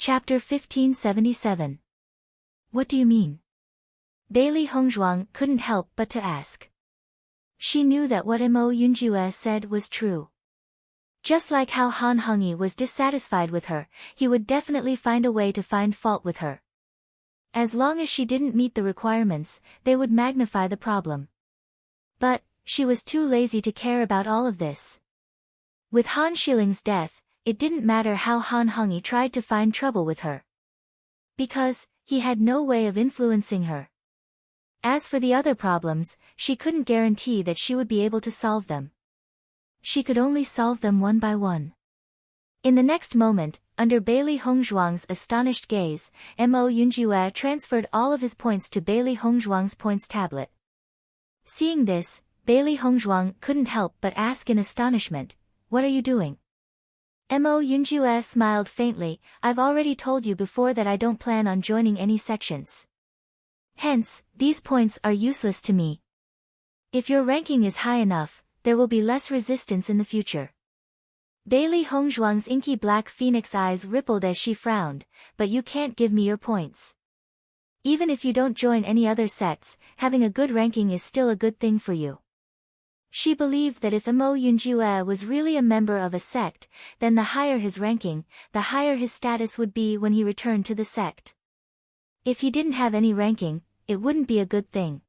Chapter 1577. What do you mean? Bailey Hongzhuang couldn't help but to ask. She knew that what Mo Yunjue said was true. Just like how Han Hengyi was dissatisfied with her, he would definitely find a way to find fault with her. As long as she didn't meet the requirements, they would magnify the problem. But she was too lazy to care about all of this. With Han Shiling's death, it didn't matter how Han Hengyi tried to find trouble with her. Because he had no way of influencing her. As for the other problems, she couldn't guarantee that she would be able to solve them. She could only solve them one by one. In the next moment, under Bailey Hongzhuang's astonished gaze, Mo Yunjue transferred all of his points to Bailey Hongzhuang's points tablet. Seeing this, Bailey Hongzhuang couldn't help but ask in astonishment, "What are you doing?" Mo Yunjue smiled faintly, "I've already told you before that I don't plan on joining any sections. Hence, these points are useless to me. If your ranking is high enough, there will be less resistance in the future." Bailey Hongzhuang's inky black phoenix eyes rippled as she frowned, "But you can't give me your points. Even if you don't join any other sects, having a good ranking is still a good thing for you." She believed that if Mo Yunjue was really a member of a sect, then the higher his ranking, the higher his status would be when he returned to the sect. If he didn't have any ranking, it wouldn't be a good thing.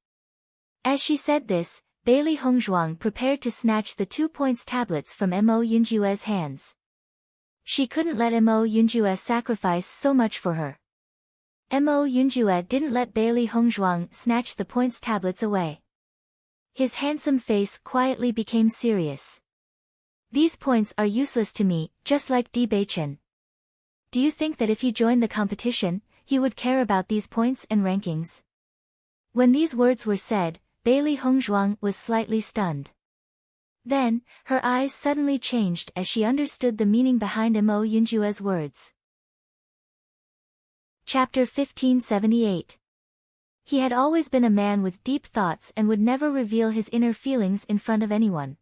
As she said this, Bailey Hongzhuang prepared to snatch the 2 points tablets from Mo Yunjue's hands. She couldn't let Mo Yunjue sacrifice so much for her. Mo Yunjue didn't let Bailey Hongzhuang snatch the points tablets away. His handsome face quietly became serious. "These points are useless to me, just like Bewitching. Do you think that if he joined the competition, he would care about these points and rankings?" When these words were said, Bailey Hongzhuang was slightly stunned. Then, her eyes suddenly changed as she understood the meaning behind Mo Yunjue's words. Chapter 1578. He had always been a man with deep thoughts and would never reveal his inner feelings in front of anyone.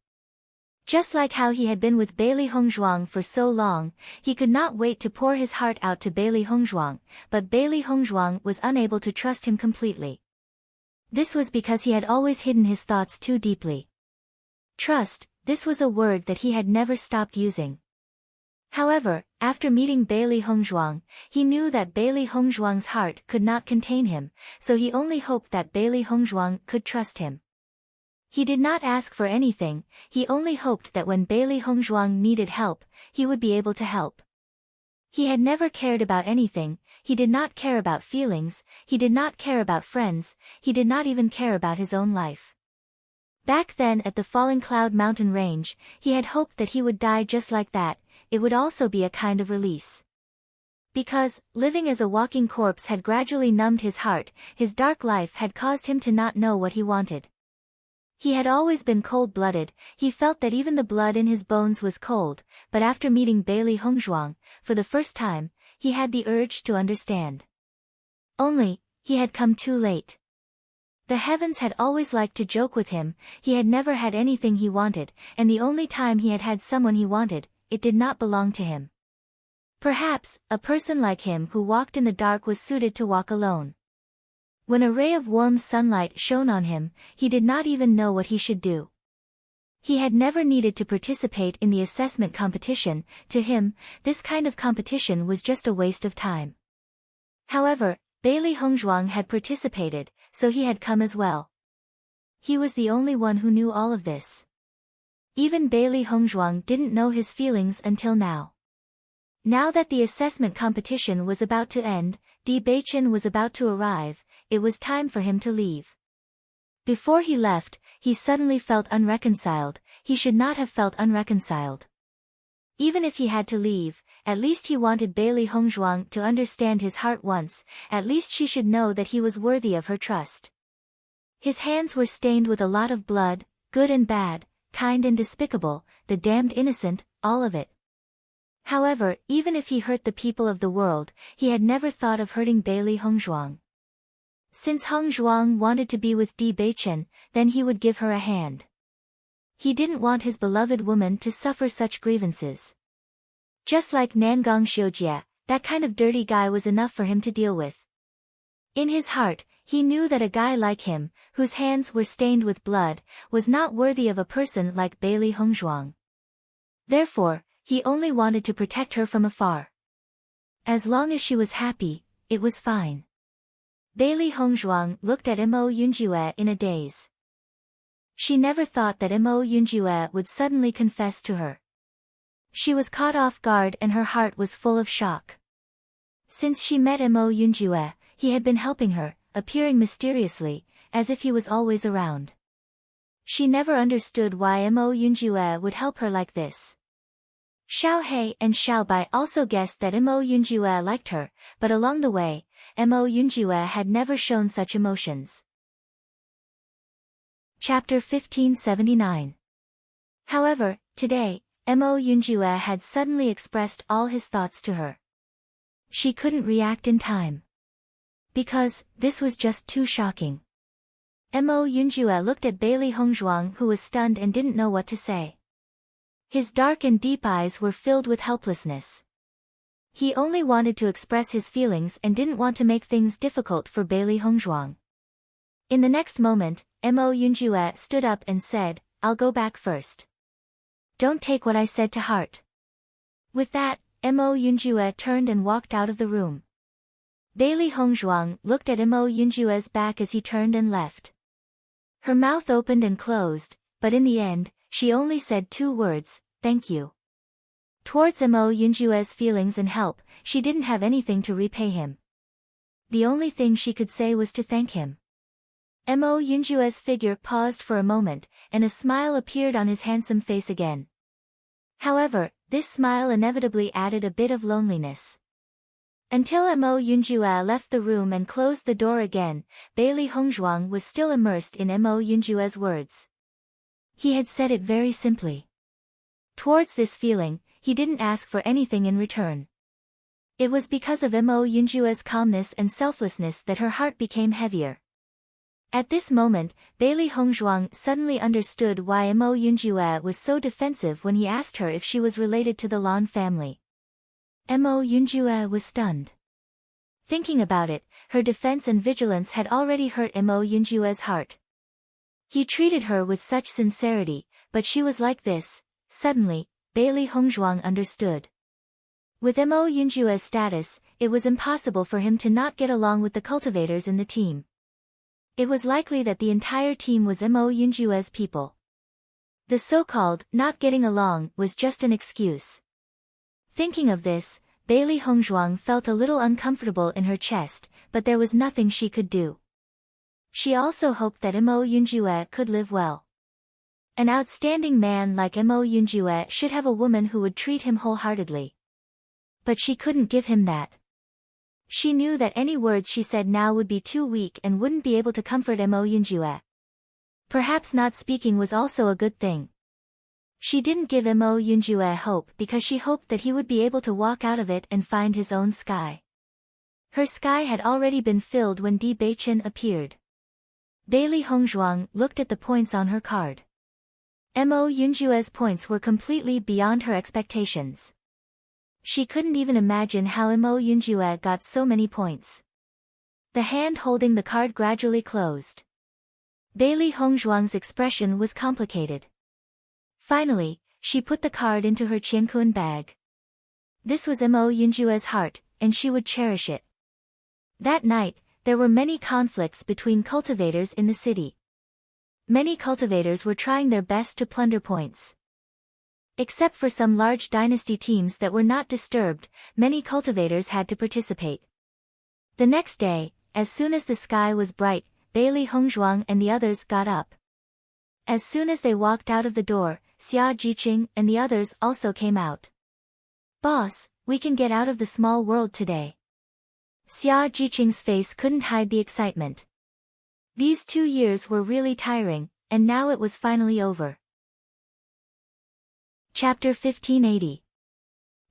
Just like how he had been with Bailey Hongzhuang for so long, he could not wait to pour his heart out to Bailey Hongzhuang, but Bailey Hongzhuang was unable to trust him completely. This was because he had always hidden his thoughts too deeply. Trust, this was a word that he had never stopped using. However, after meeting Bailey Hongzhuang, he knew that Bailey Hongzhuang's heart could not contain him, so he only hoped that Bailey Hongzhuang could trust him. He did not ask for anything, he only hoped that when Bailey Hongzhuang needed help, he would be able to help. He had never cared about anything, he did not care about feelings, he did not care about friends, he did not even care about his own life. Back then at the Falling Cloud mountain range, he had hoped that he would die just like that. It would also be a kind of release. Because, living as a walking corpse had gradually numbed his heart, his dark life had caused him to not know what he wanted. He had always been cold-blooded, he felt that even the blood in his bones was cold, but after meeting Bailey Hongzhuang, for the first time, he had the urge to understand. Only, he had come too late. The heavens had always liked to joke with him, he had never had anything he wanted, and the only time he had had someone he wanted, it did not belong to him. Perhaps, a person like him who walked in the dark was suited to walk alone. When a ray of warm sunlight shone on him, he did not even know what he should do. He had never needed to participate in the assessment competition, to him, this kind of competition was just a waste of time. However, Bailey Hongzhuang had participated, so he had come as well. He was the only one who knew all of this. Even Bailey Hongzhuang didn't know his feelings until now. Now that the assessment competition was about to end, Bewitching was about to arrive, it was time for him to leave. Before he left, he suddenly felt unreconciled, he should not have felt unreconciled. Even if he had to leave, at least he wanted Bailey Hongzhuang to understand his heart once, at least she should know that he was worthy of her trust. His hands were stained with a lot of blood, good and bad, kind and despicable, the damned innocent, all of it. However, even if he hurt the people of the world, he had never thought of hurting Bailey Hongzhuang. Since Hongzhuang wanted to be with Bewitching, then he would give her a hand. He didn't want his beloved woman to suffer such grievances. Just like Nangong Xiujie, That kind of dirty guy was enough for him to deal with. In his heart, he knew that a guy like him, whose hands were stained with blood, was not worthy of a person like Bailey Hongzhuang. Therefore, he only wanted to protect her from afar. As long as she was happy, it was fine. Bailey Hongzhuang looked at Mo Yunjue in a daze. She never thought that Mo Yunjue would suddenly confess to her. She was caught off guard and her heart was full of shock. Since she met Mo Yunjue, he had been helping her, appearing mysteriously, as if he was always around. She never understood why Mo Yunjue would help her like this. Xiao He and Xiao Bai also guessed that Mo Yunjue liked her, but along the way, Mo Yunjue had never shown such emotions. Chapter 1579. However, today, Mo Yunjue had suddenly expressed all his thoughts to her. She couldn't react in time. Because, this was just too shocking. Mo Yunjue looked at Bailey Hongzhuang, who was stunned and didn't know what to say. His dark and deep eyes were filled with helplessness. He only wanted to express his feelings and didn't want to make things difficult for Bailey Hongzhuang. In the next moment, Mo Yunjue stood up and said, "I'll go back first. Don't take what I said to heart." With that, Mo Yunjue turned and walked out of the room. Bailey Hongzhuang looked at Mo Yunjue's back as he turned and left. Her mouth opened and closed, but in the end, she only said 2 words, "Thank you." Towards Mo Yunjue's feelings and help, she didn't have anything to repay him. The only thing she could say was to thank him. Mo Yunjue's figure paused for a moment, and a smile appeared on his handsome face again. However, this smile inevitably added a bit of loneliness. Until Mo Yunjue left the room and closed the door again, Bailey Hongzhuang was still immersed in Mo Yunjue's words. He had said it very simply. Towards this feeling, he didn't ask for anything in return. It was because of Mo Yunjue's calmness and selflessness that her heart became heavier. At this moment, Bailey Hongzhuang suddenly understood why Mo Yunjue was so defensive when he asked her if she was related to the Lan family. Mo Yunjue was stunned. Thinking about it, her defense and vigilance had already hurt Mo Yunjue's heart. He treated her with such sincerity, but she was like this. Suddenly, Bailey Hongzhuang understood. With Mo Yunjue's status, it was impossible for him to not get along with the cultivators in the team. It was likely that the entire team was Mo Yunjue's people. The so-called not getting along was just an excuse. Thinking of this, Bailey Hongzhuang felt a little uncomfortable in her chest, but there was nothing she could do. She also hoped that Mo Yunjue could live well. An outstanding man like Mo Yunjue should have a woman who would treat him wholeheartedly. But she couldn't give him that. She knew that any words she said now would be too weak and wouldn't be able to comfort Mo Yunjue. Perhaps not speaking was also a good thing. She didn't give Mo Yunjue hope because she hoped that he would be able to walk out of it and find his own sky. Her sky had already been filled when Bewitching appeared. Bailey Hongzhuang looked at the points on her card. Mo Yunjue's points were completely beyond her expectations. She couldn't even imagine how Mo Yunjue got so many points. The hand holding the card gradually closed. Bailey Hongzhuang's expression was complicated. Finally, she put the card into her qiankun bag. This was Mo Yunjue's heart, and she would cherish it. That night, there were many conflicts between cultivators in the city. Many cultivators were trying their best to plunder points. Except for some large dynasty teams that were not disturbed, many cultivators had to participate. The next day, as soon as the sky was bright, Bailey Hongzhuang and the others got up. As soon as they walked out of the door, Xia Jiqing and the others also came out. "Boss, we can get out of the small world today." Xia Jiqing's face couldn't hide the excitement. These 2 years were really tiring, and now it was finally over. Chapter 1580.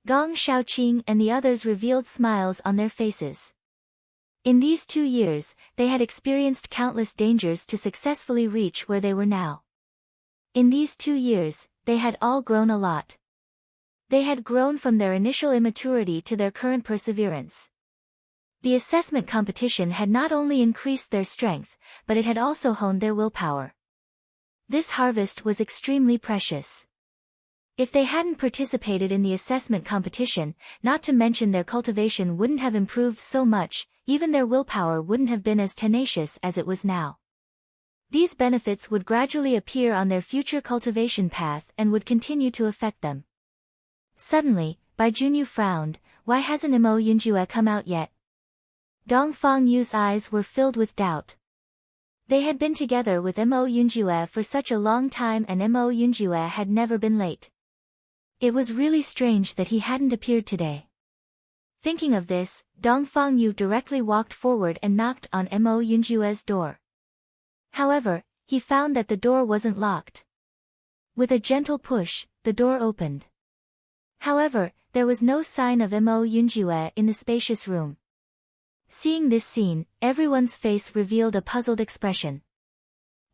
Gong Shaoqing and the others revealed smiles on their faces. In these 2 years, they had experienced countless dangers to successfully reach where they were now. In these 2 years, they had all grown a lot. They had grown from their initial immaturity to their current perseverance. The assessment competition had not only increased their strength, but it had also honed their willpower. This harvest was extremely precious. If they hadn't participated in the assessment competition, not to mention their cultivation wouldn't have improved so much, even their willpower wouldn't have been as tenacious as it was now. These benefits would gradually appear on their future cultivation path and would continue to affect them. Suddenly, Bai Junyu frowned. Why hasn't Mo Yunjue come out yet? Dongfang Yu's eyes were filled with doubt. They had been together with Mo Yunjue for such a long time and Mo Yunjue had never been late. It was really strange that he hadn't appeared today. Thinking of this, Dongfang Yu directly walked forward and knocked on Mo Yunjue's door. However, he found that the door wasn't locked. With a gentle push, the door opened. However, there was no sign of Mo Yunjue in the spacious room. Seeing this scene, everyone's face revealed a puzzled expression.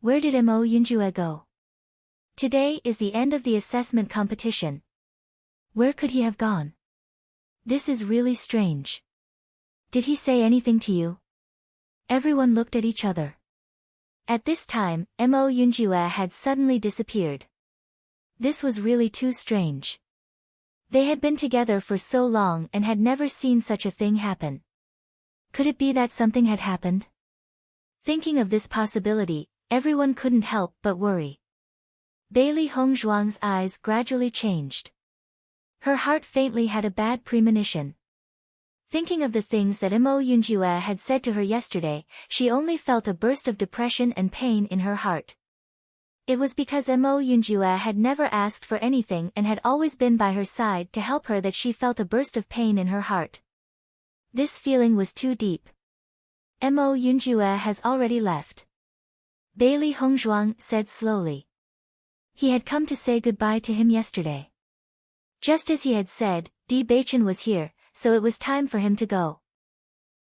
Where did Mo Yunjue go? Today is the end of the assessment competition. Where could he have gone? This is really strange. Did he say anything to you? Everyone looked at each other. At this time, Mo Yunjue had suddenly disappeared. This was really too strange. They had been together for so long and had never seen such a thing happen. Could it be that something had happened? Thinking of this possibility, everyone couldn't help but worry. Bailey Hongzhuang's eyes gradually changed. Her heart faintly had a bad premonition. Thinking of the things that Mo Yunjue had said to her yesterday, she only felt a burst of depression and pain in her heart. It was because Mo Yunjue had never asked for anything and had always been by her side to help her that she felt a burst of pain in her heart. This feeling was too deep. Mo Yunjue has already left. Bailey Hongzhuang said slowly. He had come to say goodbye to him yesterday. Just as he had said, Bewitching was here, so it was time for him to go.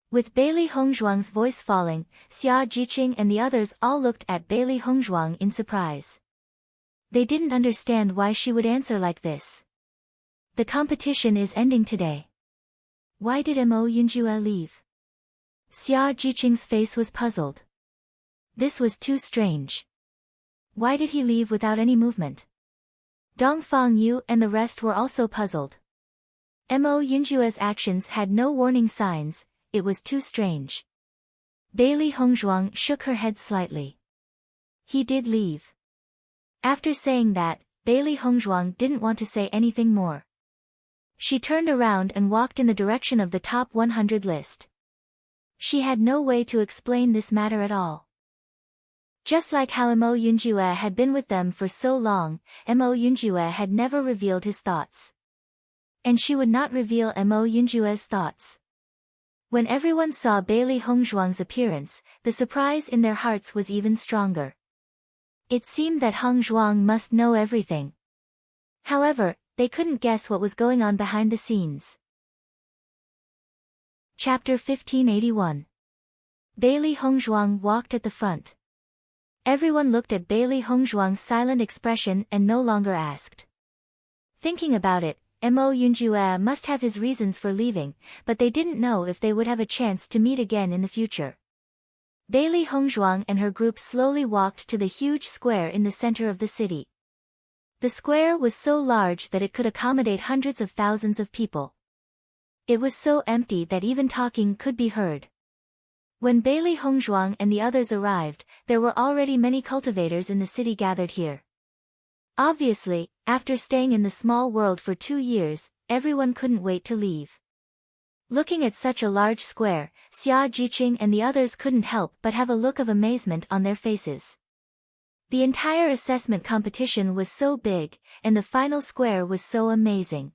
With Bailey Hongzhuang's voice falling, Xia Jiqing and the others all looked at Bailey Hongzhuang in surprise. They didn't understand why she would answer like this. The competition is ending today. Why did Mo Yunjue leave? Xia Jiqing's face was puzzled. This was too strange. Why did he leave without any movement? Dongfang Yu and the rest were also puzzled. Mo Yunjue's actions had no warning signs, it was too strange. Bailey Hongzhuang shook her head slightly. He did leave. After saying that, Bailey Hongzhuang didn't want to say anything more. She turned around and walked in the direction of the top 100 list. She had no way to explain this matter at all. Just like how Mo Yunjue had been with them for so long, Mo Yunjue had never revealed his thoughts. And she would not reveal Mo Yunjue's thoughts. When everyone saw Bailey Hongzhuang's appearance, the surprise in their hearts was even stronger. It seemed that Hongzhuang must know everything. However, they couldn't guess what was going on behind the scenes. Chapter 1581. Bailey Hongzhuang walked at the front. Everyone looked at Bailey Hongzhuang's silent expression and no longer asked. Thinking about it, Mo Yunjue must have his reasons for leaving, but they didn't know if they would have a chance to meet again in the future. Bailey Hongzhuang and her group slowly walked to the huge square in the center of the city. The square was so large that it could accommodate hundreds of thousands of people. It was so empty that even talking could be heard. When Bailey Hongzhuang and the others arrived, there were already many cultivators in the city gathered here. Obviously, after staying in the small world for 2 years, everyone couldn't wait to leave. Looking at such a large square, Xia Jiqing and the others couldn't help but have a look of amazement on their faces. The entire assessment competition was so big, and the final square was so amazing.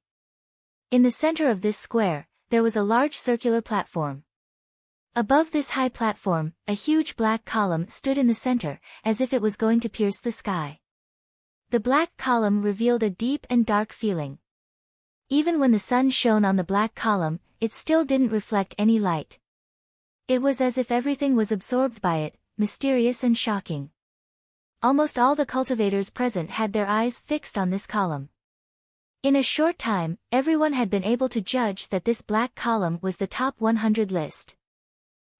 In the center of this square, there was a large circular platform. Above this high platform, a huge black column stood in the center, as if it was going to pierce the sky. The black column revealed a deep and dark feeling. Even when the sun shone on the black column, it still didn't reflect any light. It was as if everything was absorbed by it, mysterious and shocking. Almost all the cultivators present had their eyes fixed on this column. In a short time, everyone had been able to judge that this black column was the top 100 list.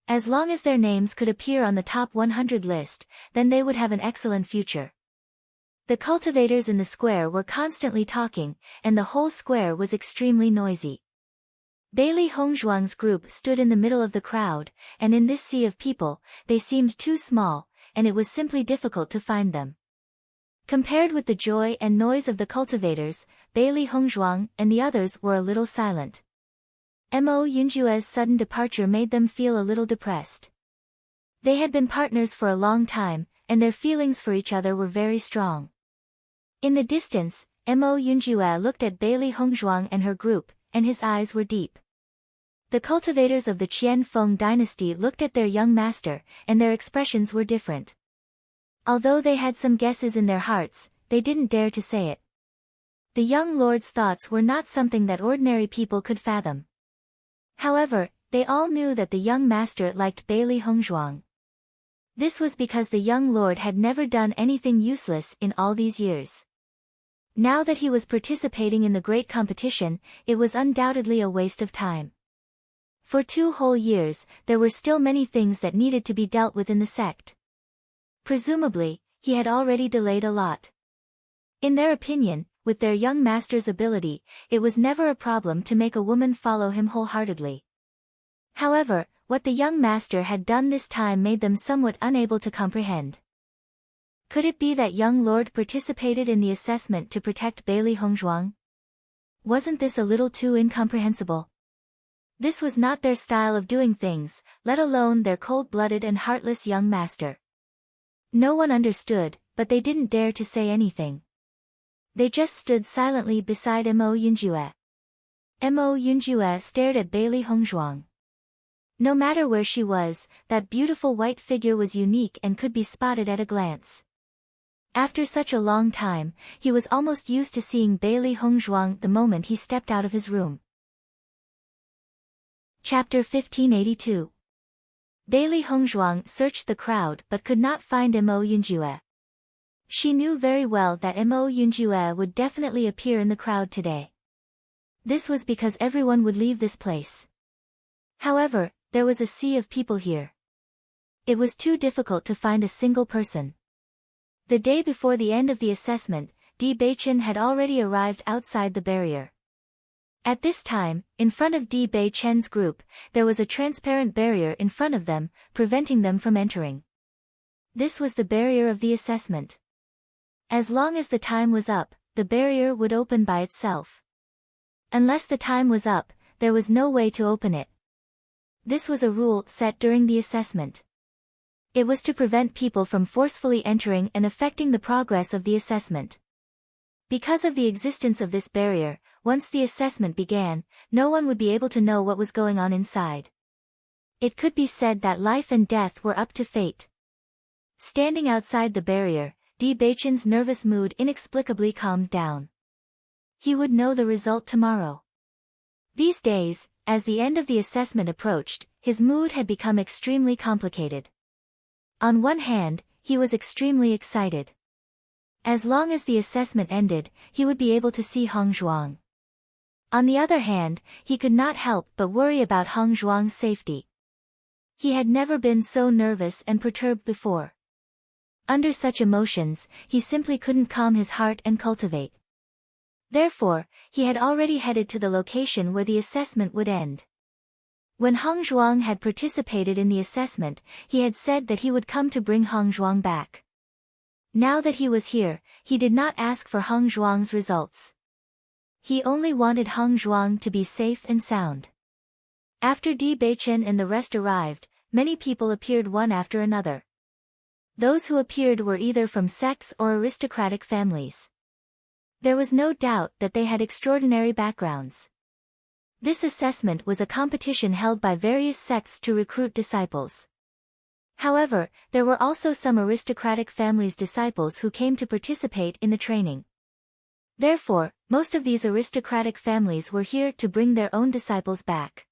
As long as their names could appear on the top 100 list, then they would have an excellent future. The cultivators in the square were constantly talking, and the whole square was extremely noisy. Bailey Hongzhuang's group stood in the middle of the crowd, and in this sea of people, they seemed too small, and it was simply difficult to find them. Compared with the joy and noise of the cultivators, Bailey Hongzhuang and the others were a little silent. Mo Yunjue's sudden departure made them feel a little depressed. They had been partners for a long time, and their feelings for each other were very strong. In the distance, Mo Yunjue looked at Bailey Hongzhuang and her group, and his eyes were deep. The cultivators of the Qian Feng dynasty looked at their young master, and their expressions were different. Although they had some guesses in their hearts, they didn't dare to say it. The young lord's thoughts were not something that ordinary people could fathom. However, they all knew that the young master liked Bailey Hongzhuang. This was because the young lord had never done anything useless in all these years. Now that he was participating in the great competition, it was undoubtedly a waste of time. For 2 whole years, there were still many things that needed to be dealt with in the sect. Presumably, he had already delayed a lot. In their opinion, with their young master's ability, it was never a problem to make a woman follow him wholeheartedly. However, what the young master had done this time made them somewhat unable to comprehend. Could it be that young lord participated in the assessment to protect Bailey Hongzhuang? Wasn't this a little too incomprehensible? This was not their style of doing things, let alone their cold-blooded and heartless young master. No one understood, but they didn't dare to say anything. They just stood silently beside Mo Yunjue. Mo Yunjue stared at Bailey Hongzhuang. No matter where she was, that beautiful white figure was unique and could be spotted at a glance. After such a long time, he was almost used to seeing Bailey Hongzhuang the moment he stepped out of his room. Chapter 1582. Bailey Hongzhuang searched the crowd but could not find Mo Yunjue. She knew very well that Mo Yunjue would definitely appear in the crowd today. This was because everyone would leave this place. However, there was a sea of people here. It was too difficult to find a single person. The day before the end of the assessment, Bewitching had already arrived outside the barrier. At this time, in front of Bewitching's group, there was a transparent barrier in front of them, preventing them from entering. This was the barrier of the assessment. As long as the time was up, the barrier would open by itself. Unless the time was up, there was no way to open it. This was a rule set during the assessment. It was to prevent people from forcefully entering and affecting the progress of the assessment. Because of the existence of this barrier, once the assessment began, no one would be able to know what was going on inside. It could be said that life and death were up to fate. Standing outside the barrier, Bewitching's nervous mood inexplicably calmed down. He would know the result tomorrow. These days, as the end of the assessment approached, his mood had become extremely complicated. On one hand, he was extremely excited. As long as the assessment ended, he would be able to see Hongzhuang. On the other hand, he could not help but worry about Hongzhuang's safety. He had never been so nervous and perturbed before. Under such emotions, he simply couldn't calm his heart and cultivate. Therefore, he had already headed to the location where the assessment would end. When Hongzhuang had participated in the assessment, he had said that he would come to bring Hongzhuang back. Now that he was here, he did not ask for Hongzhuang's results. He only wanted Hongzhuang to be safe and sound. After Bewitching and the rest arrived, many people appeared one after another. Those who appeared were either from sects or aristocratic families. There was no doubt that they had extraordinary backgrounds. This assessment was a competition held by various sects to recruit disciples. However, there were also some aristocratic families' disciples who came to participate in the training. Therefore, most of these aristocratic families were here to bring their own disciples back.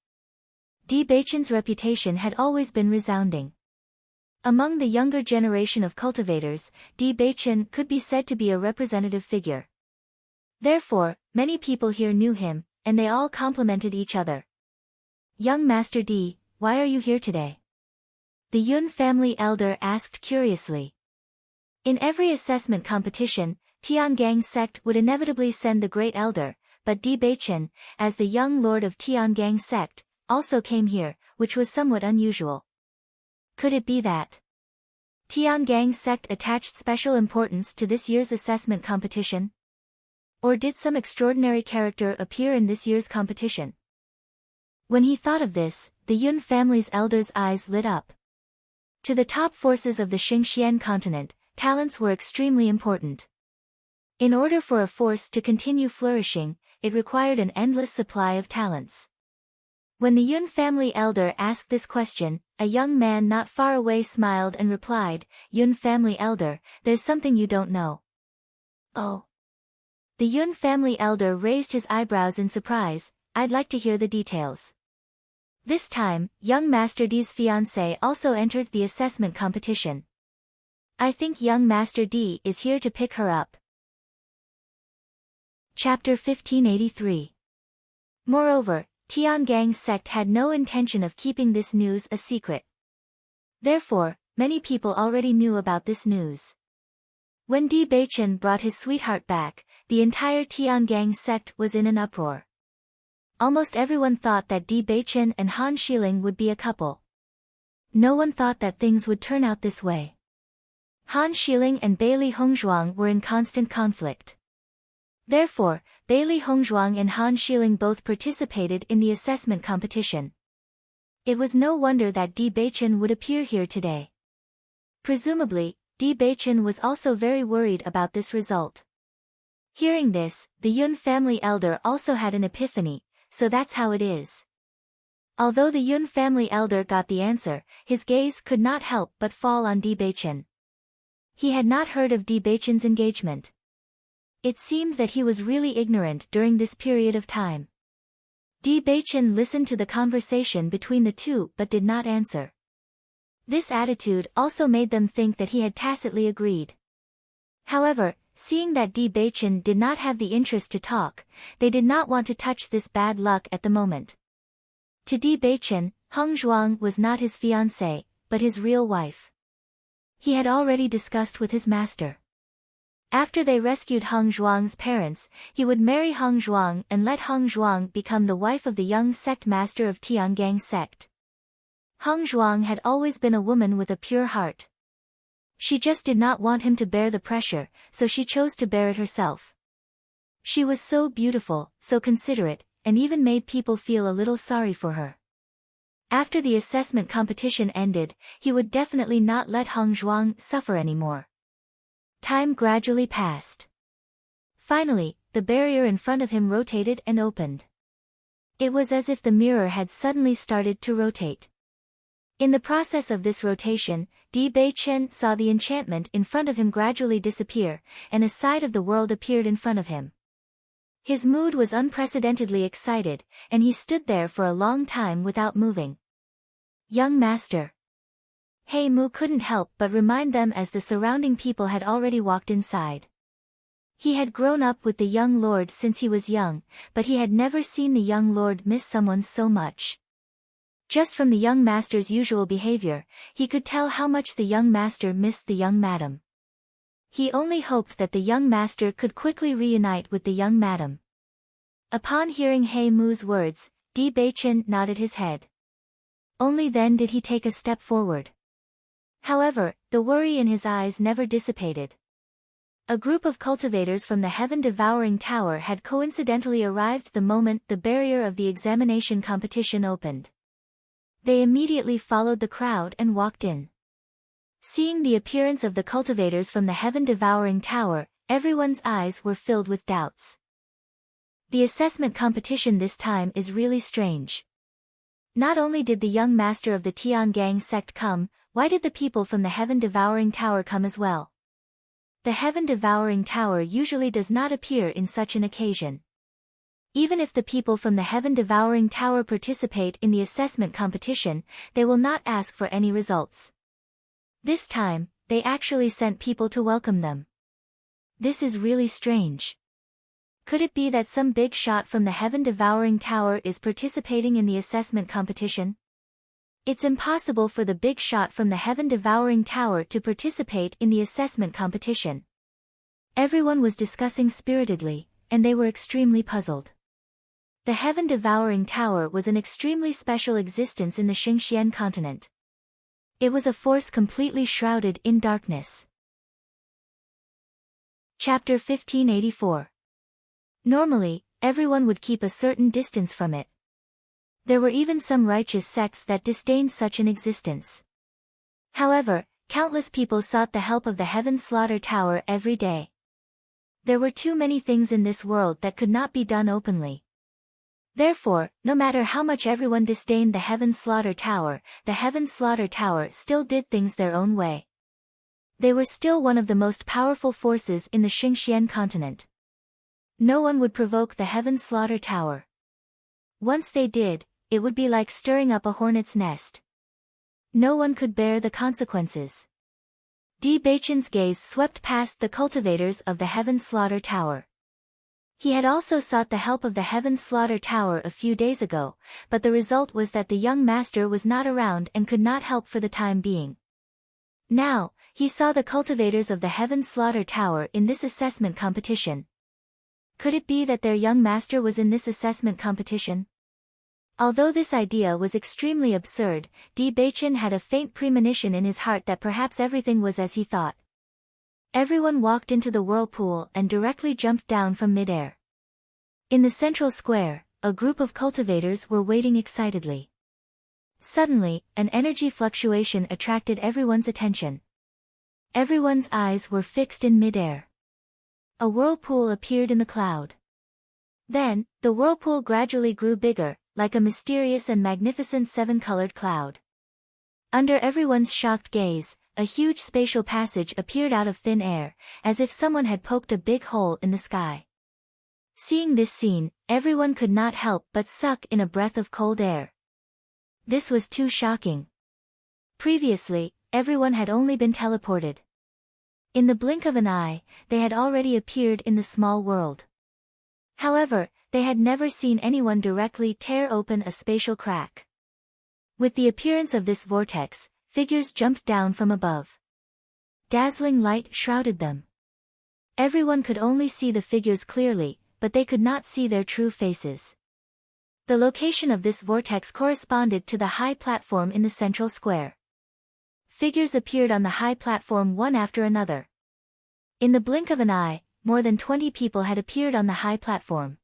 Bewitching's reputation had always been resounding. Among the younger generation of cultivators, Bewitching could be said to be a representative figure. Therefore, many people here knew him, and they all complimented each other. "Young Master D, why are you here today?" the Yun family elder asked curiously. In every assessment competition, Tiangang sect would inevitably send the great elder, but Di Beichen, as the young lord of Tiangang sect, also came here, which was somewhat unusual. Could it be that Tiangang sect attached special importance to this year's assessment competition? Or did some extraordinary character appear in this year's competition? When he thought of this, the Yun family's elders' eyes lit up. To the top forces of the Xingxian continent, talents were extremely important. In order for a force to continue flourishing, it required an endless supply of talents. When the Yun family elder asked this question, a young man not far away smiled and replied, "Yun family elder, there's something you don't know." "Oh." The Yun family elder raised his eyebrows in surprise. "I'd like to hear the details." This time, young Master D's fiancé also entered the assessment competition. "I think young Master D is here to pick her up." Chapter 1583. Moreover, Tiangang sect had no intention of keeping this news a secret. Therefore, many people already knew about this news. When Di Beichen brought his sweetheart back, the entire Tiangang sect was in an uproar. Almost everyone thought that Di Beichen and Han Shiling would be a couple. No one thought that things would turn out this way. Han Shiling and Bailey Hongzhuang were in constant conflict. Therefore, Bailey Hongzhuang and Han Shiling both participated in the assessment competition. It was no wonder that Di Beichen would appear here today. Presumably, Di Beichen was also very worried about this result. Hearing this, the Yun family elder also had an epiphany. So that's how it is. Although the Yun family elder got the answer, his gaze could not help but fall on Di Beichen. He had not heard of Di Beichen's engagement. It seemed that he was really ignorant during this period of time. Di Beichen listened to the conversation between the two but did not answer. This attitude also made them think that he had tacitly agreed. However, seeing that Di Beichen did not have the interest to talk, they did not want to touch this bad luck at the moment. To Di Beichen, Heng Zhuang was not his fiancée, but his real wife. He had already discussed with his master. After they rescued Heng Zhuang's parents, he would marry Heng Zhuang and let Heng Zhuang become the wife of the young sect master of Tiangang sect. Heng Zhuang had always been a woman with a pure heart. She just did not want him to bear the pressure, so she chose to bear it herself. She was so beautiful, so considerate, and even made people feel a little sorry for her. After the assessment competition ended, he would definitely not let Heng Zhuang suffer anymore. Time gradually passed. Finally, the barrier in front of him rotated and opened. It was as if the mirror had suddenly started to rotate. In the process of this rotation, Di Beichen saw the enchantment in front of him gradually disappear, and a side of the world appeared in front of him. His mood was unprecedentedly excited, and he stood there for a long time without moving. "Young master." He Mu couldn't help but remind them as the surrounding people had already walked inside. He had grown up with the young lord since he was young, but he had never seen the young lord miss someone so much. Just from the young master's usual behavior, he could tell how much the young master missed the young madam. He only hoped that the young master could quickly reunite with the young madam. Upon hearing He Mu's words, Di Beichen nodded his head. Only then did he take a step forward. However, the worry in his eyes never dissipated. A group of cultivators from the heaven-devouring tower had coincidentally arrived the moment the barrier of the examination competition opened. They immediately followed the crowd and walked in. Seeing the appearance of the cultivators from the heaven-devouring tower, everyone's eyes were filled with doubts. The assessment competition this time is really strange. Not only did the young master of the Tiangang sect come, why did the people from the heaven-devouring tower come as well? The heaven-devouring tower usually does not appear in such an occasion. Even if the people from the heaven-devouring tower participate in the assessment competition, they will not ask for any results. This time, they actually sent people to welcome them. This is really strange. Could it be that some big shot from the heaven-devouring tower is participating in the assessment competition? It's impossible for the big shot from the heaven-devouring tower to participate in the assessment competition. Everyone was discussing spiritedly, and they were extremely puzzled. The heaven-devouring tower was an extremely special existence in the Xingxian continent. It was a force completely shrouded in darkness. Chapter 1584. Normally, everyone would keep a certain distance from it. There were even some righteous sects that disdained such an existence. However, countless people sought the help of the Heaven Slaughter Tower every day. There were too many things in this world that could not be done openly. Therefore, no matter how much everyone disdained the Heaven Slaughter Tower, the Heaven Slaughter Tower still did things their own way. They were still one of the most powerful forces in the Xingxian continent. No one would provoke the Heaven Slaughter Tower. Once they did, it would be like stirring up a hornet's nest. No one could bear the consequences. Bewitching's gaze swept past the cultivators of the Heaven Slaughter Tower. He had also sought the help of the Heaven Slaughter Tower a few days ago, but the result was that the young master was not around and could not help for the time being. Now, he saw the cultivators of the Heaven Slaughter Tower in this assessment competition. Could it be that their young master was in this assessment competition? Although this idea was extremely absurd, Bewitching had a faint premonition in his heart that perhaps everything was as he thought. Everyone walked into the whirlpool and directly jumped down from midair. In the central square, a group of cultivators were waiting excitedly. Suddenly, an energy fluctuation attracted everyone's attention. Everyone's eyes were fixed in midair. A whirlpool appeared in the cloud. Then, the whirlpool gradually grew bigger, like a mysterious and magnificent seven-colored cloud. Under everyone's shocked gaze, a huge spatial passage appeared out of thin air, as if someone had poked a big hole in the sky. Seeing this scene, everyone could not help but suck in a breath of cold air. This was too shocking. Previously, everyone had only been teleported. In the blink of an eye, they had already appeared in the small world. However, they had never seen anyone directly tear open a spatial crack. With the appearance of this vortex, figures jumped down from above. Dazzling light shrouded them. Everyone could only see the figures clearly, but they could not see their true faces. The location of this vortex corresponded to the high platform in the central square. Figures appeared on the high platform one after another. In the blink of an eye, more than 20 people had appeared on the high platform.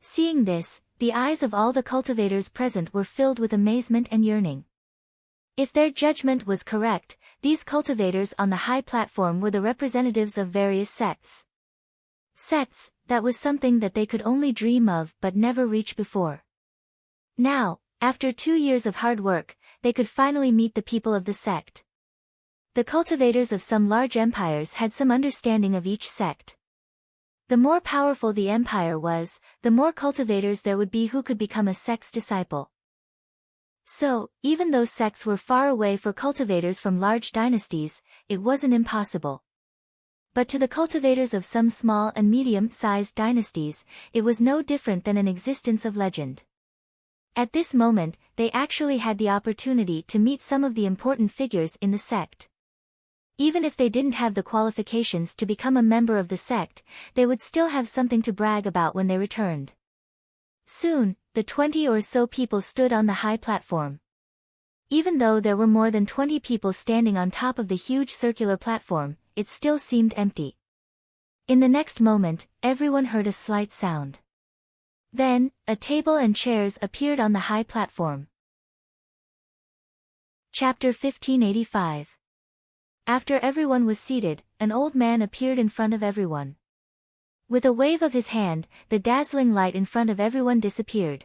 Seeing this, the eyes of all the cultivators present were filled with amazement and yearning. If their judgment was correct, these cultivators on the high platform were the representatives of various sects. Sects, that was something that they could only dream of but never reach before. Now, after 2 years of hard work, they could finally meet the people of the sect. The cultivators of some large empires had some understanding of each sect. The more powerful the empire was, the more cultivators there would be who could become a sect's disciple. So, even though sects were far away for cultivators from large dynasties, it wasn't impossible. But to the cultivators of some small and medium-sized dynasties, it was no different than an existence of legend. At this moment, they actually had the opportunity to meet some of the important figures in the sect. Even if they didn't have the qualifications to become a member of the sect, they would still have something to brag about when they returned. Soon, the 20 or so people stood on the high platform. Even though there were more than 20 people standing on top of the huge circular platform, it still seemed empty. In the next moment, everyone heard a slight sound. Then, a table and chairs appeared on the high platform. Chapter 1585. After everyone was seated, an old man appeared in front of everyone. With a wave of his hand, the dazzling light in front of everyone disappeared.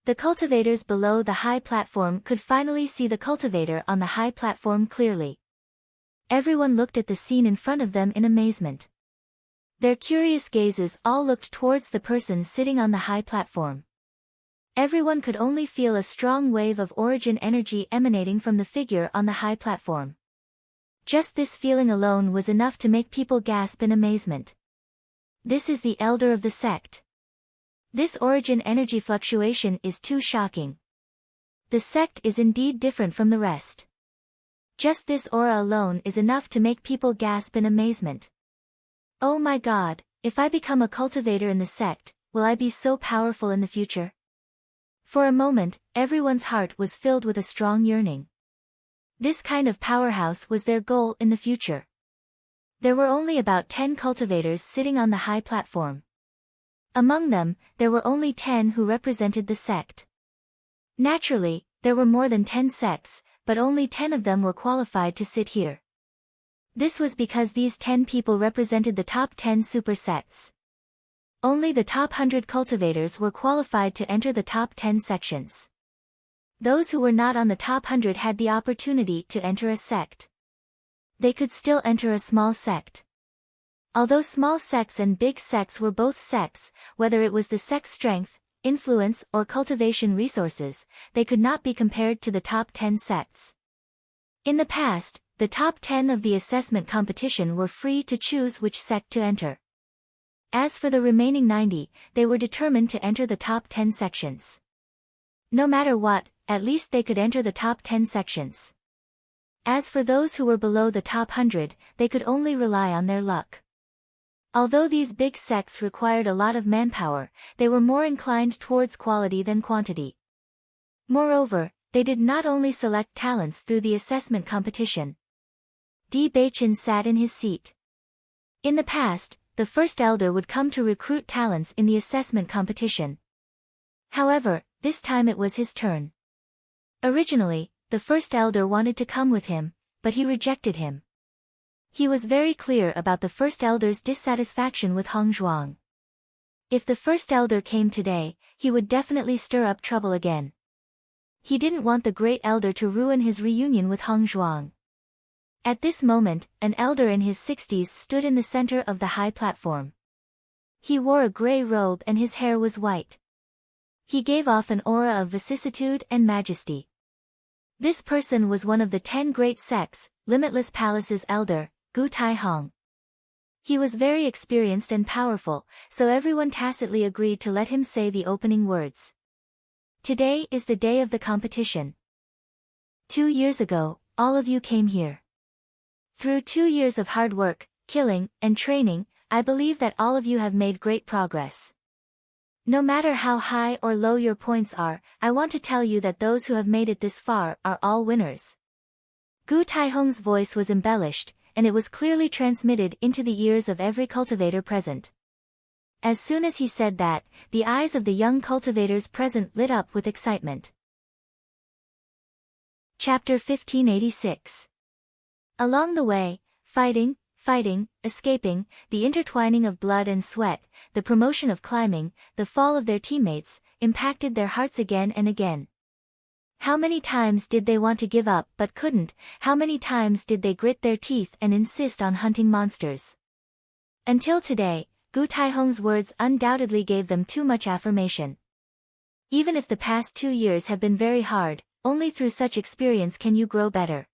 The cultivators below the high platform could finally see the cultivator on the high platform clearly. Everyone looked at the scene in front of them in amazement. Their curious gazes all looked towards the person sitting on the high platform. Everyone could only feel a strong wave of origin energy emanating from the figure on the high platform. Just this feeling alone was enough to make people gasp in amazement. This is the elder of the sect. This origin energy fluctuation is too shocking. The sect is indeed different from the rest. Just this aura alone is enough to make people gasp in amazement. Oh my God, if I become a cultivator in the sect, will I be so powerful in the future? For a moment, everyone's heart was filled with a strong yearning. This kind of powerhouse was their goal in the future. There were only about 10 cultivators sitting on the high platform. Among them, there were only 10 who represented the sect. Naturally, there were more than 10 sects, but only 10 of them were qualified to sit here. This was because these 10 people represented the top 10 super sects. Only the top 100 cultivators were qualified to enter the top 10 sections. Those who were not on the top 100 had the opportunity to enter a sect. They could still enter a small sect. Although small sects and big sects were both sects, whether it was the sect's strength, influence or cultivation resources, they could not be compared to the top 10 sects. In the past, the top 10 of the assessment competition were free to choose which sect to enter. As for the remaining 90, they were determined to enter the top 10 sections. No matter what, at least they could enter the top 10 sections. As for those who were below the top 100, they could only rely on their luck. Although these big sects required a lot of manpower, they were more inclined towards quality than quantity. Moreover, they did not only select talents through the assessment competition. Bewitching sat in his seat. In the past, the first elder would come to recruit talents in the assessment competition. However, this time it was his turn. Originally, the first elder wanted to come with him, but he rejected him. He was very clear about the first elder's dissatisfaction with Hong Zhuang. If the first elder came today, he would definitely stir up trouble again. He didn't want the great elder to ruin his reunion with Hong Zhuang. At this moment, an elder in his 60s stood in the center of the high platform. He wore a gray robe and his hair was white. He gave off an aura of vicissitude and majesty. This person was one of the 10 great sects, Limitless Palace's elder, Gu Tai-hong. He was very experienced and powerful, so everyone tacitly agreed to let him say the opening words. Today is the day of the competition. 2 years ago, all of you came here. Through 2 years of hard work, killing, and training, I believe that all of you have made great progress. No matter how high or low your points are, I want to tell you that those who have made it this far are all winners. Gu Tai-hong's voice was embellished, and it was clearly transmitted into the ears of every cultivator present. As soon as he said that, the eyes of the young cultivators present lit up with excitement. Chapter 1586. Along the way, fighting, escaping, the intertwining of blood and sweat, the promotion of climbing, the fall of their teammates, impacted their hearts again and again. How many times did they want to give up but couldn't? How many times did they grit their teeth and insist on hunting monsters? Until today, Gu Tai-hong's words undoubtedly gave them too much affirmation. Even if the past 2 years have been very hard, only through such experience can you grow better.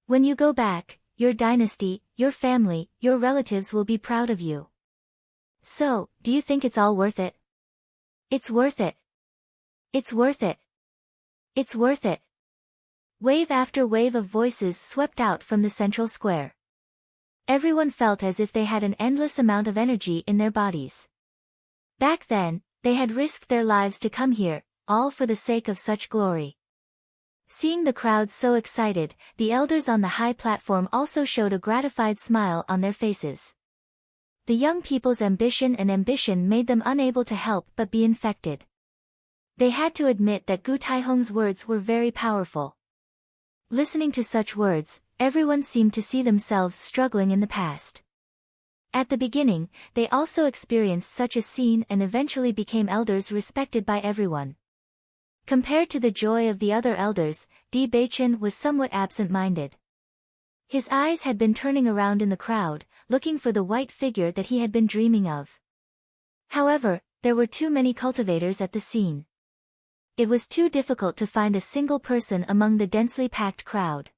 When you go back, your dynasty, your family, your relatives will be proud of you. So, do you think it's all worth it? It's worth it. It's worth it. It's worth it. Wave after wave of voices swept out from the central square. Everyone felt as if they had an endless amount of energy in their bodies. Back then, they had risked their lives to come here, all for the sake of such glory. Seeing the crowd so excited, the elders on the high platform also showed a gratified smile on their faces. The young people's ambition made them unable to help but be infected. They had to admit that Gu Tai-hong's words were very powerful. Listening to such words, everyone seemed to see themselves struggling in the past. At the beginning, they also experienced such a scene and eventually became elders respected by everyone. Compared to the joy of the other elders, Bewitching was somewhat absent-minded. His eyes had been turning around in the crowd, looking for the white figure that he had been dreaming of. However, there were too many cultivators at the scene. It was too difficult to find a single person among the densely packed crowd.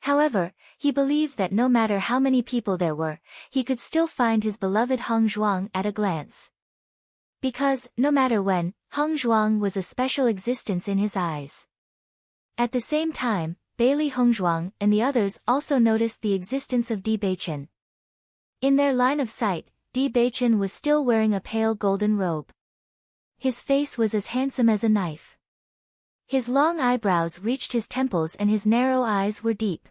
However, he believed that no matter how many people there were, he could still find his beloved Hong Zhuang at a glance. Because, no matter when, Hong Zhuang was a special existence in his eyes. At the same time, Bailey Hongzhuang and the others also noticed the existence of Di Beichen. In their line of sight, Di Beichen was still wearing a pale golden robe. His face was as handsome as a knife. His long eyebrows reached his temples and his narrow eyes were deep.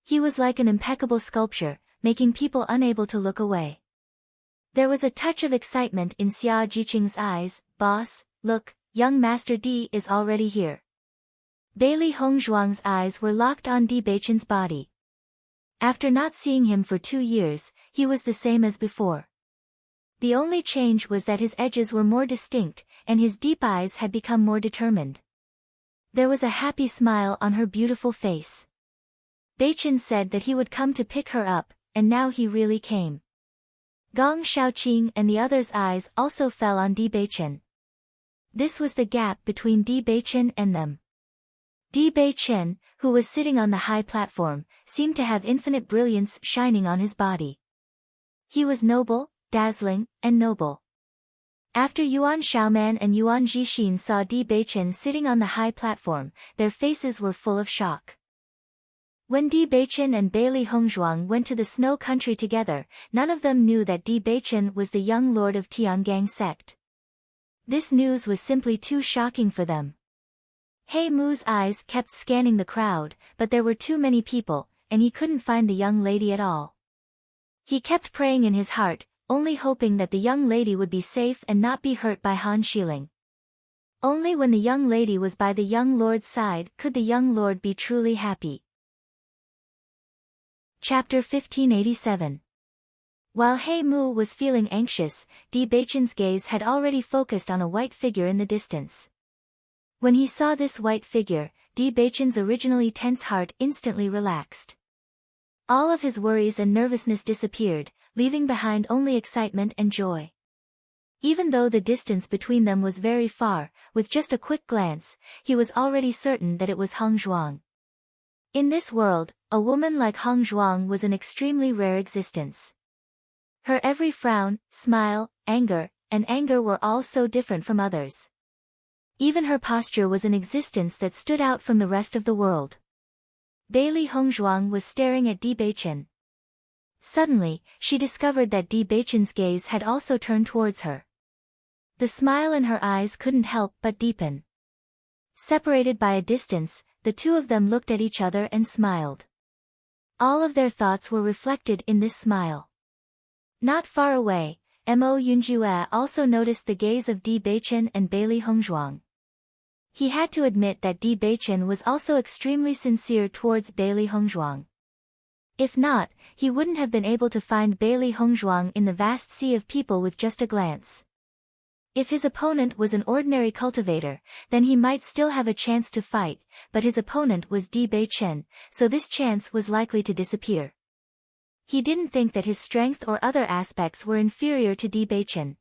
He was like an impeccable sculpture, making people unable to look away. There was a touch of excitement in Xia Jiqing's eyes. "Boss, look, young Master Di is already here." Bailey Hongzhuang's eyes were locked on Di Beichen's body. After not seeing him for 2 years, he was the same as before. The only change was that his edges were more distinct, and his deep eyes had become more determined. There was a happy smile on her beautiful face. Beichen said that he would come to pick her up, and now he really came. Gong Shaoqing and the others' eyes also fell on Di Beichen. This was the gap between Di Beichen and them. Di Beichen, who was sitting on the high platform, seemed to have infinite brilliance shining on his body. He was noble, dazzling, and noble. After Yuan Xiaoman and Yuan Jixin saw Di Beichen sitting on the high platform, their faces were full of shock. When Di Beichen and Bailey Hongzhuang went to the snow country together, none of them knew that Di Beichen was the young lord of Tiangang sect. This news was simply too shocking for them. He Mu's eyes kept scanning the crowd, but there were too many people, and he couldn't find the young lady at all. He kept praying in his heart, only hoping that the young lady would be safe and not be hurt by Han Xiling. Only when the young lady was by the young lord's side could the young lord be truly happy. Chapter 1587. While He Mu was feeling anxious, Di Beichen's gaze had already focused on a white figure in the distance. When he saw this white figure, Di Beichen's originally tense heart instantly relaxed. All of his worries and nervousness disappeared, leaving behind only excitement and joy. Even though the distance between them was very far, with just a quick glance, he was already certain that it was Hong Zhuang. In this world, a woman like Hong Zhuang was an extremely rare existence. Her every frown, smile, anger, and anger were all so different from others. Even her posture was an existence that stood out from the rest of the world. Bailey Hongzhuang was staring at Di Beichen. Suddenly, she discovered that Di Beichen's gaze had also turned towards her. The smile in her eyes couldn't help but deepen. Separated by a distance, the two of them looked at each other and smiled. All of their thoughts were reflected in this smile. Not far away, Mo Yunjue also noticed the gaze of Di Beichen and Bailey Hongzhuang. He had to admit that Di Beichen was also extremely sincere towards Bailey Hongzhuang. If not, he wouldn't have been able to find Bailey Hongzhuang in the vast sea of people with just a glance. If his opponent was an ordinary cultivator, then he might still have a chance to fight, but his opponent was Di Beichen, so this chance was likely to disappear. He didn't think that his strength or other aspects were inferior to Di Beichen.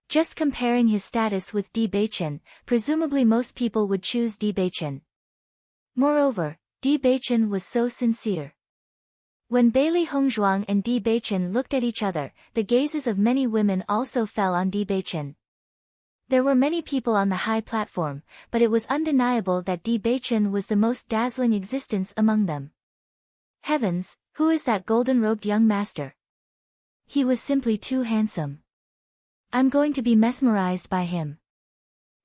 Just comparing his status with Di Beichen, presumably most people would choose Di Beichen. Moreover, Di Beichen was so sincere. When Bailey Hongzhuang and Di Beichen looked at each other, the gazes of many women also fell on Di Beichen. There were many people on the high platform, but it was undeniable that Di Beichen was the most dazzling existence among them. Heavens, who is that golden-robed young master? He was simply too handsome. I'm going to be mesmerized by him.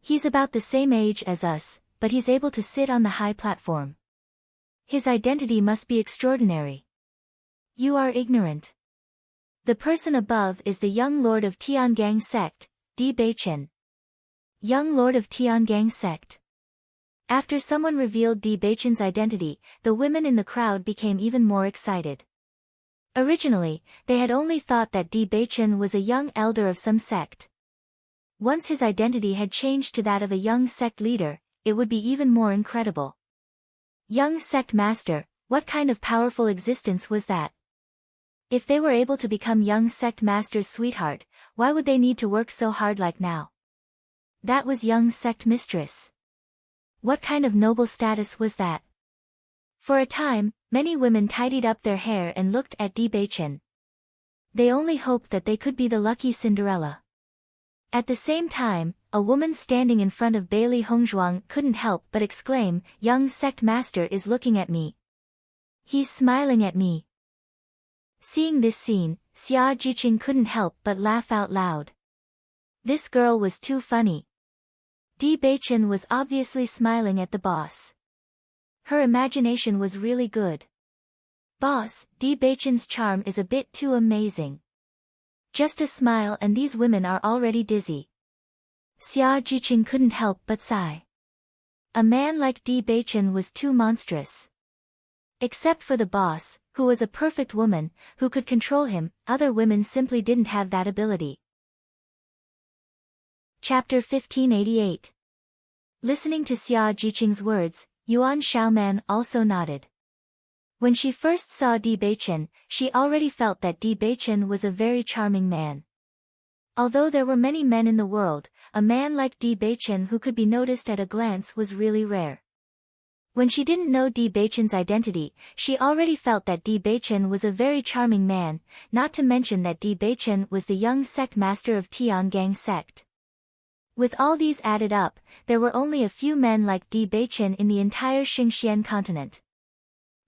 He's about the same age as us, but he's able to sit on the high platform. His identity must be extraordinary. You are ignorant. The person above is the young lord of Tiangang sect, Di Beichen. Young lord of Tiangang sect. After someone revealed Di Beichen's identity, the women in the crowd became even more excited. Originally, they had only thought that Di Beichen was a young elder of some sect. Once his identity had changed to that of a young sect leader, it would be even more incredible. Young sect master, what kind of powerful existence was that? If they were able to become young sect master's sweetheart, why would they need to work so hard like now? That was young sect mistress. What kind of noble status was that? For a time, many women tidied up their hair and looked at Bewitching. They only hoped that they could be the lucky Cinderella. At the same time, a woman standing in front of Bailey Hongzhuang couldn't help but exclaim, "Young sect master is looking at me. He's smiling at me." Seeing this scene, Xia Jiqing couldn't help but laugh out loud. This girl was too funny. Bewitching was obviously smiling at the boss. Her imagination was really good. "Boss, Bewitching's charm is a bit too amazing. Just a smile and these women are already dizzy." Xia Jiqing couldn't help but sigh. A man like Bewitching was too monstrous. Except for the boss, who was a perfect woman, who could control him, other women simply didn't have that ability. Chapter 1588. Listening to Xia Jiqing's words, Yuan Xiaoman also nodded. When she first saw Bewitching, she already felt that Bewitching was a very charming man. Although there were many men in the world, a man like Bewitching who could be noticed at a glance was really rare. When she didn't know Bewitching's identity, she already felt that Bewitching was a very charming man, not to mention that Bewitching was the young sect master of Tiangang sect. With all these added up, there were only a few men like Bewitching in the entire Xingxian continent.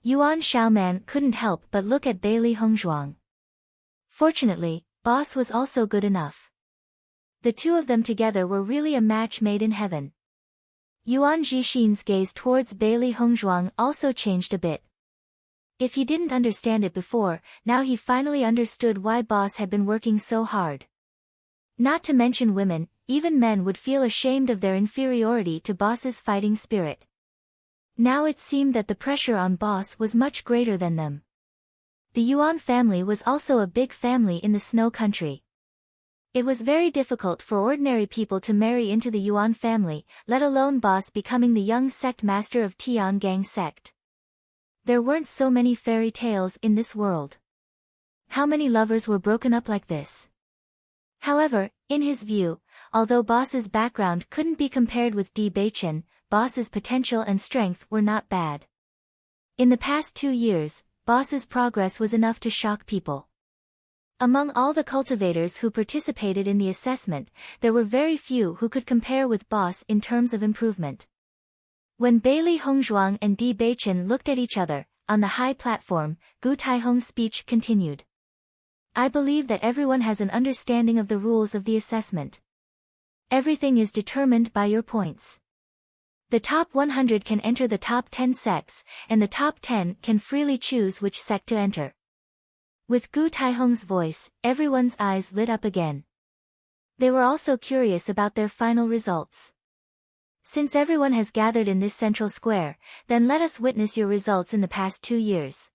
Yuan Xiaoman couldn't help but look at Bailey Hongzhuang. Fortunately, boss was also good enough. The two of them together were really a match made in heaven. Yuan Jixin's gaze towards Bailey Hongzhuang also changed a bit. If he didn't understand it before, now he finally understood why boss had been working so hard. Not to mention women, even men would feel ashamed of their inferiority to boss's fighting spirit. Now it seemed that the pressure on boss was much greater than them. The Yuan family was also a big family in the snow country. It was very difficult for ordinary people to marry into the Yuan family, let alone boss becoming the young sect master of Tiangang sect. There weren't so many fairy tales in this world. How many lovers were broken up like this? However, in his view, although boss's background couldn't be compared with Bewitching, boss's potential and strength were not bad. In the past 2 years, boss's progress was enough to shock people. Among all the cultivators who participated in the assessment, there were very few who could compare with boss in terms of improvement. When Bailey Hongzhuang and Bewitching looked at each other, on the high platform, Gu Taihong's speech continued. "I believe that everyone has an understanding of the rules of the assessment. Everything is determined by your points. The top 100 can enter the top 10 sects, and the top 10 can freely choose which sect to enter." With Gu Taihong's voice, everyone's eyes lit up again. They were also curious about their final results. "Since everyone has gathered in this central square, then let us witness your results in the past 2 years.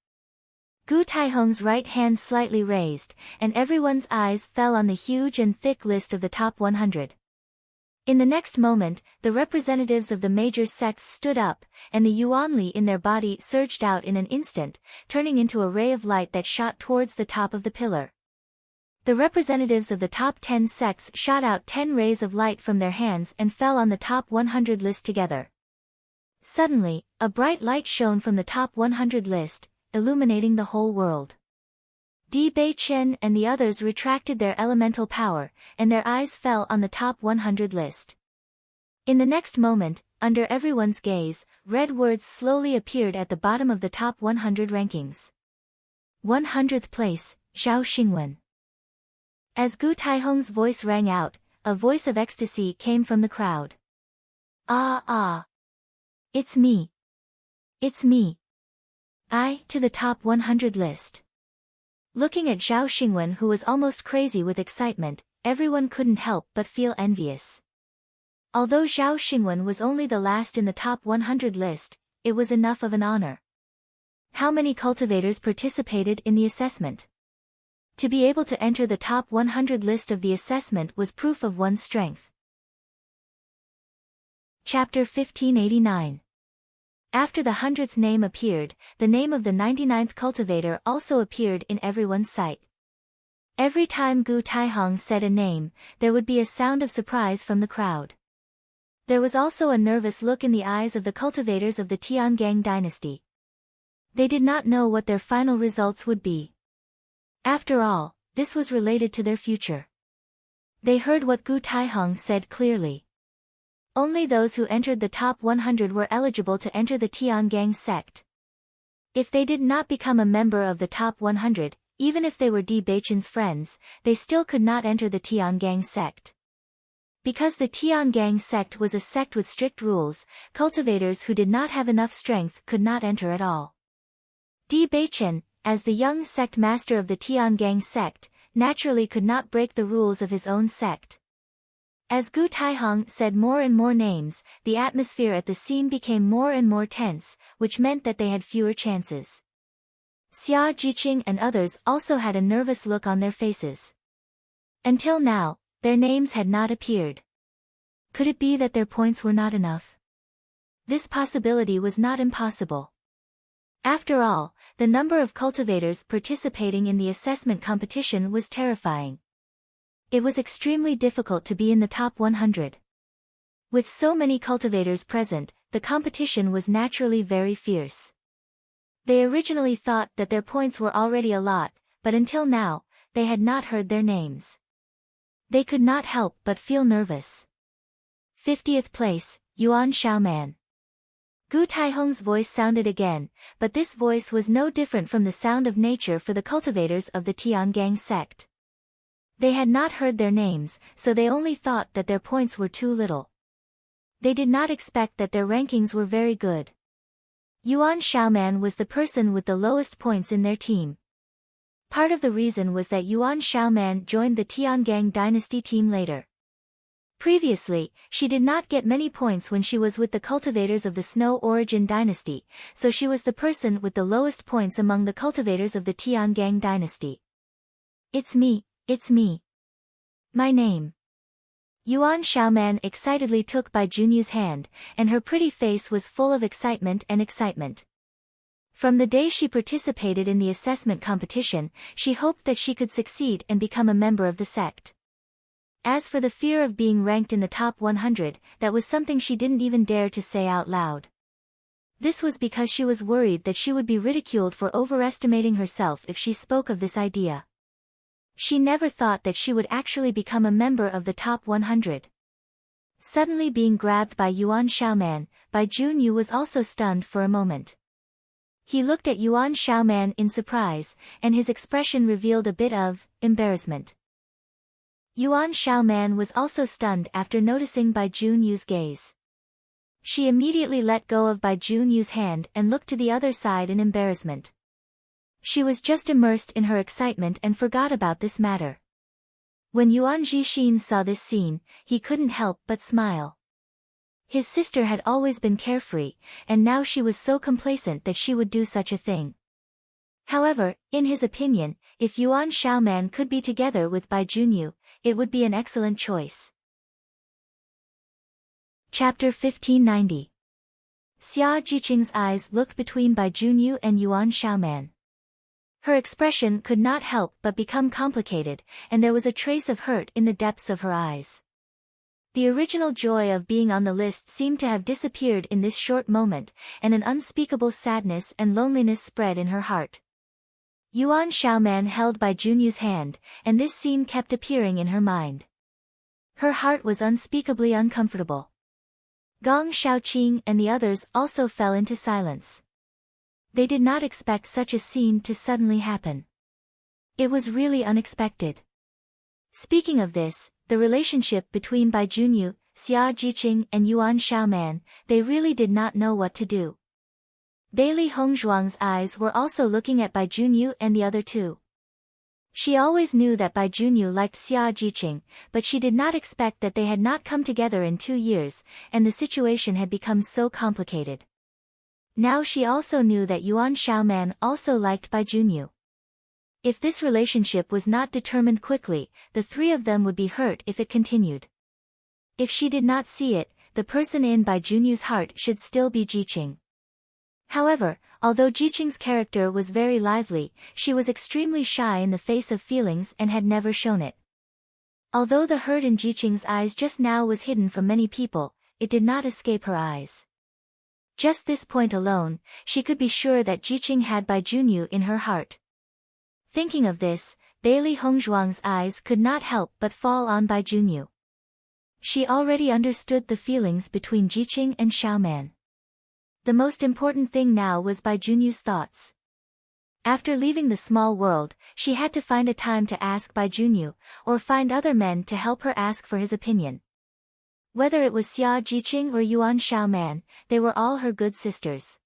Gu Taihong's right hand slightly raised, and everyone's eyes fell on the huge and thick list of the top 100. In the next moment, the representatives of the major sects stood up, and the Yuanli in their body surged out in an instant, turning into a ray of light that shot towards the top of the pillar. The representatives of the top 10 sects shot out 10 rays of light from their hands and fell on the top 100 list together. Suddenly, a bright light shone from the top 100 list, illuminating the whole world. Bewitching and the others retracted their elemental power, and their eyes fell on the top 100 list. In the next moment, under everyone's gaze, red words slowly appeared at the bottom of the top 100 rankings. 100th place, Zhao Xingwen. As Gu Taihong's voice rang out, a voice of ecstasy came from the crowd. Ah! It's me! It's me! To the top 100 list. Looking at Zhao Xingwen, who was almost crazy with excitement, everyone couldn't help but feel envious. Although Zhao Xingwen was only the last in the top 100 list, it was enough of an honor. How many cultivators participated in the assessment? To be able to enter the top 100 list of the assessment was proof of one's strength. Chapter 1589. After the 100th name appeared, the name of the 99th cultivator also appeared in everyone's sight. Every time Gu Taihong said a name, there would be a sound of surprise from the crowd. There was also a nervous look in the eyes of the cultivators of the Tiangang dynasty. They did not know what their final results would be. After all, this was related to their future. They heard what Gu Taiheng said clearly. Only those who entered the top 100 were eligible to enter the Tiangang sect. If they did not become a member of the top 100, even if they were Di Beichen's friends, they still could not enter the Tiangang sect. Because the Tiangang sect was a sect with strict rules, cultivators who did not have enough strength could not enter at all. Di Beichen, as the young sect master of the Tiangang sect, naturally could not break the rules of his own sect. As Gu Taiheng said more and more names, the atmosphere at the scene became more and more tense, which meant that they had fewer chances. Xia Jiqing and others also had a nervous look on their faces. Until now, their names had not appeared. Could it be that their points were not enough? This possibility was not impossible. After all, the number of cultivators participating in the assessment competition was terrifying. It was extremely difficult to be in the top 100. With so many cultivators present, the competition was naturally very fierce. They originally thought that their points were already a lot, but until now, they had not heard their names. They could not help but feel nervous. 50th place, Yuan Xiaoman. Gu Taiheng's voice sounded again, but this voice was no different from the sound of nature for the cultivators of the Tiangang sect. They had not heard their names, so they only thought that their points were too little. They did not expect that their rankings were very good. Yuan Xiaoman was the person with the lowest points in their team. Part of the reason was that Yuan Xiaoman joined the Tiangang dynasty team later. Previously, she did not get many points when she was with the cultivators of the Snow Origin dynasty, so she was the person with the lowest points among the cultivators of the Tiangang dynasty. It's me, it's me. My name. Yuan Xiaoman excitedly took Bai Junyu's hand, and her pretty face was full of excitement and excitement. From the day she participated in the assessment competition, she hoped that she could succeed and become a member of the sect. As for the fear of being ranked in the top 100, that was something she didn't even dare to say out loud. This was because she was worried that she would be ridiculed for overestimating herself if she spoke of this idea. She never thought that she would actually become a member of the top 100. Suddenly being grabbed by Yuan Xiaoman, Bai Junyu was also stunned for a moment. He looked at Yuan Xiaoman in surprise, and his expression revealed a bit of embarrassment. Yuan Xiaoman was also stunned after noticing Bai Junyu's gaze. She immediately let go of Bai Junyu's hand and looked to the other side in embarrassment. She was just immersed in her excitement and forgot about this matter. When Yuan Jixin saw this scene, he couldn't help but smile. His sister had always been carefree, and now she was so complacent that she would do such a thing. However, in his opinion, if Yuan Xiaoman could be together with Bai Junyu, it would be an excellent choice. Chapter 1590. Xia Jiqing's eyes looked between Bai Junyu and Yuan Xiaoman. Her expression could not help but become complicated, and there was a trace of hurt in the depths of her eyes. The original joy of being on the list seemed to have disappeared in this short moment, and an unspeakable sadness and loneliness spread in her heart. Yuan Xiaoman held Bai Junyu's hand, and this scene kept appearing in her mind. Her heart was unspeakably uncomfortable. Gong Shaoqing and the others also fell into silence. They did not expect such a scene to suddenly happen. It was really unexpected. Speaking of this, the relationship between Bai Junyu, Xia Jiqing and Yuan Xiaoman, they really did not know what to do. Bailey Hongzhuang's eyes were also looking at Bai Junyu and the other two. She always knew that Bai Junyu liked Xia Jiqing, but she did not expect that they had not come together in 2 years, and the situation had become so complicated. Now she also knew that Yuan Xiaoman also liked Bai Junyu. If this relationship was not determined quickly, the three of them would be hurt if it continued. If she did not see it, the person in Bai Junyu's heart should still be Jiqing. However, although Jiqing's character was very lively, she was extremely shy in the face of feelings and had never shown it. Although the hurt in Jiqing's eyes just now was hidden from many people, it did not escape her eyes. Just this point alone, she could be sure that Jiqing had Bai Junyu in her heart. Thinking of this, Bailey Hongzhuang's eyes could not help but fall on Bai Junyu. She already understood the feelings between Jiqing and Xiaoman. The most important thing now was Bai Junyu's thoughts. After leaving the small world, she had to find a time to ask Bai Junyu, or find other men to help her ask for his opinion. Whether it was Xia Jiqing or Yuan Xiaoman, they were all her good sisters.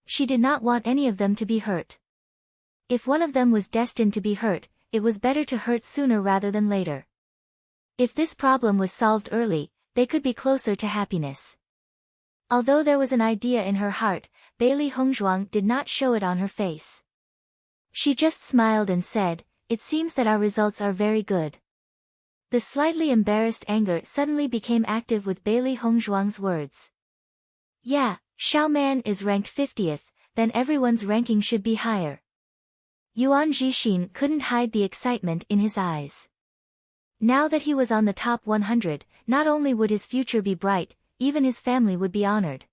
She did not want any of them to be hurt. If one of them was destined to be hurt, it was better to hurt sooner rather than later. If this problem was solved early, they could be closer to happiness. Although there was an idea in her heart, Bailey Hongzhuang did not show it on her face. She just smiled and said, "It seems that our results are very good." The slightly embarrassed anger suddenly became active with Bailey Hongzhuang's words. Yeah, Xiaoman is ranked 50th, then everyone's ranking should be higher. Yuan Jixin couldn't hide the excitement in his eyes. Now that he was on the top 100, not only would his future be bright, even his family would be honored.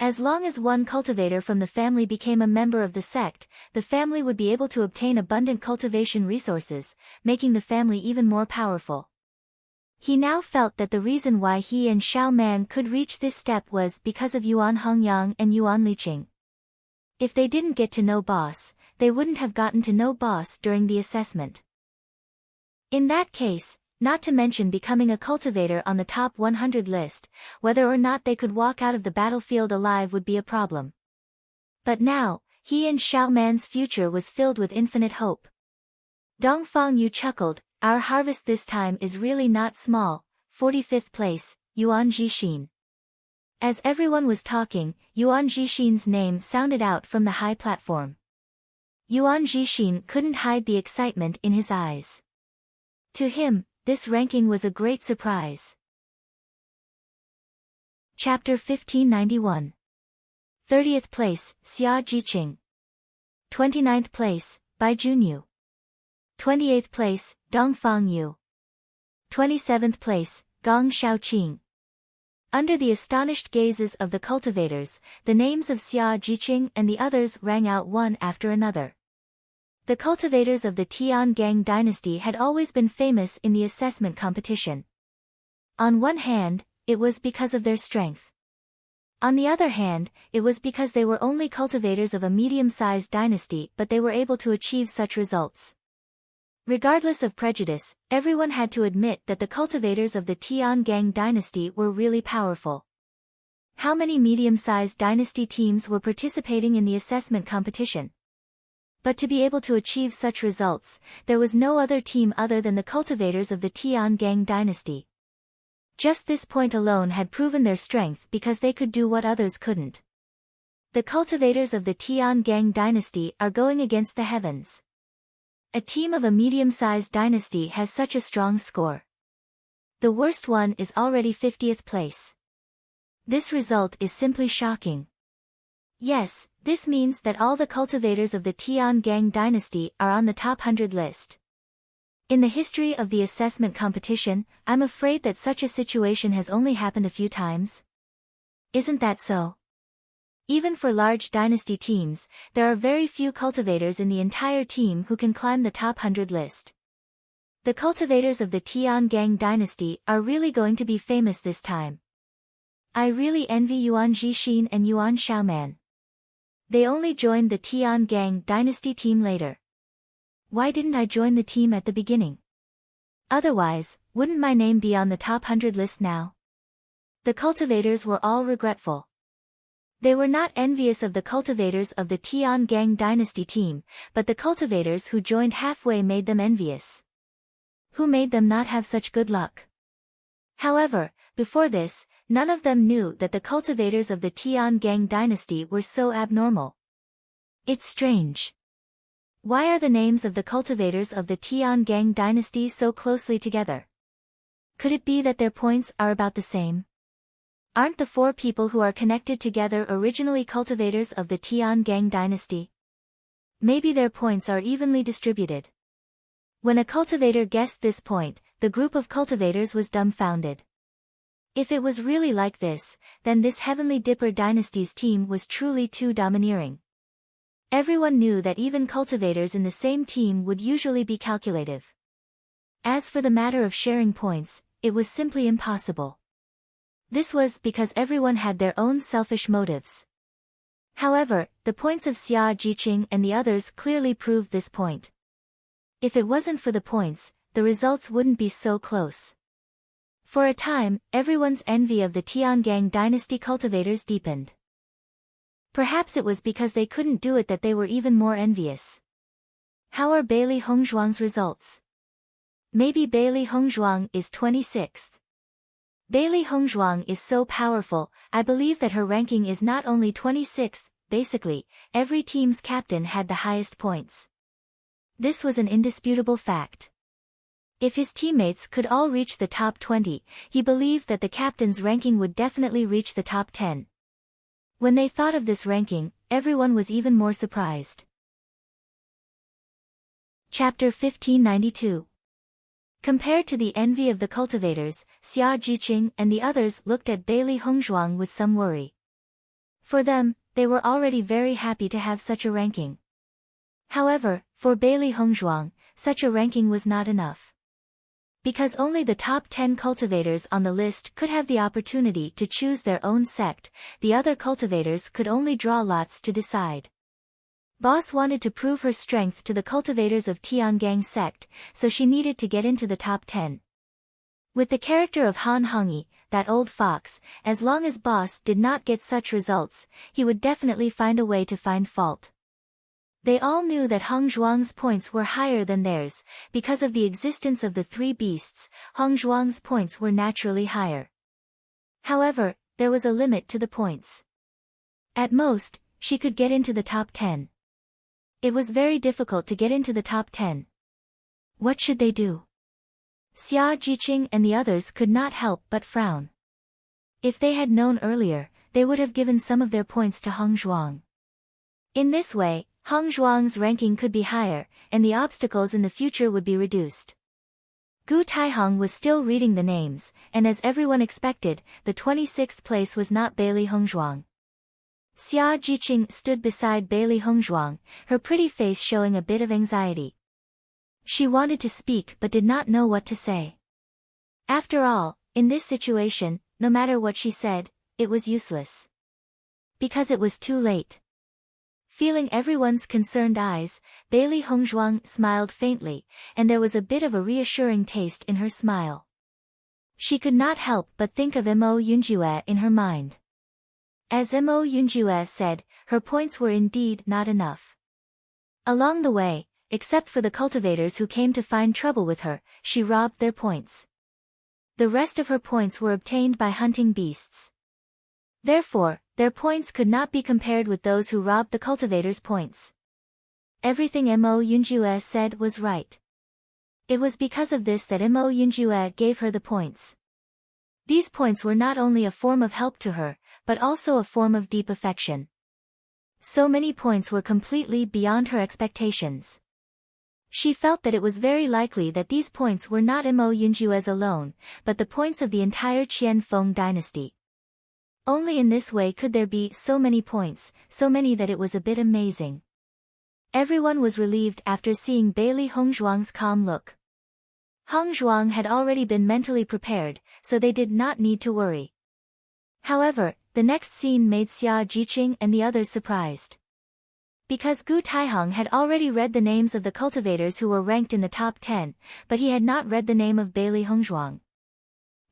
As long as one cultivator from the family became a member of the sect, the family would be able to obtain abundant cultivation resources, making the family even more powerful. He now felt that the reason why he and Xiaoman could reach this step was because of Yuan Hongyang and Yuan Liqing. If they didn't get to know boss, they wouldn't have gotten to know boss during the assessment. In that case, not to mention becoming a cultivator on the top 100 list, whether or not they could walk out of the battlefield alive would be a problem. But now, he and Xiaoman's future was filled with infinite hope. Dong Fangyu chuckled, "Our harvest this time is really not small, 45th place, Yuan Jixin." As everyone was talking, Yuan Jixin's name sounded out from the high platform. Yuan Jixin couldn't hide the excitement in his eyes. To him, this ranking was a great surprise. Chapter 1591. 30th place, Xia Jiqing. 29th place, Bai Junyu. 28th place, Dong Fangyu. 27th place, Gong Shaoqing. Under the astonished gazes of the cultivators, the names of Xia Jiqing and the others rang out one after another. The cultivators of the Tiangang dynasty had always been famous in the assessment competition. On one hand, it was because of their strength. On the other hand, it was because they were only cultivators of a medium-sized dynasty, but they were able to achieve such results. Regardless of prejudice, everyone had to admit that the cultivators of the Tiangang dynasty were really powerful. How many medium-sized dynasty teams were participating in the assessment competition? But to be able to achieve such results, there was no other team other than the cultivators of the Tiangang dynasty. Just this point alone had proven their strength because they could do what others couldn't. The cultivators of the Tiangang dynasty are going against the heavens. A team of a medium-sized dynasty has such a strong score. The worst one is already 50th place. This result is simply shocking. Yes, this means that all the cultivators of the Tiangang dynasty are on the top 100 list. In the history of the assessment competition, I'm afraid that such a situation has only happened a few times. Isn't that so? Even for large dynasty teams, there are very few cultivators in the entire team who can climb the top 100 list. The cultivators of the Tiangang dynasty are really going to be famous this time. I really envy Yuan Jixin and Yuan Xiaoman. They only joined the Tiangang dynasty team later. Why didn't I join the team at the beginning? Otherwise, wouldn't my name be on the top 100 list now? The cultivators were all regretful. They were not envious of the cultivators of the Tiangang dynasty team, but the cultivators who joined halfway made them envious. Who made them not have such good luck? However, before this, none of them knew that the cultivators of the Tiangang dynasty were so abnormal. It's strange. Why are the names of the cultivators of the Tiangang dynasty so closely together? Could it be that their points are about the same? Aren't the four people who are connected together originally cultivators of the Tiangang dynasty? Maybe their points are evenly distributed. When a cultivator guessed this point, the group of cultivators was dumbfounded. If it was really like this, then this Heavenly Dipper Dynasty's team was truly too domineering. Everyone knew that even cultivators in the same team would usually be calculative. As for the matter of sharing points, it was simply impossible. This was because everyone had their own selfish motives. However, the points of Xia Jiqing and the others clearly proved this point. If it wasn't for the points, the results wouldn't be so close. For a time, everyone's envy of the Tiangang dynasty cultivators deepened. Perhaps it was because they couldn't do it that they were even more envious. How are Bailey Hongzhuang's results? Maybe Bailey Hongzhuang is 26th. Bailey Hongzhuang is so powerful, I believe that her ranking is not only 26th, basically, every team's captain had the highest points. This was an indisputable fact. If his teammates could all reach the top 20, he believed that the captain's ranking would definitely reach the top 10. When they thought of this ranking, everyone was even more surprised. Chapter 1592. Compared to the envy of the cultivators, Xia Jiqing and the others looked at Bailey Hongzhuang with some worry. For them, they were already very happy to have such a ranking. However, for Bailey Hongzhuang, such a ranking was not enough. Because only the top 10 cultivators on the list could have the opportunity to choose their own sect, the other cultivators could only draw lots to decide. Boss wanted to prove her strength to the cultivators of Tiangang sect, so she needed to get into the top 10. With the character of Han Hongyi, that old fox, as long as Boss did not get such results, he would definitely find a way to find fault. They all knew that Hongzhuang's points were higher than theirs, because of the existence of the three beasts, Hongzhuang's points were naturally higher. However, there was a limit to the points. At most, she could get into the top 10. It was very difficult to get into the top 10. What should they do? Xia Jiqing and the others could not help but frown. If they had known earlier, they would have given some of their points to Hongzhuang. In this way, Hongzhuang's ranking could be higher, and the obstacles in the future would be reduced. Gu Taihong was still reading the names, and as everyone expected, the 26th place was not Bailey Hongzhuang. Xia Jiqing stood beside Bailey Hongzhuang, her pretty face showing a bit of anxiety. She wanted to speak but did not know what to say. After all, in this situation, no matter what she said, it was useless. Because it was too late. Feeling everyone's concerned eyes, Bailey Hongzhuang smiled faintly, and there was a bit of a reassuring taste in her smile. She could not help but think of Mo Yunjue in her mind. As Mo Yunjue said, her points were indeed not enough. Along the way, except for the cultivators who came to find trouble with her, she robbed their points. The rest of her points were obtained by hunting beasts. Therefore, their points could not be compared with those who robbed the cultivators' points. Everything Mo Yunjue said was right. It was because of this that Mo Yunjue gave her the points. These points were not only a form of help to her, but also a form of deep affection. So many points were completely beyond her expectations. She felt that it was very likely that these points were not Mo Yunjue's alone, but the points of the entire Qianfeng dynasty. Only in this way could there be so many points, so many that it was a bit amazing. Everyone was relieved after seeing Bailey Hongzhuang's calm look. Hongzhuang had already been mentally prepared, so they did not need to worry. However, the next scene made Xia Jiqing and the others surprised. Because Gu Taihong had already read the names of the cultivators who were ranked in the top 10, but he had not read the name of Bailey Hongzhuang.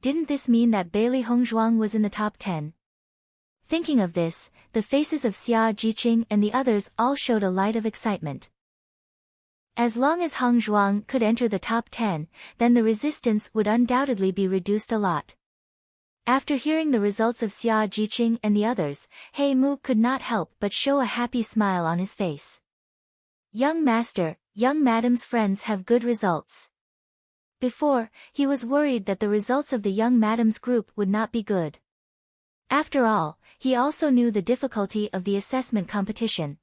Didn't this mean that Bailey Hongzhuang was in the top 10? Thinking of this, the faces of Xia Jiqing and the others all showed a light of excitement. As long as Hongzhuang could enter the top 10, then the resistance would undoubtedly be reduced a lot. After hearing the results of Xia Jiqing and the others, He Mu could not help but show a happy smile on his face. Young master, young madam's friends have good results. Before, he was worried that the results of the young madam's group would not be good. After all, he also knew the difficulty of the assessment competition.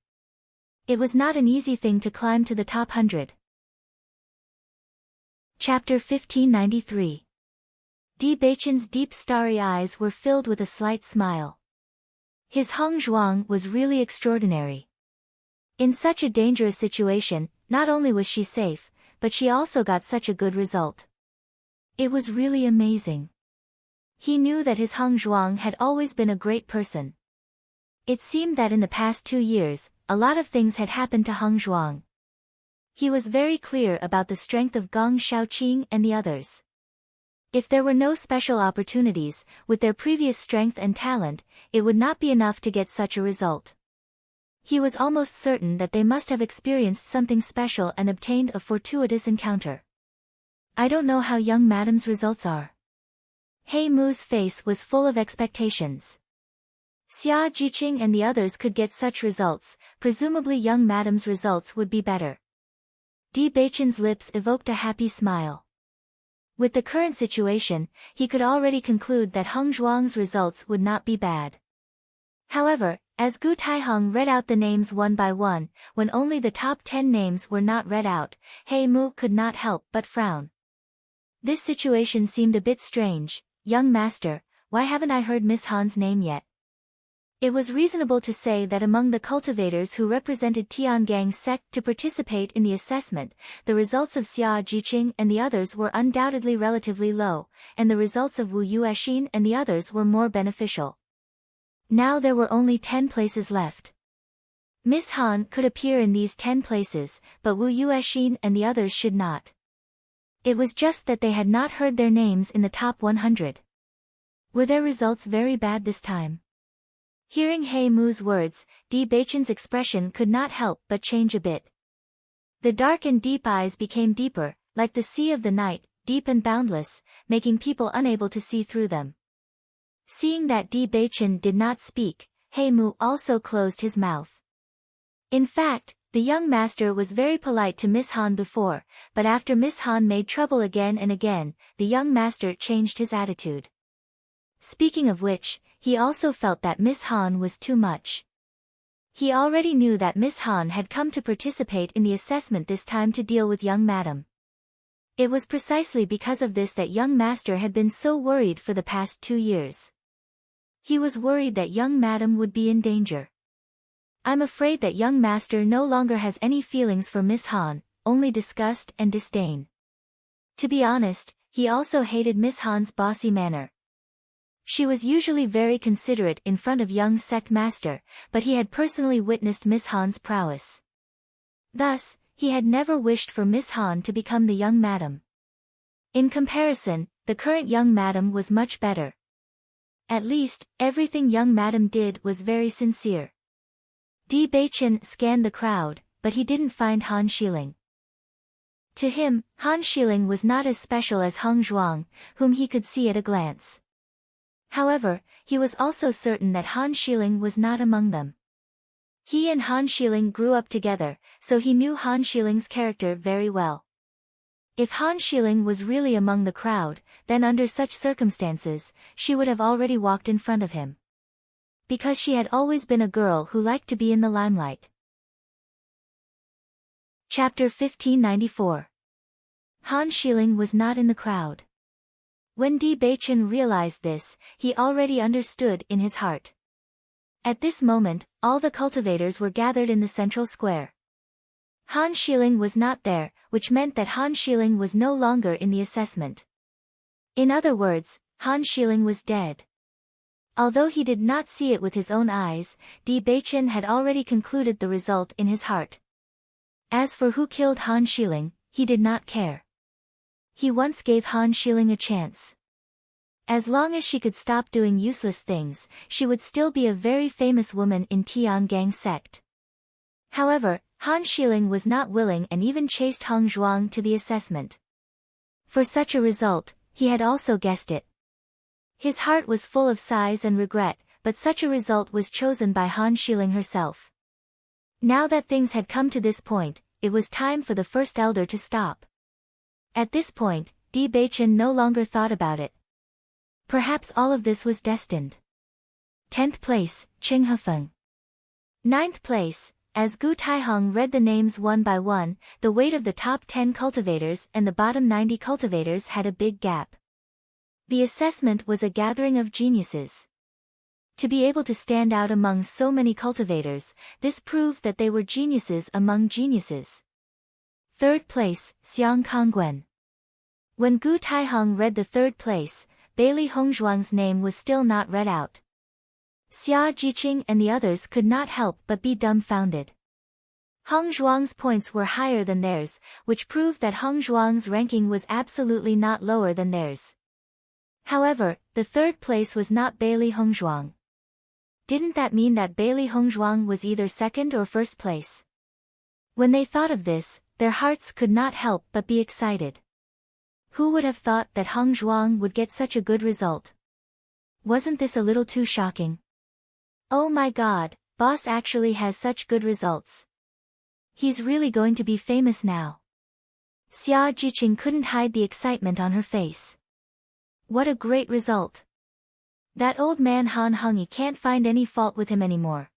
It was not an easy thing to climb to the top 100. Chapter 1593. Di Beichen's deep starry eyes were filled with a slight smile. His Hong Zhuang was really extraordinary. In such a dangerous situation, not only was she safe, but she also got such a good result. It was really amazing. He knew that his Hong Zhuang had always been a great person. It seemed that in the past 2 years, a lot of things had happened to Hong Zhuang. He was very clear about the strength of Gong Shaoqing and the others. If there were no special opportunities, with their previous strength and talent, it would not be enough to get such a result. He was almost certain that they must have experienced something special and obtained a fortuitous encounter. I don't know how young madam's results are. He Mu's face was full of expectations. Xia Jiqing and the others could get such results, presumably young madam's results would be better. Di Beichen's lips evoked a happy smile. With the current situation, he could already conclude that Hong Zhuang's results would not be bad. However, as Gu Taihong read out the names one by one, when only the top 10 names were not read out, He Mu could not help but frown. This situation seemed a bit strange. Young master, why haven't I heard Miss Han's name yet? It was reasonable to say that among the cultivators who represented Tiangang's sect to participate in the assessment, the results of Xia Jiqing and the others were undoubtedly relatively low, and the results of Wu Yuexin and the others were more beneficial. Now there were only 10 places left. Miss Han could appear in these 10 places, but Wu Yuexin and the others should not. It was just that they had not heard their names in the top 100. Were their results very bad this time? Hearing He Mu's words, Di Beichen's expression could not help but change a bit. The dark and deep eyes became deeper, like the sea of the night, deep and boundless, making people unable to see through them. Seeing that Di Beichen did not speak, He Mu also closed his mouth. In fact, the young master was very polite to Miss Han before, but after Miss Han made trouble again and again, the young master changed his attitude. Speaking of which, he also felt that Miss Han was too much. He already knew that Miss Han had come to participate in the assessment this time to deal with young madam. It was precisely because of this that young master had been so worried for the past 2 years. He was worried that young madam would be in danger. I'm afraid that young master no longer has any feelings for Miss Han, only disgust and disdain. To be honest, he also hated Miss Han's bossy manner. She was usually very considerate in front of young sect master, but he had personally witnessed Miss Han's prowess. Thus, he had never wished for Miss Han to become the young madam. In comparison, the current young madam was much better. At least, everything young madam did was very sincere. Di Beichen scanned the crowd, but he didn't find Han Xiling. To him, Han Xiling was not as special as Hong Zhuang, whom he could see at a glance. However, he was also certain that Han Xiling was not among them. He and Han Xiling grew up together, so he knew Han Xiling's character very well. If Han Xiling was really among the crowd, then under such circumstances, she would have already walked in front of him. Because she had always been a girl who liked to be in the limelight. Chapter 1594. Han Xiling was not in the crowd. When Di Beichen realized this, he already understood in his heart. At this moment, all the cultivators were gathered in the central square. Han Xiling was not there, which meant that Han Xiling was no longer in the assessment. In other words, Han Xiling was dead. Although he did not see it with his own eyes, Di Beichen had already concluded the result in his heart. As for who killed Han Xiling, he did not care. He once gave Han Xiling a chance. As long as she could stop doing useless things, she would still be a very famous woman in Tianggang sect. However, Han Xiling was not willing and even chased Hong Zhuang to the assessment. For such a result, he had also guessed it. His heart was full of sighs and regret, but such a result was chosen by Han Xiling herself. Now that things had come to this point, it was time for the first elder to stop. At this point, Di Beichen no longer thought about it. Perhaps all of this was destined. 10th place, Qing Hefeng. 9th place. As Gu Taihong read the names one by one, the weight of the top 10 cultivators and the bottom 90 cultivators had a big gap. The assessment was a gathering of geniuses. To be able to stand out among so many cultivators, this proved that they were geniuses among geniuses. Third place, Xiang Kangguan. When Gu Taiheng read the third place, Bailey Hongzhuang's name was still not read out. Xia Jiqing and the others could not help but be dumbfounded. Hongzhuang's points were higher than theirs, which proved that Hongzhuang's ranking was absolutely not lower than theirs. However, the third place was not Bailey Hongzhuang. Didn't that mean that Bailey Hongzhuang was either second or first place? When they thought of this, their hearts could not help but be excited. Who would have thought that Hongzhuang would get such a good result? Wasn't this a little too shocking? Oh my god, boss actually has such good results. He's really going to be famous now. Xia Jiqing couldn't hide the excitement on her face. What a great result. That old man Han Hengyi can't find any fault with him anymore.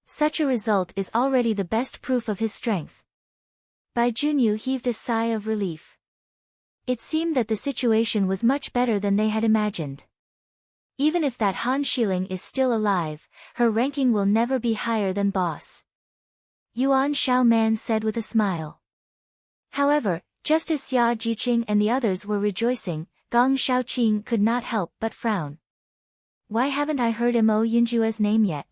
Such a result is already the best proof of his strength. Bai Junyu heaved a sigh of relief. It seemed that the situation was much better than they had imagined. Even if that Han Shiling is still alive, her ranking will never be higher than boss. Yuan Xiaoman said with a smile. However, just as Xia Jiqing and the others were rejoicing, Gong Shaoqing could not help but frown. Why haven't I heard Mo Yunjue's name yet?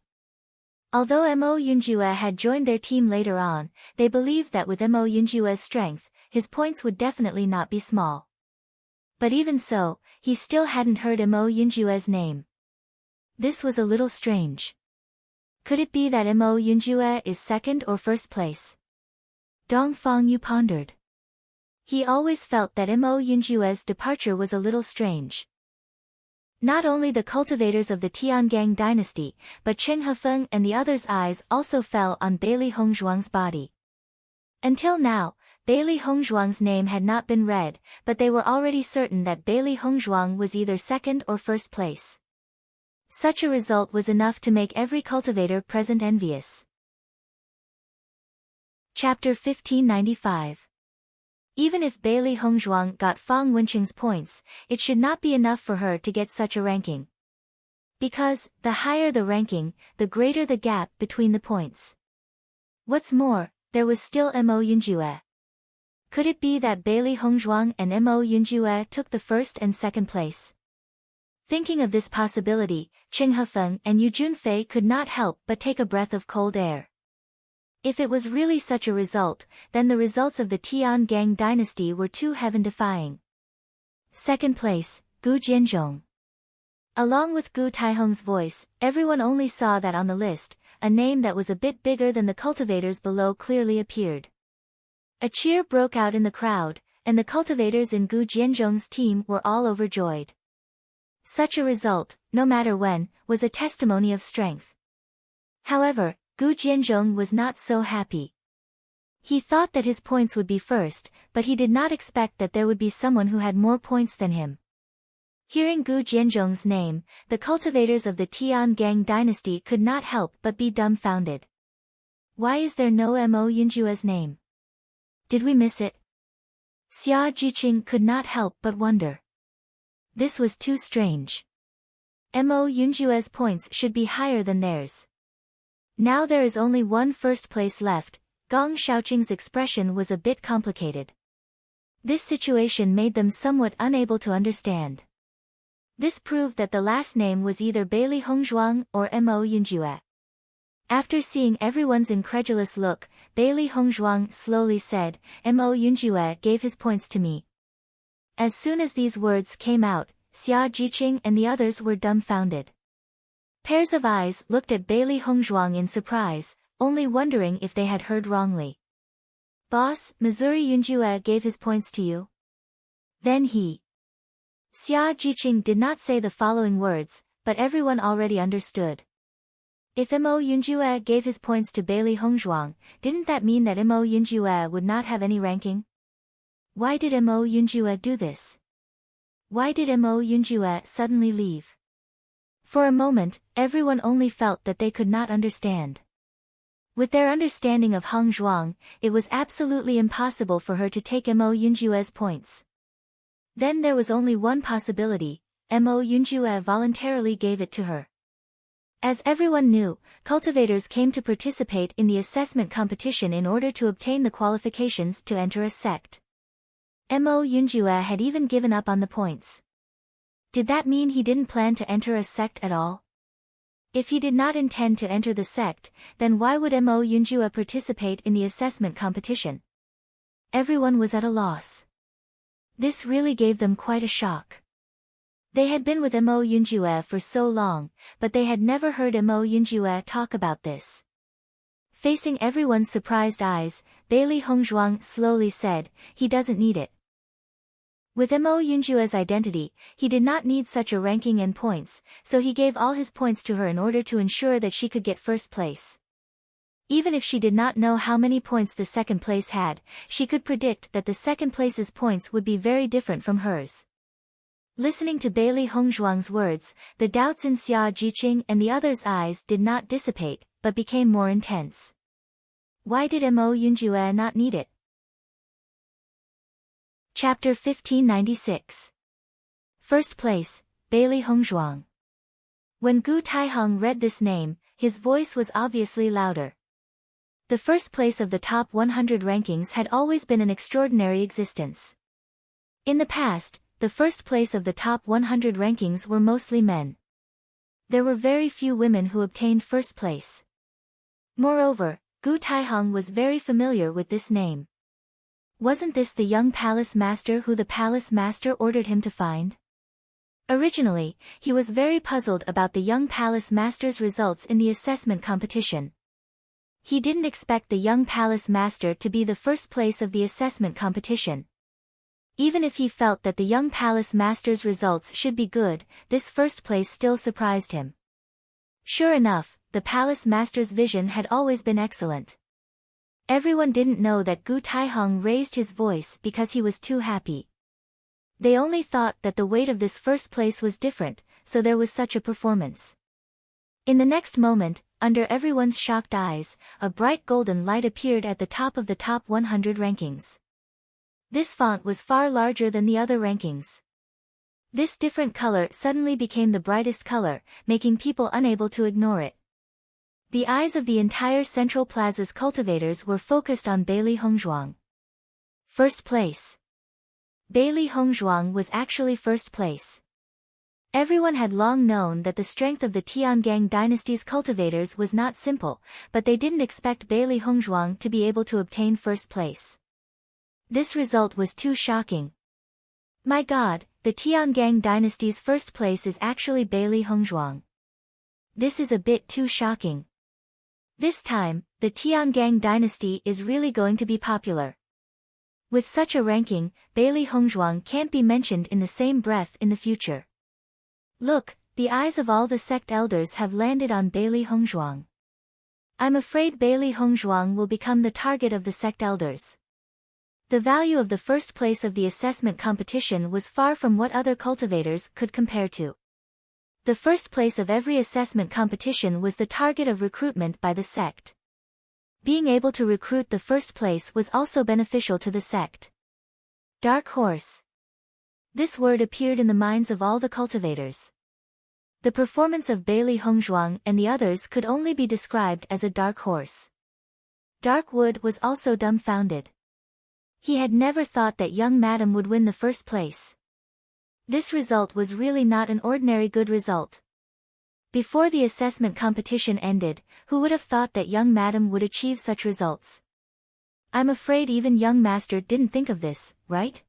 Although Mo Yunjue had joined their team later on, they believed that with Mo Yunjue's strength, his points would definitely not be small. But even so, he still hadn't heard Mo Yunjue's name. This was a little strange. Could it be that Mo Yunjue is second or first place? Dong Fangyu pondered. He always felt that Mo Yunjue's departure was a little strange. Not only the cultivators of the Tiangang dynasty, but Chen Hefeng and the others' eyes also fell on Bailey Hongzhuang's body. Until now, Bailey Hongzhuang's name had not been read, but they were already certain that Bailey Hongzhuang was either second or first place. Such a result was enough to make every cultivator present envious. Chapter 1595. Even if Bailey Hongzhuang got Fang Wenqing's points, it should not be enough for her to get such a ranking. Because, the higher the ranking, the greater the gap between the points. What's more, there was still Mo Yunjue. Could it be that Bailey Hongzhuang and Mo Yunjue took the first and second place? Thinking of this possibility, Qing Hefeng and Yu Junfei could not help but take a breath of cold air. If it was really such a result, then the results of the Tiangang dynasty were too heaven-defying. Second place, Gu Jianzhong. Along with Gu Taiheng's voice, everyone only saw that on the list, a name that was a bit bigger than the cultivators below clearly appeared. A cheer broke out in the crowd, and the cultivators in Gu Jianzhong's team were all overjoyed. Such a result, no matter when, was a testimony of strength. However, Gu Jianzhong was not so happy. He thought that his points would be first, but he did not expect that there would be someone who had more points than him. Hearing Gu Jianzhong's name, the cultivators of the Tiangang dynasty could not help but be dumbfounded. Why is there no Mo Yunjue's name? Did we miss it? Xia Jiqing could not help but wonder. This was too strange. Mo Yunjue's points should be higher than theirs. Now there is only one first place left. Gong Shaoqing's expression was a bit complicated. This situation made them somewhat unable to understand. This proved that the last name was either Bailey Hongzhuang or Mo Yunjue. After seeing everyone's incredulous look, Bailey Hongzhuang slowly said, Mo Yunjue gave his points to me. As soon as these words came out, Xia Jiqing and the others were dumbfounded. Pairs of eyes looked at Bailey Hongzhuang in surprise, only wondering if they had heard wrongly. Boss, Missouri Yunjue gave his points to you? Then he. Xia Jiqing did not say the following words, but everyone already understood. If Mo Yunjue gave his points to Bailey Hongzhuang, didn't that mean that Mo Yunjue would not have any ranking? Why did Mo Yunjue do this? Why did Mo Yunjue suddenly leave? For a moment, everyone only felt that they could not understand. With their understanding of Hongzhuang, it was absolutely impossible for her to take Mo Yunjue's points. Then there was only one possibility: Mo Yunjue voluntarily gave it to her. As everyone knew, cultivators came to participate in the assessment competition in order to obtain the qualifications to enter a sect. Mo Yunjue had even given up on the points. Did that mean he didn't plan to enter a sect at all? If he did not intend to enter the sect, then why would Mo Yunjue participate in the assessment competition? Everyone was at a loss. This really gave them quite a shock. They had been with Mo Yunjue for so long, but they had never heard Mo Yunjue talk about this. Facing everyone's surprised eyes, Bailey Hongzhuang slowly said, "He doesn't need it." With Mo Yunjue's identity, he did not need such a ranking and points, so he gave all his points to her in order to ensure that she could get first place. Even if she did not know how many points the second place had, she could predict that the second place's points would be very different from hers. Listening to Bailey Hongzhuang's words, the doubts in Xia Jiqing and the others' eyes did not dissipate, but became more intense. Why did Mo Yunjue not need it? Chapter 1596. First place, Bailey Hongzhuang. When Gu Taihong read this name, his voice was obviously louder. The first place of the top 100 rankings had always been an extraordinary existence. In the past, the first place of the top 100 rankings were mostly men. There were very few women who obtained first place. Moreover, Gu Taihong was very familiar with this name. Wasn't this the young palace master who the palace master ordered him to find? Originally, he was very puzzled about the young palace master's results in the assessment competition. He didn't expect the young palace master to be the first place of the assessment competition. Even if he felt that the young palace master's results should be good, this first place still surprised him. Sure enough, the palace master's vision had always been excellent. Everyone didn't know that Gu Taihong raised his voice because he was too happy. They only thought that the weight of this first place was different, so there was such a performance. In the next moment, under everyone's shocked eyes, a bright golden light appeared at the top of the top 100 rankings. This font was far larger than the other rankings. This different color suddenly became the brightest color, making people unable to ignore it. The eyes of the entire Central Plaza's cultivators were focused on Bailey Hongzhuang. First place. Bailey Hongzhuang was actually first place. Everyone had long known that the strength of the Tiangang dynasty's cultivators was not simple, but they didn't expect Bailey Hongzhuang to be able to obtain first place. This result was too shocking. My God, the Tiangang dynasty's first place is actually Bailey Hongzhuang. This is a bit too shocking. This time, the Tiangang dynasty is really going to be popular. With such a ranking, Bailey Hongzhuang can't be mentioned in the same breath in the future. Look, the eyes of all the sect elders have landed on Bailey Hongzhuang. I'm afraid Bailey Hongzhuang will become the target of the sect elders. The value of the first place of the assessment competition was far from what other cultivators could compare to. The first place of every assessment competition was the target of recruitment by the sect. Being able to recruit the first place was also beneficial to the sect. Dark horse. This word appeared in the minds of all the cultivators. The performance of Bailey Hongzhuang and the others could only be described as a dark horse. Darkwood was also dumbfounded. He had never thought that young madam would win the first place. This result was really not an ordinary good result. Before the assessment competition ended, who would have thought that young madam would achieve such results? I'm afraid even young master didn't think of this, right?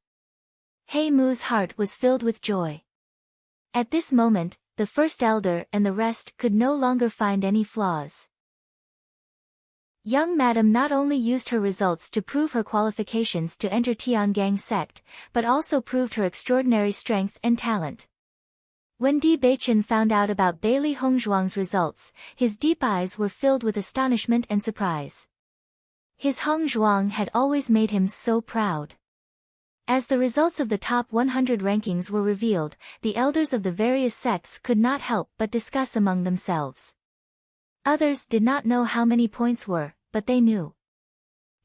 Hei Mu's heart was filled with joy. At this moment, the first elder and the rest could no longer find any flaws. Young madam not only used her results to prove her qualifications to enter Tiangang sect, but also proved her extraordinary strength and talent. When Di Beichen found out about Bailey Hongzhuang's results, his deep eyes were filled with astonishment and surprise. His Hongzhuang had always made him so proud. As the results of the top 100 rankings were revealed, the elders of the various sects could not help but discuss among themselves. Others did not know how many points were, but they knew.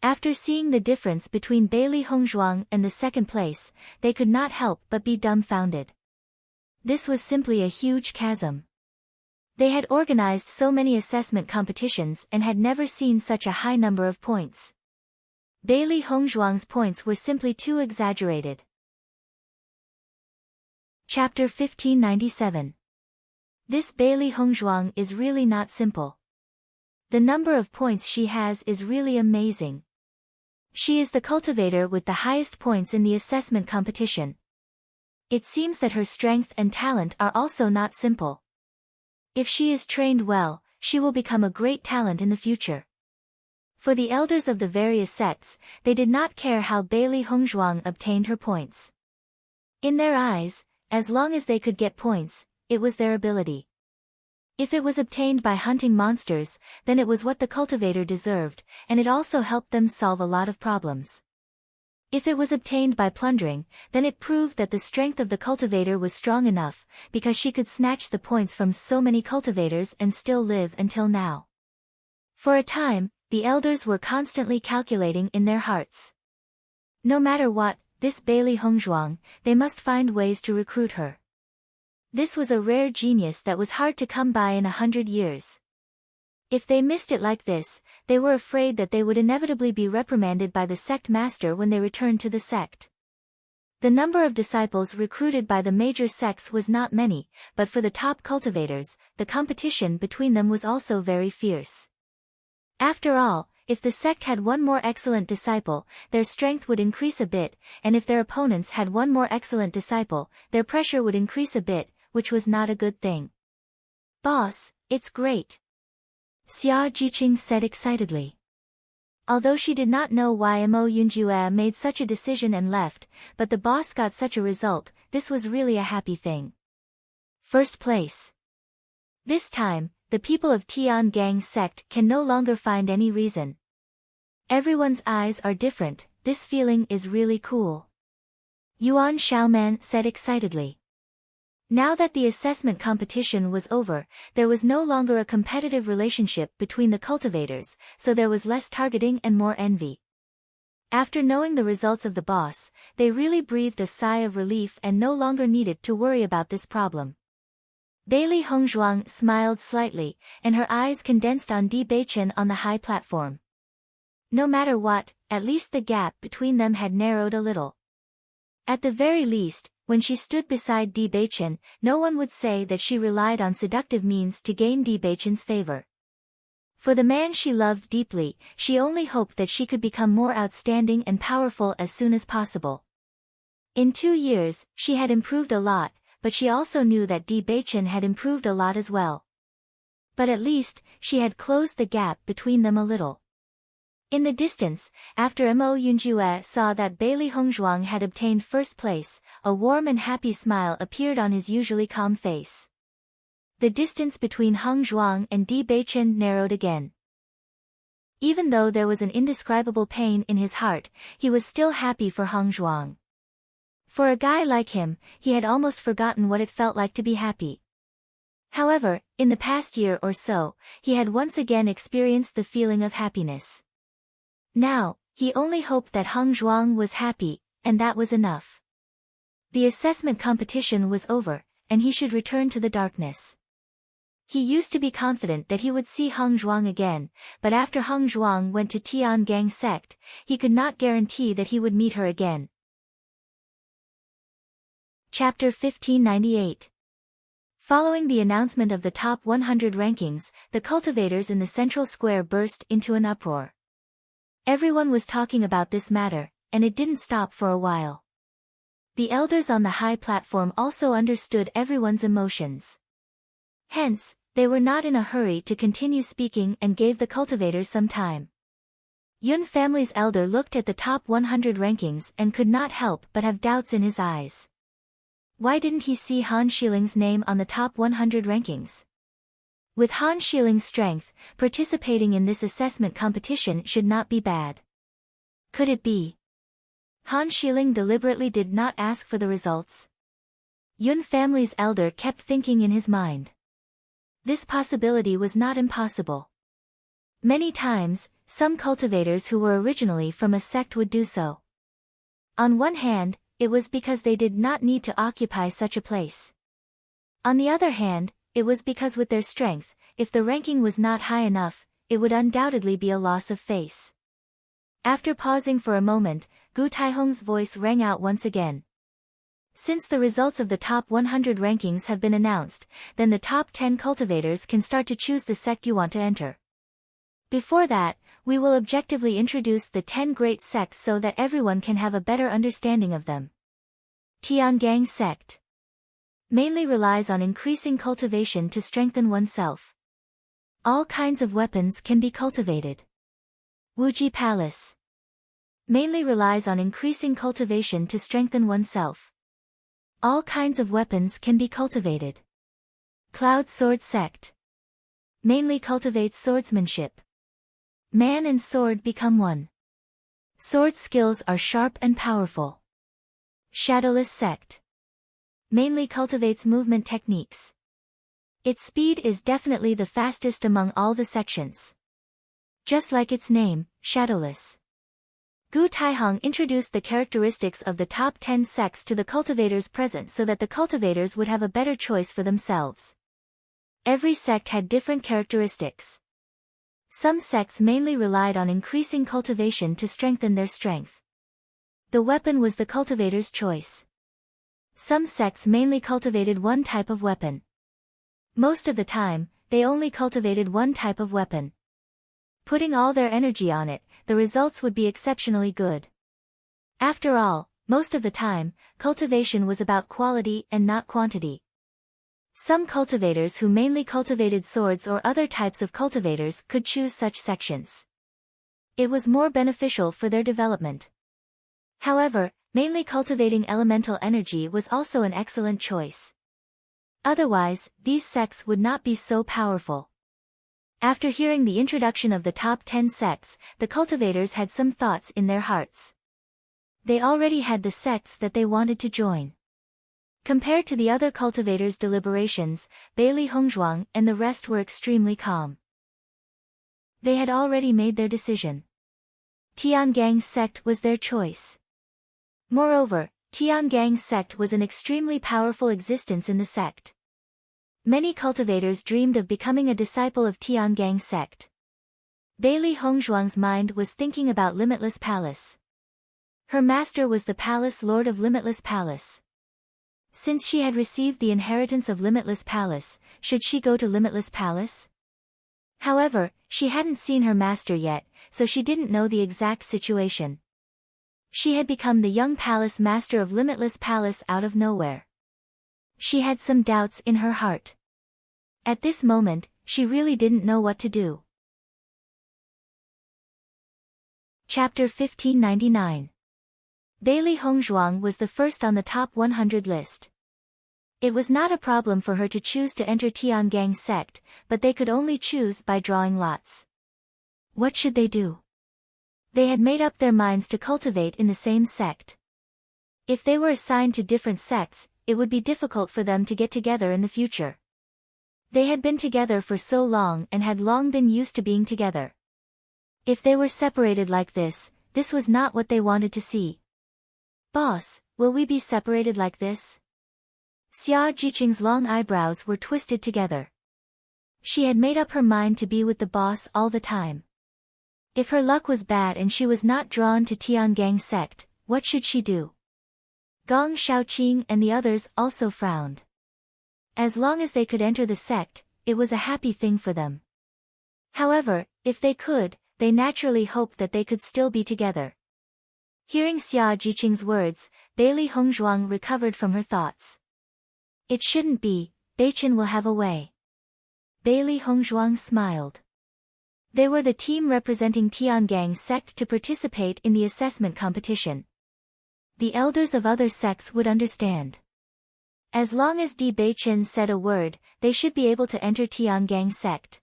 After seeing the difference between Bailey Hongzhuang and the second place, they could not help but be dumbfounded. This was simply a huge chasm. They had organized so many assessment competitions and had never seen such a high number of points. Bailey Hongzhuang's points were simply too exaggerated. Chapter 1597. This Bailey Hongzhuang is really not simple. The number of points she has is really amazing. She is the cultivator with the highest points in the assessment competition. It seems that her strength and talent are also not simple. If she is trained well, she will become a great talent in the future. For the elders of the various sects, they did not care how Bailey Hongzhuang obtained her points. In their eyes, as long as they could get points, it was their ability. If it was obtained by hunting monsters, then it was what the cultivator deserved, and it also helped them solve a lot of problems. If it was obtained by plundering, then it proved that the strength of the cultivator was strong enough, because she could snatch the points from so many cultivators and still live until now. For a time, the elders were constantly calculating in their hearts. No matter what, this Bailey Hongzhuang, they must find ways to recruit her. This was a rare genius that was hard to come by in 100 years. If they missed it like this, they were afraid that they would inevitably be reprimanded by the sect master when they returned to the sect. The number of disciples recruited by the major sects was not many, but for the top cultivators, the competition between them was also very fierce. After all, if the sect had one more excellent disciple, their strength would increase a bit, and if their opponents had one more excellent disciple, their pressure would increase a bit, which was not a good thing. "Boss, it's great," Xia Jiqing said excitedly. Although she did not know why Mo Yunjue made such a decision and left, but the boss got such a result, this was really a happy thing. First place. This time, the people of Tian Gang sect can no longer find any reason. Everyone's eyes are different, this feeling is really cool. Yuan Xiaoman said excitedly. Now that the assessment competition was over, there was no longer a competitive relationship between the cultivators, so there was less targeting and more envy. After knowing the results of the boss, they really breathed a sigh of relief and no longer needed to worry about this problem. Bailey Hongzhuang smiled slightly, and her eyes condensed on Di Beichen on the high platform. No matter what, at least the gap between them had narrowed a little. At the very least, when she stood beside Di Beichen, no one would say that she relied on seductive means to gain Di Beichen's favor. For the man she loved deeply, she only hoped that she could become more outstanding and powerful as soon as possible. In 2 years, she had improved a lot, but she also knew that Di Beichen had improved a lot as well. But at least, she had closed the gap between them a little. In the distance, after Mo Yunjue saw that Bailey Hongzhuang had obtained first place, a warm and happy smile appeared on his usually calm face. The distance between Hongzhuang and Di Beichen narrowed again. Even though there was an indescribable pain in his heart, he was still happy for Hongzhuang. For a guy like him, he had almost forgotten what it felt like to be happy. However, in the past year or so, he had once again experienced the feeling of happiness. Now, he only hoped that Hongzhuang was happy, and that was enough. The assessment competition was over, and he should return to the darkness. He used to be confident that he would see Hongzhuang again, but after Hongzhuang went to Tian Gang sect, he could not guarantee that he would meet her again. Chapter 1598. Following the announcement of the top 100 rankings, the cultivators in the central square burst into an uproar. Everyone was talking about this matter, and it didn't stop for a while. The elders on the high platform also understood everyone's emotions. Hence, they were not in a hurry to continue speaking and gave the cultivators some time. Yun family's elder looked at the top 100 rankings and could not help but have doubts in his eyes. Why didn't he see Han Shiling's name on the top 100 rankings? With Han Shiling's strength, participating in this assessment competition should not be bad. Could it be? Han Shiling deliberately did not ask for the results. Yun family's elder kept thinking in his mind. This possibility was not impossible. Many times, some cultivators who were originally from a sect would do so. On one hand, it was because they did not need to occupy such a place. On the other hand, it was because with their strength, if the ranking was not high enough, it would undoubtedly be a loss of face. After pausing for a moment, Gu Taihong's voice rang out once again. Since the results of the top 100 rankings have been announced, then the top 10 cultivators can start to choose the sect you want to enter. Before that, we will objectively introduce the 10 great sects so that everyone can have a better understanding of them. Tiangang sect mainly relies on increasing cultivation to strengthen oneself. All kinds of weapons can be cultivated. Wuji Palace mainly relies on increasing cultivation to strengthen oneself. All kinds of weapons can be cultivated. Cloud Sword sect mainly cultivates swordsmanship. Man and sword become one. Sword skills are sharp and powerful. Shadowless sect mainly cultivates movement techniques. Its speed is definitely the fastest among all the sections. Just like its name, Shadowless. Gu Taihong introduced the characteristics of the top 10 sects to the cultivators present so that the cultivators would have a better choice for themselves. Every sect had different characteristics. Some sects mainly relied on increasing cultivation to strengthen their strength. The weapon was the cultivator's choice. Some sects mainly cultivated one type of weapon. Most of the time, they only cultivated one type of weapon. Putting all their energy on it, the results would be exceptionally good. After all, most of the time, cultivation was about quality and not quantity. Some cultivators who mainly cultivated swords or other types of cultivators could choose such sections. It was more beneficial for their development. However, mainly cultivating elemental energy was also an excellent choice. Otherwise, these sects would not be so powerful. After hearing the introduction of the top 10 sects, the cultivators had some thoughts in their hearts. They already had the sects that they wanted to join. Compared to the other cultivators' deliberations, Bailey Hongzhuang and the rest were extremely calm. They had already made their decision. Tiangang's sect was their choice. Moreover, Tiangang's sect was an extremely powerful existence in the sect. Many cultivators dreamed of becoming a disciple of Tiangang's sect. Bailey Hongzhuang's mind was thinking about Limitless Palace. Her master was the Palace Lord of Limitless Palace. Since she had received the inheritance of Limitless Palace, should she go to Limitless Palace? However, she hadn't seen her master yet, so she didn't know the exact situation. She had become the young palace master of Limitless Palace out of nowhere. She had some doubts in her heart. At this moment, she really didn't know what to do. Chapter 1599. Bailey Hongzhuang was the first on the top 100 list. It was not a problem for her to choose to enter Tiangang's sect, but they could only choose by drawing lots. What should they do? They had made up their minds to cultivate in the same sect. If they were assigned to different sects, it would be difficult for them to get together in the future. They had been together for so long and had long been used to being together. If they were separated like this was not what they wanted to see. Boss, will we be separated like this? Xia Jiqing's long eyebrows were twisted together. She had made up her mind to be with the boss all the time. If her luck was bad and she was not drawn to Tiangang's sect, what should she do? Gong Shaoqing and the others also frowned. As long as they could enter the sect, it was a happy thing for them. However, if they could, they naturally hoped that they could still be together. Hearing Xia Jiqing's words, Bailey Hongzhuang recovered from her thoughts. It shouldn't be, Beichen will have a way. Bailey Hongzhuang smiled. They were the team representing Tiangang's sect to participate in the assessment competition. The elders of other sects would understand. As long as Di Beichen said a word, they should be able to enter Tiangang's sect.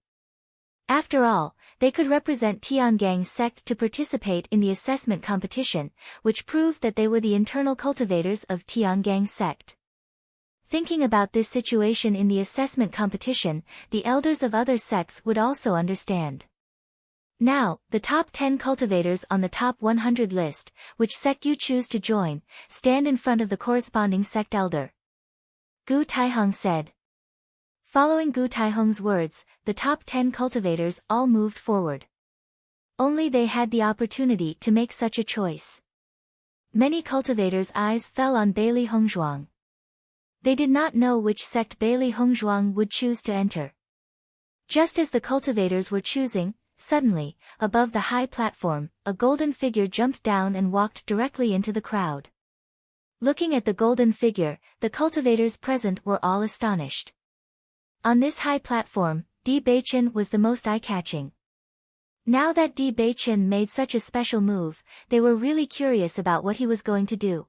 After all, they could represent Tiangang's sect to participate in the assessment competition, which proved that they were the internal cultivators of Tiangang's sect. Thinking about this situation in the assessment competition, the elders of other sects would also understand. Now, the top 10 cultivators on the top 100 list, which sect you choose to join, stand in front of the corresponding sect elder. Gu Taihong said. Following Gu Taihong's words, the top 10 cultivators all moved forward. Only they had the opportunity to make such a choice. Many cultivators' eyes fell on Beili Hongzhuang. They did not know which sect Beili Hongzhuang would choose to enter. Just as the cultivators were choosing, suddenly, above the high platform, a golden figure jumped down and walked directly into the crowd. Looking at the golden figure, the cultivators present were all astonished. On this high platform, Di Beichen was the most eye-catching. Now that Di Beichen made such a special move, they were really curious about what he was going to do.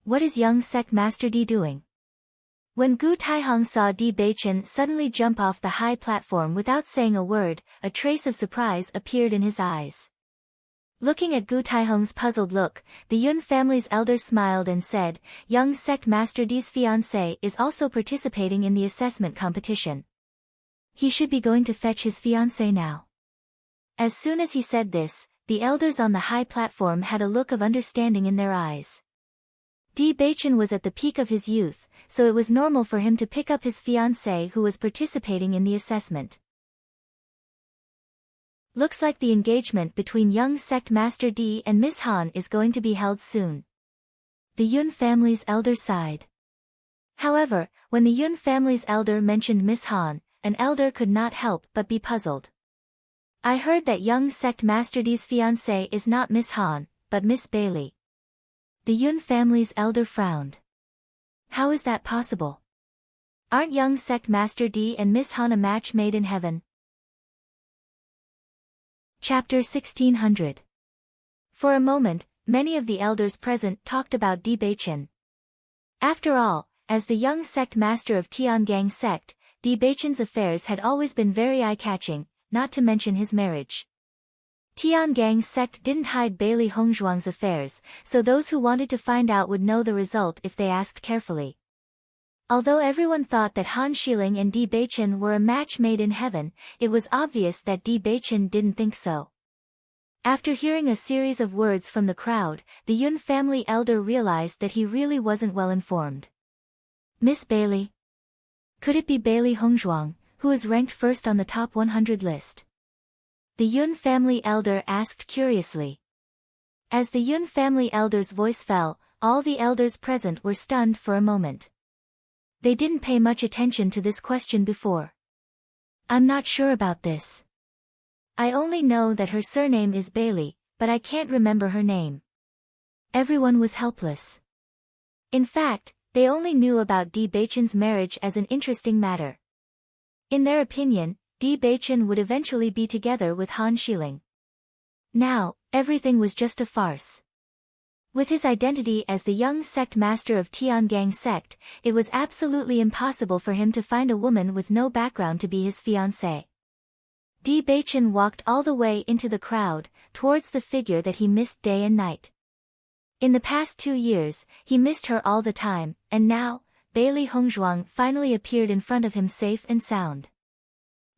What is young sect master Di doing? When Gu Taihong saw Di Beichen suddenly jump off the high platform without saying a word, a trace of surprise appeared in his eyes. Looking at Gu Taihong's puzzled look, the Yun family's elder smiled and said, "Young sect master Di's fiancé is also participating in the assessment competition. He should be going to fetch his fiancé now." As soon as he said this, the elders on the high platform had a look of understanding in their eyes. Di Beichen was at the peak of his youth, so it was normal for him to pick up his fiancée who was participating in the assessment. Looks like the engagement between young sect master Di and Miss Han is going to be held soon. The Yun family's elder sighed. However, when the Yun family's elder mentioned Miss Han, an elder could not help but be puzzled. I heard that young sect master Di's fiancée is not Miss Han, but Miss Beili. The Yun family's elder frowned. How is that possible? Aren't young sect master Di and Miss Han a match made in heaven? Chapter 1600. For a moment, many of the elders present talked about Di Beichen. After all, as the young sect master of Tiangang sect, Di Beichen's affairs had always been very eye-catching, not to mention his marriage. Tiangang sect didn't hide Beili Hongzhuang's affairs, so those who wanted to find out would know the result if they asked carefully. Although everyone thought that Han Xiling and Di Beichen were a match made in heaven, it was obvious that Di Beichen didn't think so. After hearing a series of words from the crowd, the Yun family elder realized that he really wasn't well informed. Miss Beili? Could it be Beili Hongzhuang, who is ranked first on the top 100 list? The Yun family elder asked curiously. As the Yun family elder's voice fell, all the elders present were stunned for a moment. They didn't pay much attention to this question before. I'm not sure about this. I only know that her surname is Beili, but I can't remember her name. Everyone was helpless. In fact, they only knew about Di Beichen's marriage as an interesting matter. In their opinion, Di Beichen would eventually be together with Han Xiling. Now, everything was just a farce. With his identity as the young sect master of Tiangang sect, it was absolutely impossible for him to find a woman with no background to be his fiancée. Di Beichen walked all the way into the crowd, towards the figure that he missed day and night. In the past 2 years, he missed her all the time, and now, Beili Hongzhuang finally appeared in front of him safe and sound.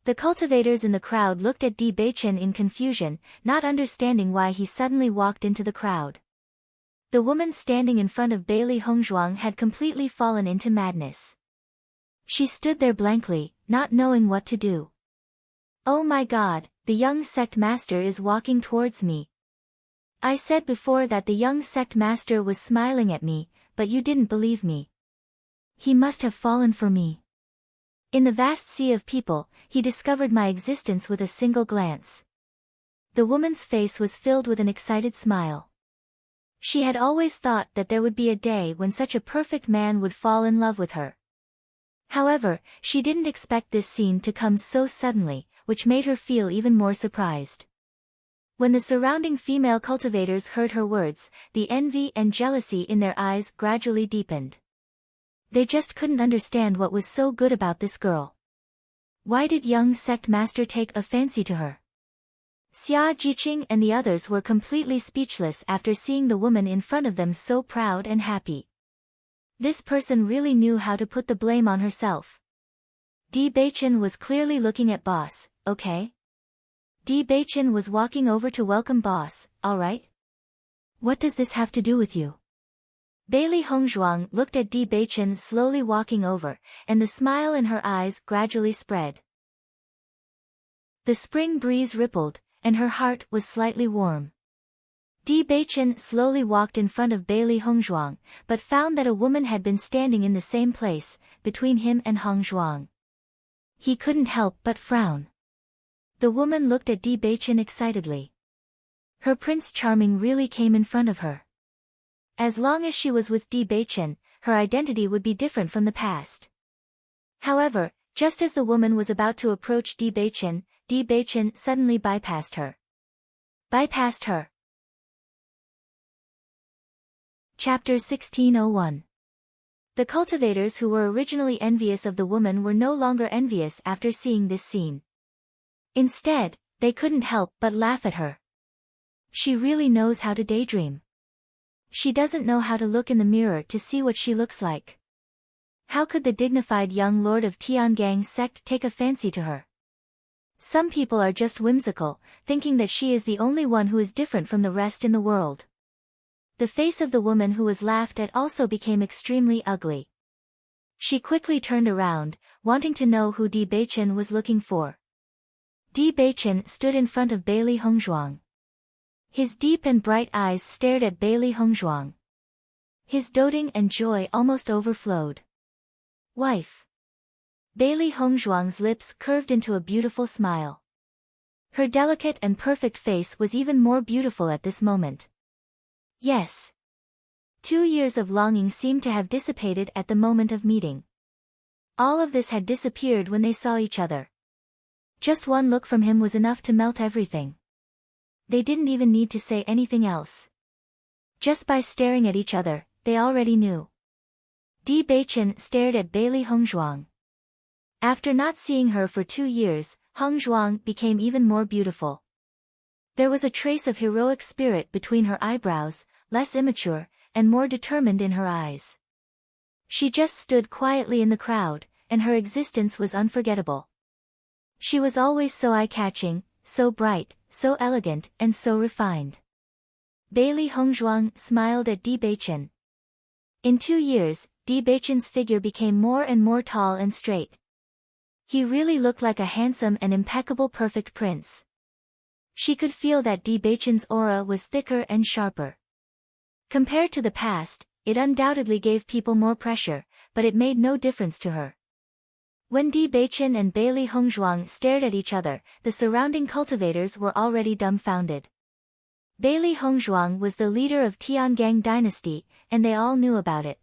The cultivators in the crowd looked at Di Beichen in confusion, not understanding why he suddenly walked into the crowd. The woman standing in front of Beili Hongzhuang had completely fallen into madness. She stood there blankly, not knowing what to do. Oh my God, the young sect master is walking towards me. I said before that the young sect master was smiling at me, but you didn't believe me. He must have fallen for me. In the vast sea of people, he discovered my existence with a single glance. The woman's face was filled with an excited smile. She had always thought that there would be a day when such a perfect man would fall in love with her. However, she didn't expect this scene to come so suddenly, which made her feel even more surprised. When the surrounding female cultivators heard her words, the envy and jealousy in their eyes gradually deepened. They just couldn't understand what was so good about this girl. Why did young sect master take a fancy to her? Xia Jiqing and the others were completely speechless after seeing the woman in front of them so proud and happy. This person really knew how to put the blame on herself. Di Beichen was clearly looking at boss, okay? Di Beichen was walking over to welcome boss. All right? What does this have to do with you? Bailey Hongzhuang looked at Di Beichen slowly walking over, and the smile in her eyes gradually spread. The spring breeze rippled, and her heart was slightly warm. Di Beichen slowly walked in front of Bailey Hongzhuang, but found that a woman had been standing in the same place, between him and Hongzhuang. He couldn't help but frown. The woman looked at Di Beichen excitedly. Her Prince Charming really came in front of her. As long as she was with Di Beichen, her identity would be different from the past. However, just as the woman was about to approach Di Beichen suddenly bypassed her. Chapter 1601. The cultivators who were originally envious of the woman were no longer envious after seeing this scene. Instead, they couldn't help but laugh at her. She really knows how to daydream. She doesn't know how to look in the mirror to see what she looks like. How could the dignified young lord of Tiangang sect take a fancy to her? Some people are just whimsical, thinking that she is the only one who is different from the rest in the world. The face of the woman who was laughed at also became extremely ugly. She quickly turned around, wanting to know who Di Beichen was looking for. Di Beichen stood in front of Bailey Hongzhuang. His deep and bright eyes stared at Bailey Hongzhuang. His doting and joy almost overflowed. Wife. Bailey Hongzhuang's lips curved into a beautiful smile. Her delicate and perfect face was even more beautiful at this moment. Yes. 2 years of longing seemed to have dissipated at the moment of meeting. All of this had disappeared when they saw each other. Just one look from him was enough to melt everything. They didn't even need to say anything else. Just by staring at each other, they already knew. Di Beichen stared at Bailey Hongzhuang. After not seeing her for 2 years, Hongzhuang became even more beautiful. There was a trace of heroic spirit between her eyebrows, less immature, and more determined in her eyes. She just stood quietly in the crowd, and her existence was unforgettable. She was always so eye-catching, so bright, so elegant, and so refined. Bailey Hongzhuang smiled at Di Beichen. In 2 years, Di Beichen's figure became more and more tall and straight. He really looked like a handsome and impeccable perfect prince. She could feel that Di Beichen's aura was thicker and sharper. Compared to the past, it undoubtedly gave people more pressure, but it made no difference to her. When Di Beichen and Bailey Hongzhuang stared at each other, the surrounding cultivators were already dumbfounded. Bailey Hongzhuang was the leader of Tiangang dynasty, and they all knew about it.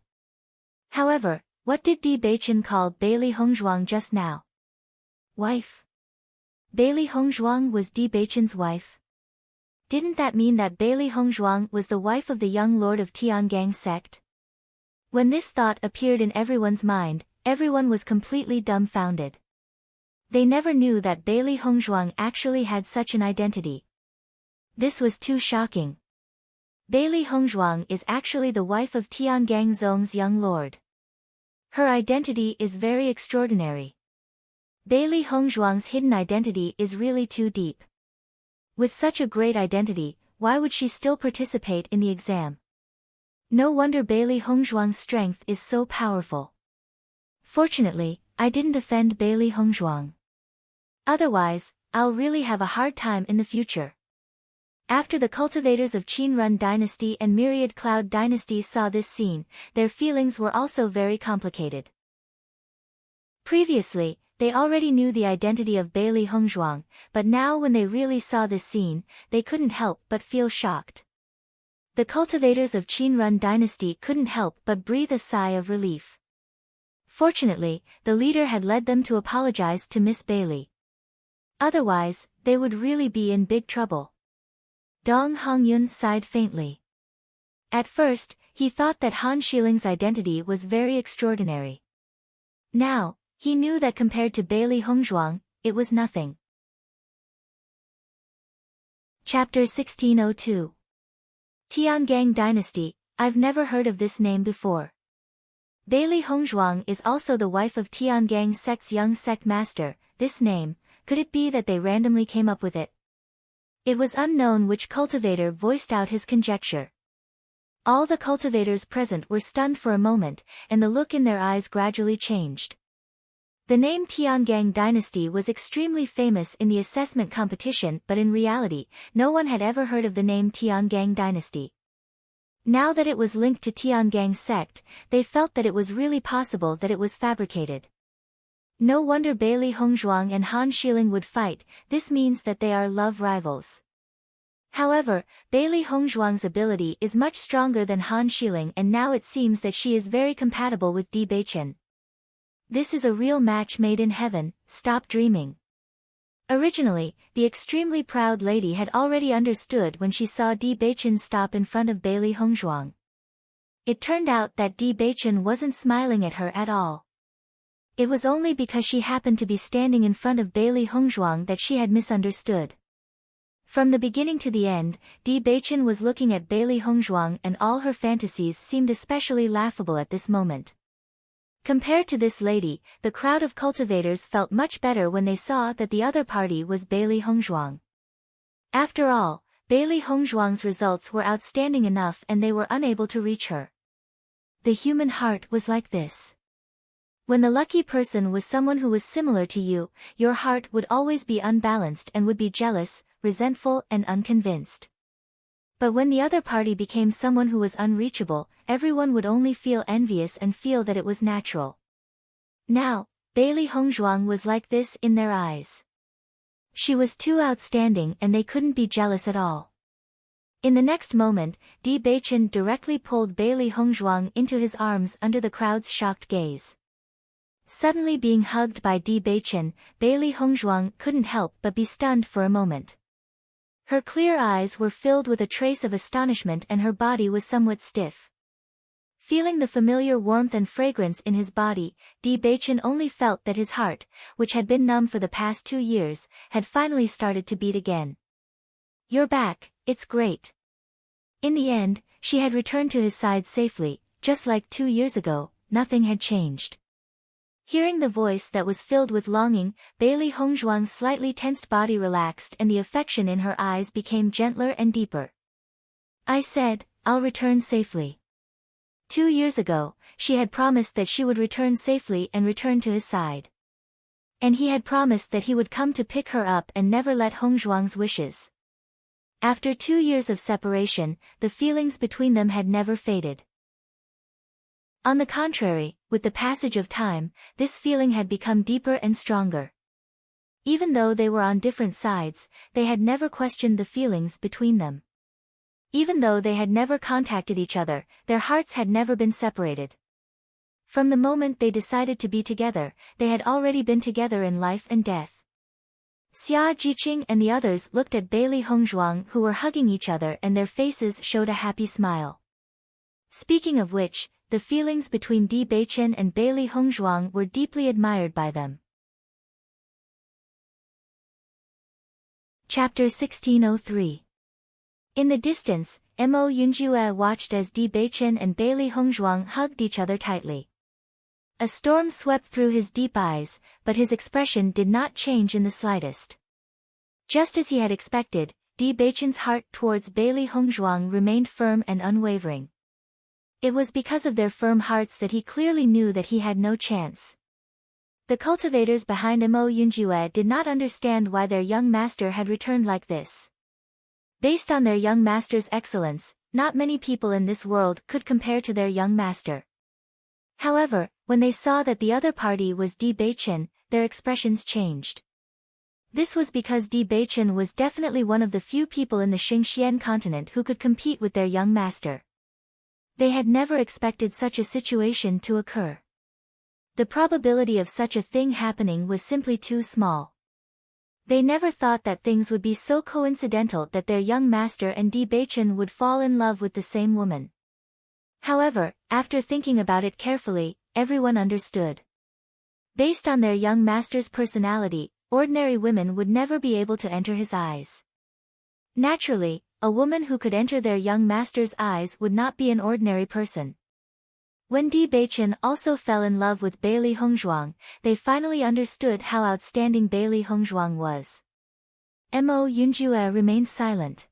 However, what did Di Beichen call Bailey Hongzhuang just now? Wife. Bailey Hongzhuang was Di Beichen's wife. Didn't that mean that Bailey Hongzhuang was the wife of the young lord of Tiangang sect? When this thought appeared in everyone's mind, everyone was completely dumbfounded. They never knew that Bailey Hongzhuang actually had such an identity. This was too shocking. Bailey Hongzhuang is actually the wife of Tiangang Zong's young lord. Her identity is very extraordinary. Bailey Hongzhuang's hidden identity is really too deep. With such a great identity, why would she still participate in the exam? No wonder Bailey Hongzhuang's strength is so powerful. Fortunately, I didn't offend Bailey Hongzhuang. Otherwise, I'll really have a hard time in the future. After the cultivators of Qinrun dynasty and Myriad Cloud dynasty saw this scene, their feelings were also very complicated. Previously, they already knew the identity of Bailey Hongzhuang, but now when they really saw this scene, they couldn't help but feel shocked. The cultivators of Qinrun dynasty couldn't help but breathe a sigh of relief. Fortunately, the leader had led them to apologize to Miss Bailey. Otherwise, they would really be in big trouble. Dong Hongyun sighed faintly. At first, he thought that Han Shiling's identity was very extraordinary. Now, he knew that compared to Bailey Hongzhuang, it was nothing. Chapter 1602. Tiangang Dynasty. I've never heard of this name before. Bailey Hongzhuang is also the wife of Tiangang sect's young sect master. This name, could it be that they randomly came up with it? It was unknown which cultivator voiced out his conjecture. All the cultivators present were stunned for a moment, and the look in their eyes gradually changed. The name Tiangang dynasty was extremely famous in the assessment competition, but in reality, no one had ever heard of the name Tiangang dynasty. Now that it was linked to Tiangang sect, they felt that it was really possible that it was fabricated. No wonder Bailey Hongzhuang and Han Shiling would fight, this means that they are love rivals. However, Bailey Hongzhuang's ability is much stronger than Han Shiling, and now it seems that she is very compatible with Bewitching. This is a real match made in heaven, stop dreaming. Originally, the extremely proud lady had already understood when she saw Bewitching stop in front of Bailey Hongzhuang. It turned out that Bewitching wasn't smiling at her at all. It was only because she happened to be standing in front of Bailey Hongzhuang that she had misunderstood. From the beginning to the end, Bewitching was looking at Bailey Hongzhuang, and all her fantasies seemed especially laughable at this moment. Compared to this lady, the crowd of cultivators felt much better when they saw that the other party was Bailey Hongzhuang. After all, Bailey Hongzhuang's results were outstanding enough and they were unable to reach her. The human heart was like this. When the lucky person was someone who was similar to you, your heart would always be unbalanced and would be jealous, resentful, and unconvinced. But when the other party became someone who was unreachable, everyone would only feel envious and feel that it was natural. Now, Bailey Hongzhuang was like this in their eyes. She was too outstanding and they couldn't be jealous at all. In the next moment, Bewitching directly pulled Bailey Hongzhuang into his arms under the crowd's shocked gaze. Suddenly being hugged by Bewitching, Bailey Hongzhuang couldn't help but be stunned for a moment. Her clear eyes were filled with a trace of astonishment and her body was somewhat stiff. Feeling the familiar warmth and fragrance in his body, Bewitching only felt that his heart, which had been numb for the past 2 years, had finally started to beat again. "You're back, it's great." In the end, she had returned to his side safely, just like 2 years ago, nothing had changed. Hearing the voice that was filled with longing, Bailey Hongzhuang's slightly tensed body relaxed and the affection in her eyes became gentler and deeper. "I said, I'll return safely." 2 years ago, she had promised that she would return safely and return to his side. And he had promised that he would come to pick her up and never let Hongzhuang's wishes. After 2 years of separation, the feelings between them had never faded. On the contrary, with the passage of time, this feeling had become deeper and stronger. Even though they were on different sides, they had never questioned the feelings between them. Even though they had never contacted each other, their hearts had never been separated. From the moment they decided to be together, they had already been together in life and death. Xia Jiqing and the others looked at Bailey Hongzhuang, who were hugging each other, and their faces showed a happy smile. Speaking of which, the feelings between Bewitching and Bailey Hongzhuang were deeply admired by them. Chapter 1603. In the distance, Mo Yunjue watched as Bewitching and Bailey Hongzhuang hugged each other tightly. A storm swept through his deep eyes, but his expression did not change in the slightest. Just as he had expected, Bewitching's heart towards Bailey Hongzhuang remained firm and unwavering. It was because of their firm hearts that he clearly knew that he had no chance. The cultivators behind Mo Yunjue did not understand why their young master had returned like this. Based on their young master's excellence, not many people in this world could compare to their young master. However, when they saw that the other party was Bewitching, their expressions changed. This was because Bewitching was definitely one of the few people in the Xingxian continent who could compete with their young master. They had never expected such a situation to occur. The probability of such a thing happening was simply too small. They never thought that things would be so coincidental that their young master and Bewitching would fall in love with the same woman. However, after thinking about it carefully, everyone understood. Based on their young master's personality, ordinary women would never be able to enter his eyes. Naturally, a woman who could enter their young master's eyes would not be an ordinary person. When Bewitching also fell in love with Bailey Hongzhuang, they finally understood how outstanding Bailey Hongzhuang was. Mo Yunjue remained silent.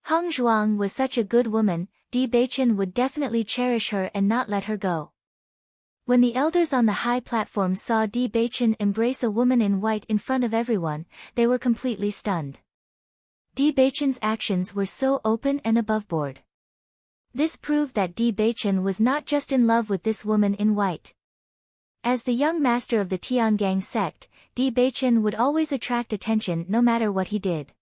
Hong Zhuang was such a good woman, Di Beichen would definitely cherish her and not let her go. When the elders on the high platform saw Di Beichen embrace a woman in white in front of everyone, they were completely stunned. Di Beichen's actions were so open and aboveboard. This proved that Di Beichen was not just in love with this woman in white. As the young master of the Tiangang sect, Di Beichen would always attract attention no matter what he did.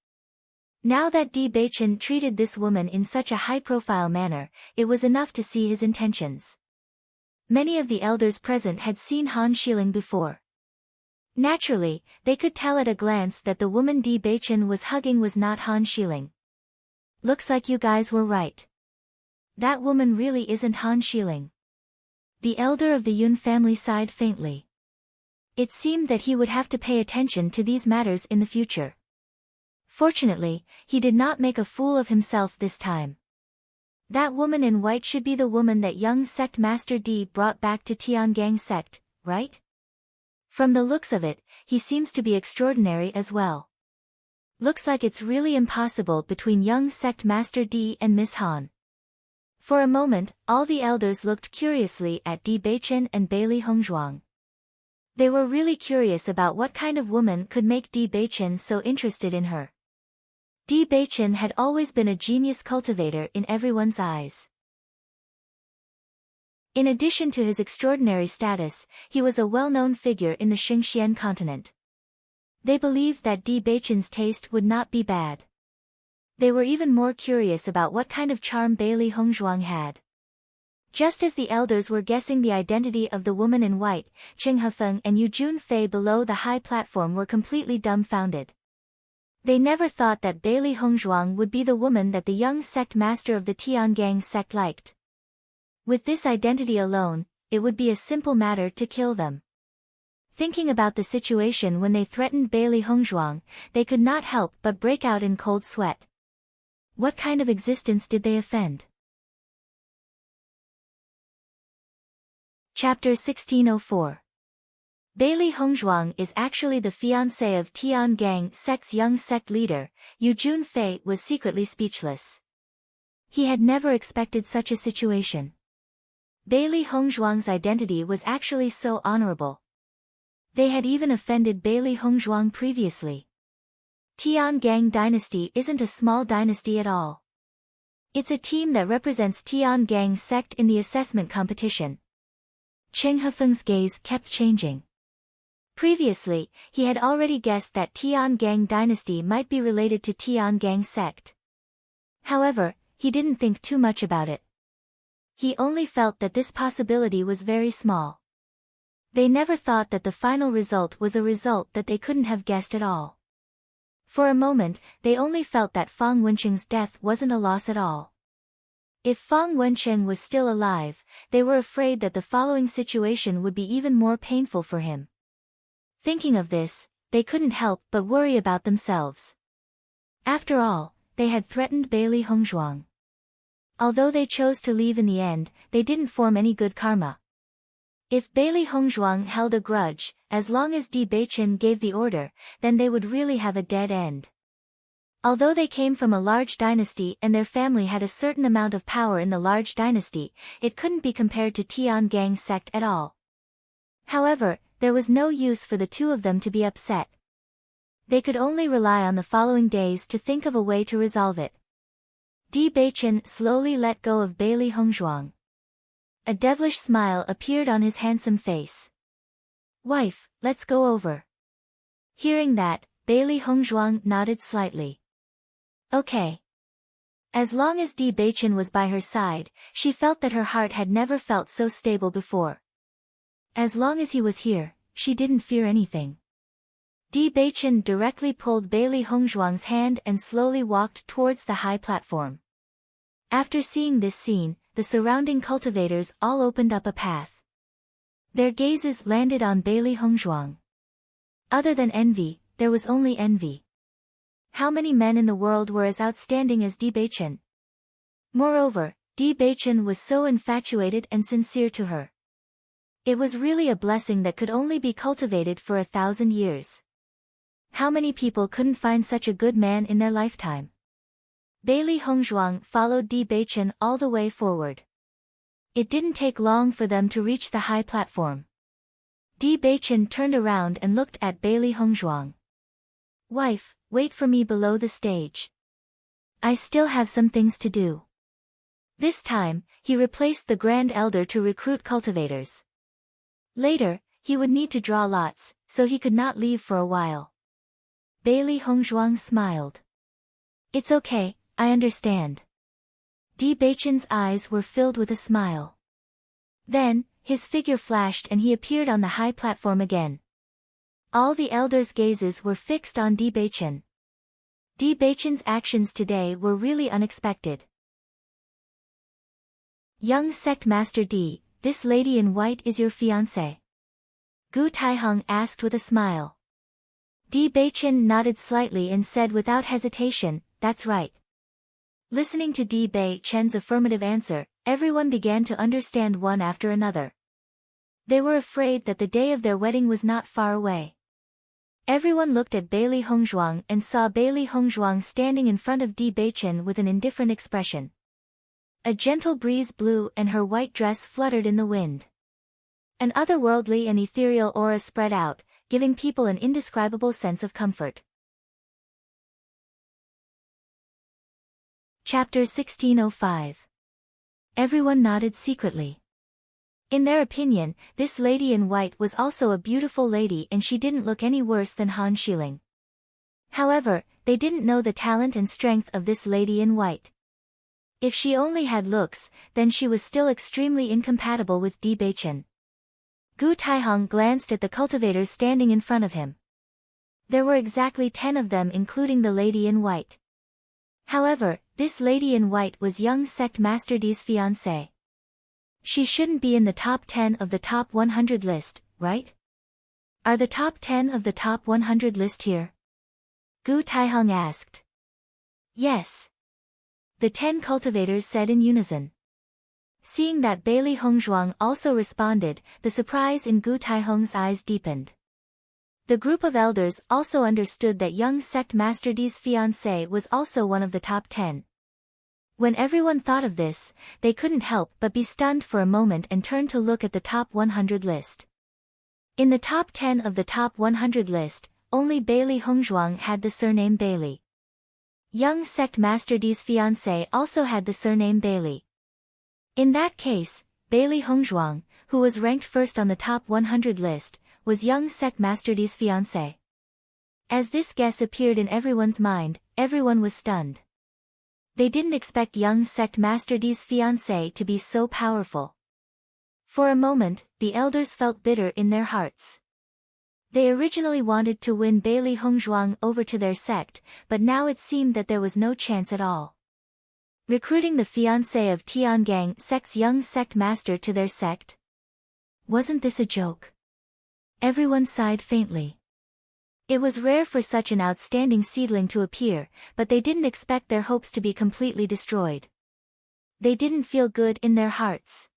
Now that Di Beichen treated this woman in such a high-profile manner, it was enough to see his intentions. Many of the elders present had seen Han Xiling before. Naturally, they could tell at a glance that the woman Di Beichen was hugging was not Han Xiling. Looks like you guys were right. That woman really isn't Han Xiling. The elder of the Yun family sighed faintly. It seemed that he would have to pay attention to these matters in the future. Fortunately, he did not make a fool of himself this time. That woman in white should be the woman that young sect master Di brought back to Tiangang sect, right? From the looks of it, he seems to be extraordinary as well. Looks like it's really impossible between young sect master Di and Miss Han. For a moment, all the elders looked curiously at Di Beichen and Bailey Hongzhuang. They were really curious about what kind of woman could make Di Beichen so interested in her. Di Beichen had always been a genius cultivator in everyone's eyes. In addition to his extraordinary status, he was a well-known figure in the Xingxian continent. They believed that Di Beichen's taste would not be bad. They were even more curious about what kind of charm Bailey Hongzhuang had. Just as the elders were guessing the identity of the woman in white, Qing Hefeng and Yu Junfei below the high platform were completely dumbfounded. They never thought that Bailey Hongzhuang would be the woman that the young sect master of the Tiangang sect liked. With this identity alone, it would be a simple matter to kill them. Thinking about the situation when they threatened Bailey Hongzhuang, they could not help but break out in cold sweat. What kind of existence did they offend? Chapter 1604. Bailey Hongzhuang is actually the fiancé of Tiangang sect's young sect leader. Yu Junfei was secretly speechless. He had never expected such a situation. Bailey Hongzhuang's identity was actually so honorable. They had even offended Bailey Hongzhuang previously. Tiangang dynasty isn't a small dynasty at all. It's a team that represents Tiangang sect in the assessment competition. Qing Hefeng's gaze kept changing. Previously, he had already guessed that Tiangang dynasty might be related to Tiangang sect. However, he didn't think too much about it. He only felt that this possibility was very small. They never thought that the final result was a result that they couldn't have guessed at all. For a moment, they only felt that Fang Wenqing's death wasn't a loss at all. If Fang Wenqing was still alive, they were afraid that the following situation would be even more painful for him. Thinking of this, they couldn't help but worry about themselves. After all, they had threatened Bailey Hongzhuang. Although they chose to leave in the end, they didn't form any good karma. If Bailey Hongzhuang held a grudge, as long as Di Beichen gave the order, then they would really have a dead end. Although they came from a large dynasty and their family had a certain amount of power in the large dynasty, it couldn't be compared to Tiangang sect at all. However, there was no use for the two of them to be upset. They could only rely on the following days to think of a way to resolve it. Di Beichen slowly let go of Bailey Hongzhuang. A devilish smile appeared on his handsome face. "Wife, let's go over." Hearing that, Bailey Hongzhuang nodded slightly. Okay. As long as Di Beichen was by her side, she felt that her heart had never felt so stable before. As long as he was here, she didn't fear anything. Di Beichen directly pulled Bailey Hongzhuang's hand and slowly walked towards the high platform. After seeing this scene, the surrounding cultivators all opened up a path. Their gazes landed on Bailey Hongzhuang. Other than envy, there was only envy. How many men in the world were as outstanding as Di Beichen? Moreover, Di Beichen was so infatuated and sincere to her. It was really a blessing that could only be cultivated for 1,000 years. How many people couldn't find such a good man in their lifetime? Bailey Hongzhuang followed Di Beichen all the way forward. It didn't take long for them to reach the high platform. Di Beichen turned around and looked at Bailey Hongzhuang. "Wife, wait for me below the stage. I still have some things to do." This time, he replaced the Grand Elder to recruit cultivators. Later, he would need to draw lots, so he could not leave for a while. Bailey Hongzhuang smiled. "It's okay, I understand." Di Beichen's eyes were filled with a smile. Then, his figure flashed and he appeared on the high platform again. All the elders' gazes were fixed on Di Beichen. Di Beichen's actions today were really unexpected. "Young sect master Di, this lady in white is your fiancée?" Gu Taiheng asked with a smile. Di Beichen nodded slightly and said without hesitation, "That's right." Listening to Di Beichen's affirmative answer, everyone began to understand one after another. They were afraid that the day of their wedding was not far away. Everyone looked at Bailey Hongzhuang and saw Bailey Hongzhuang standing in front of Di Beichen with an indifferent expression. A gentle breeze blew and her white dress fluttered in the wind. An otherworldly and ethereal aura spread out, giving people an indescribable sense of comfort. Chapter 1605. Everyone nodded secretly. In their opinion, this lady in white was also a beautiful lady and she didn't look any worse than Han Xiling. However, they didn't know the talent and strength of this lady in white. If she only had looks, then she was still extremely incompatible with Di Beichen. Gu Taiheng glanced at the cultivators standing in front of him. There were exactly 10 of them including the lady in white. However, this lady in white was young sect master Di's fiancée. She shouldn't be in the top 10 of the top 100 list, right? Are the top 10 of the top 100 list here? Gu Taiheng asked. Yes. The 10 cultivators said in unison. Seeing that Bailey Hongzhuang also responded, the surprise in Gu Taiheng's eyes deepened. The group of elders also understood that young sect master Di's fiancée was also one of the top 10. When everyone thought of this, they couldn't help but be stunned for a moment and turn to look at the top 100 list. In the top 10 of the top 100 list, only Bailey Hongzhuang had the surname Bailey. Young sect master Di's fiancée also had the surname Bailey. In that case, Bailey Hongzhuang, who was ranked first on the top 100 list, was young sect master Di's fiancée. As this guess appeared in everyone's mind, everyone was stunned. They didn't expect young sect master Di's fiancée to be so powerful. For a moment, the elders felt bitter in their hearts. They originally wanted to win Bailey Hongzhuang over to their sect, but now it seemed that there was no chance at all. Recruiting the fiancé of Tiangang sect's young sect master to their sect? Wasn't this a joke? Everyone sighed faintly. It was rare for such an outstanding seedling to appear, but they didn't expect their hopes to be completely destroyed. They didn't feel good in their hearts.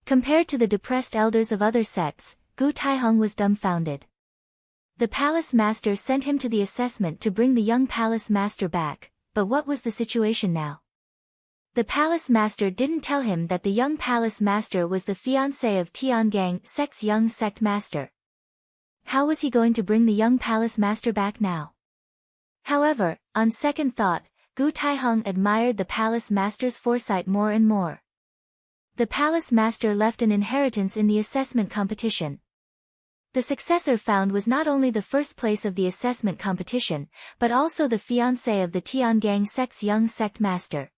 Compared to the depressed elders of other sects, Gu Taiheng was dumbfounded. The palace master sent him to the assessment to bring the young palace master back, but what was the situation now? The palace master didn't tell him that the young palace master was the fiancé of Tiangang sect's young sect master. How was he going to bring the young palace master back now? However, on second thought, Gu Taiheng admired the palace master's foresight more and more. The palace master left an inheritance in the assessment competition. The successor found was not only the first place of the assessment competition, but also the fiancé of the Tiangang sect's young sect master.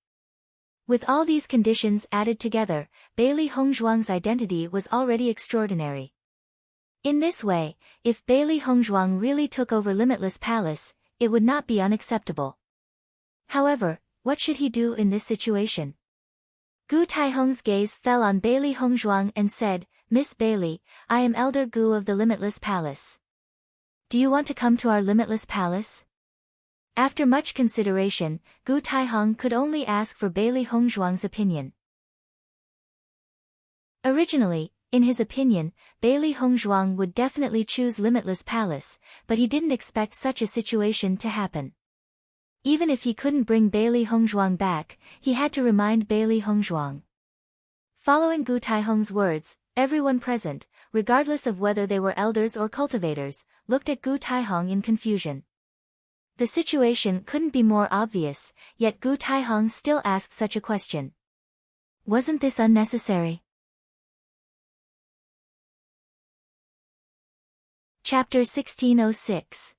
With all these conditions added together, Bailey Hongzhuang's identity was already extraordinary. In this way, if Bailey Hongzhuang really took over Limitless Palace, it would not be unacceptable. However, what should he do in this situation? Gu Taiheng's gaze fell on Bailey Hongzhuang and said, "Miss Bailey, I am Elder Gu of the Limitless Palace. Do you want to come to our Limitless Palace?" After much consideration, Gu Taiheng could only ask for Bailey Hongzhuang's opinion. Originally, In his opinion, Bailey Hongzhuang would definitely choose Limitless Palace, but he didn't expect such a situation to happen. Even if he couldn't bring Bailey Hongzhuang back, he had to remind Bailey Hongzhuang. Following Gu Taihong's words, everyone present, regardless of whether they were elders or cultivators, looked at Gu Taihong in confusion. The situation couldn't be more obvious, yet Gu Taihong still asked such a question. Wasn't this unnecessary? Chapter 1606.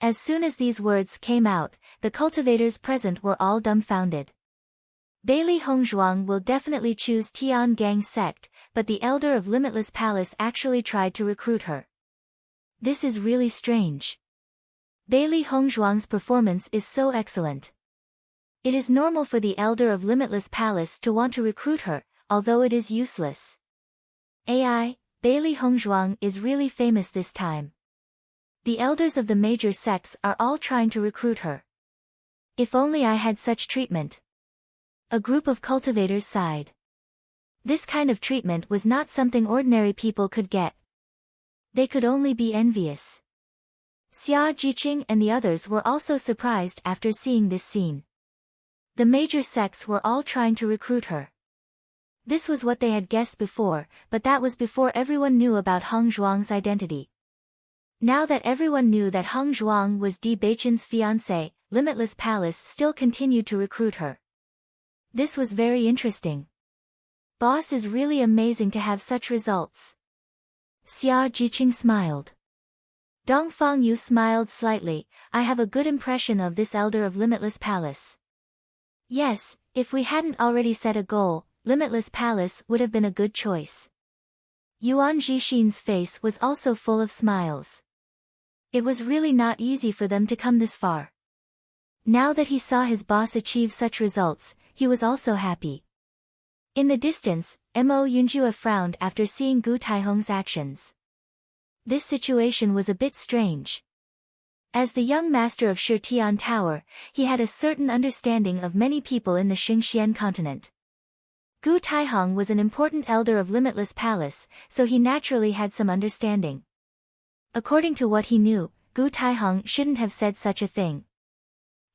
As soon as these words came out, the cultivators present were all dumbfounded. Bailey Hongzhuang will definitely choose Tian Gang sect, but the elder of Limitless Palace actually tried to recruit her. This is really strange. Bailey Hongzhuang's performance is so excellent. It is normal for the elder of Limitless Palace to want to recruit her, although it is useless. AI, Bailey Hongzhuang is really famous this time. The elders of the major sects are all trying to recruit her. If only I had such treatment. A group of cultivators sighed. This kind of treatment was not something ordinary people could get. They could only be envious. Xia Jiqing and the others were also surprised after seeing this scene. The major sects were all trying to recruit her. This was what they had guessed before, but that was before everyone knew about Hong Zhuang's identity. Now that everyone knew that Hong Zhuang was Di Beichen's fiancé, Limitless Palace still continued to recruit her. This was very interesting. Boss is really amazing to have such results. Xia Jiqing smiled. Dong Fangyu smiled slightly. I have a good impression of this elder of Limitless Palace. Yes, if we hadn't already set a goal, Limitless Palace would have been a good choice. Yuan Jixin's face was also full of smiles. It was really not easy for them to come this far. Now that he saw his boss achieve such results, he was also happy. In the distance, Mo Yunjue frowned after seeing Gu Taihong's actions. This situation was a bit strange. As the young master of Shitian Tower, he had a certain understanding of many people in the Xingxian continent. Gu Taihong was an important elder of Limitless Palace, so he naturally had some understanding. According to what he knew, Gu Taihong shouldn't have said such a thing.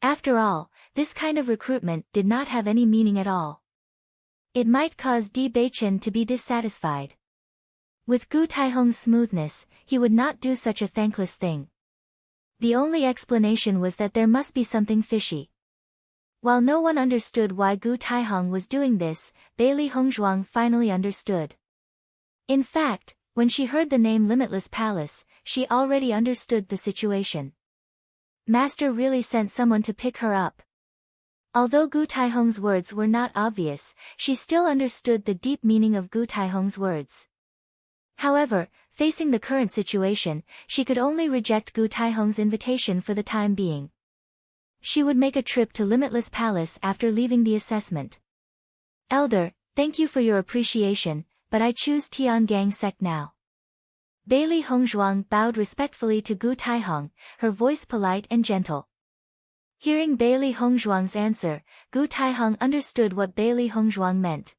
After all, this kind of recruitment did not have any meaning at all. It might cause Di Beichen to be dissatisfied. With Gu Taihong's smoothness, he would not do such a thankless thing. The only explanation was that there must be something fishy. While no one understood why Gu Taihong was doing this, Bailey Hongzhuang finally understood. In fact, when she heard the name Limitless Palace, she already understood the situation. Master really sent someone to pick her up. Although Gu Taihong's words were not obvious, she still understood the deep meaning of Gu Taihong's words. However, facing the current situation, she could only reject Gu Taihong's invitation for the time being. She would make a trip to Limitless Palace after leaving the assessment. Elder, thank you for your appreciation, but I choose Tiangang sect now. Bailey Hongzhuang bowed respectfully to Gu Taihong, her voice polite and gentle. Hearing Bailey Hongzhuang's answer, Gu Taihong understood what Bailey Hongzhuang meant.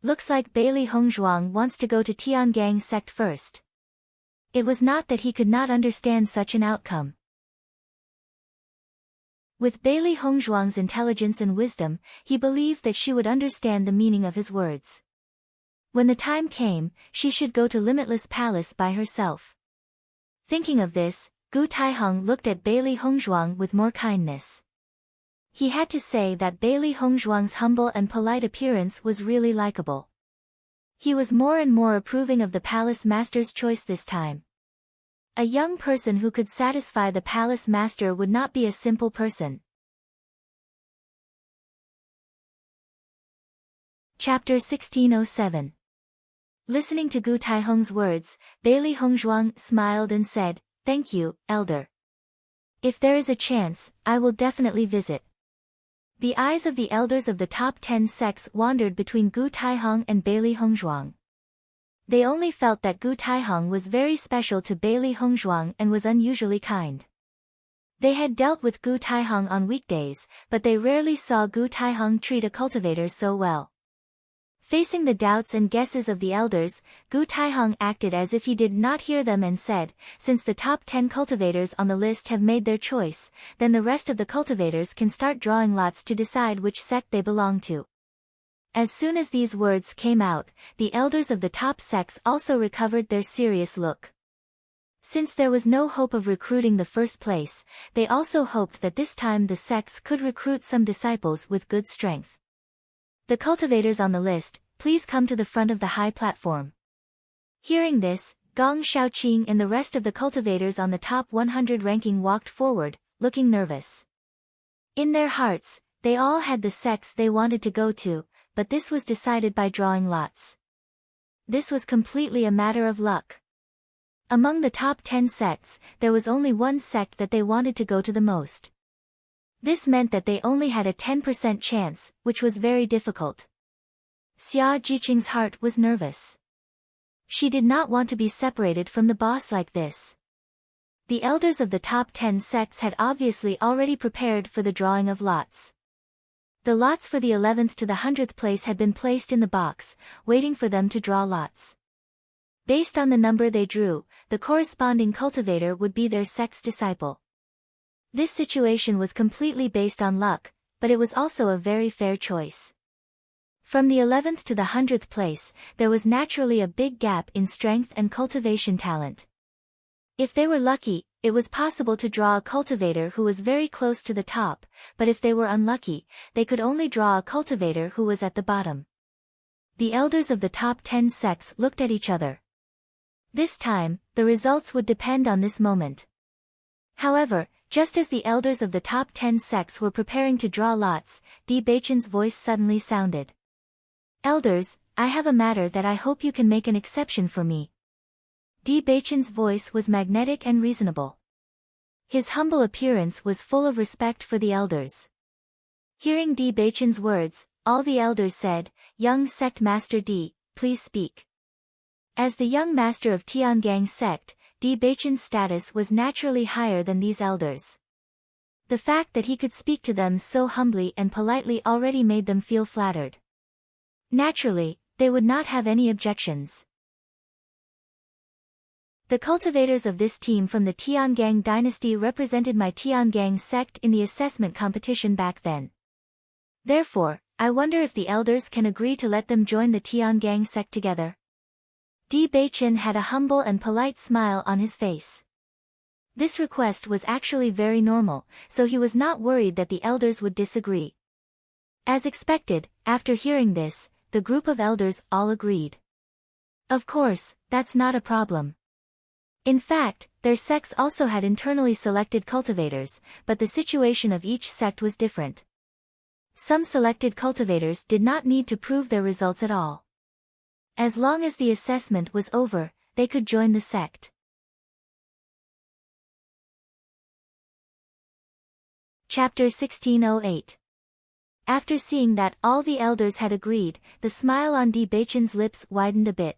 Looks like Bailey Hongzhuang wants to go to Tiangang sect first. It was not that he could not understand such an outcome. With Bailey Hongzhuang's intelligence and wisdom, he believed that she would understand the meaning of his words. When the time came, she should go to Limitless Palace by herself. Thinking of this, Gu Taihong looked at Bailey Hongzhuang with more kindness. He had to say that Bailey Hongzhuang's humble and polite appearance was really likable. He was more and more approving of the palace master's choice this time. A young person who could satisfy the palace master would not be a simple person. Chapter 1607. Listening to Gu Taihong's words, Bailey Hongzhuang smiled and said, "Thank you, elder. If there is a chance, I will definitely visit." The eyes of the elders of the top 10 sects wandered between Gu Taihong and Bailey Hongzhuang. They only felt that Gu Taihong was very special to Bailey Hongzhuang and was unusually kind. They had dealt with Gu Taihong on weekdays, but they rarely saw Gu Taihong treat a cultivator so well. Facing the doubts and guesses of the elders, Gu Taihong acted as if he did not hear them and said, since the top 10 cultivators on the list have made their choice, then the rest of the cultivators can start drawing lots to decide which sect they belong to. As soon as these words came out, the elders of the top sects also recovered their serious look. Since there was no hope of recruiting the first place, they also hoped that this time the sects could recruit some disciples with good strength. The cultivators on the list, please come to the front of the high platform. Hearing this, Gong Shaoqing and the rest of the cultivators on the top 100 ranking walked forward, looking nervous. In their hearts, they all had the sects they wanted to go to, but this was decided by drawing lots. This was completely a matter of luck. Among the top 10 sects, there was only one sect that they wanted to go to the most. This meant that they only had a 10% chance, which was very difficult. Xia Jiqing's heart was nervous. She did not want to be separated from the boss like this. The elders of the top 10 sects had obviously already prepared for the drawing of lots. The lots for the 11th to the 100th place had been placed in the box, waiting for them to draw lots. Based on the number they drew, the corresponding cultivator would be their sect's disciple. This situation was completely based on luck, but it was also a very fair choice. From the 11th to the 100th place, there was naturally a big gap in strength and cultivation talent. If they were lucky, it was possible to draw a cultivator who was very close to the top, but if they were unlucky, they could only draw a cultivator who was at the bottom. The elders of the top 10 sects looked at each other. This time, the results would depend on this moment. However, just as the elders of the top 10 sects were preparing to draw lots, Di Beichen's voice suddenly sounded. Elders, I have a matter that I hope you can make an exception for me. Di Beichen's voice was magnetic and reasonable. His humble appearance was full of respect for the elders. Hearing Di Beichen's words, all the elders said, Young sect master Di, please speak. As the young master of Tiangang sect, Di Beichen's status was naturally higher than these elders. The fact that he could speak to them so humbly and politely already made them feel flattered. Naturally, they would not have any objections. The cultivators of this team from the Tiangang dynasty represented my Tiangang sect in the assessment competition back then. Therefore, I wonder if the elders can agree to let them join the Tiangang sect together. Di Beichen had a humble and polite smile on his face. This request was actually very normal, so he was not worried that the elders would disagree. As expected, after hearing this, the group of elders all agreed. Of course, that's not a problem. In fact, their sects also had internally selected cultivators, but the situation of each sect was different. Some selected cultivators did not need to prove their results at all. As long as the assessment was over, they could join the sect. Chapter 1608. After seeing that all the elders had agreed, the smile on Di Beichen's lips widened a bit.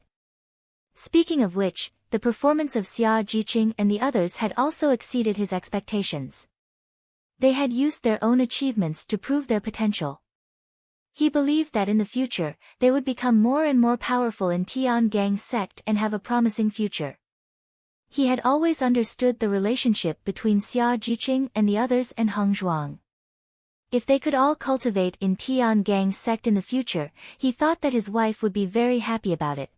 Speaking of which, the performance of Xia Jiqing and the others had also exceeded his expectations. They had used their own achievements to prove their potential. He believed that in the future, they would become more and more powerful in Tiangang sect and have a promising future. He had always understood the relationship between Xia Jiqing and the others and Heng Zhuang. If they could all cultivate in Tiangang sect in the future, he thought that his wife would be very happy about it.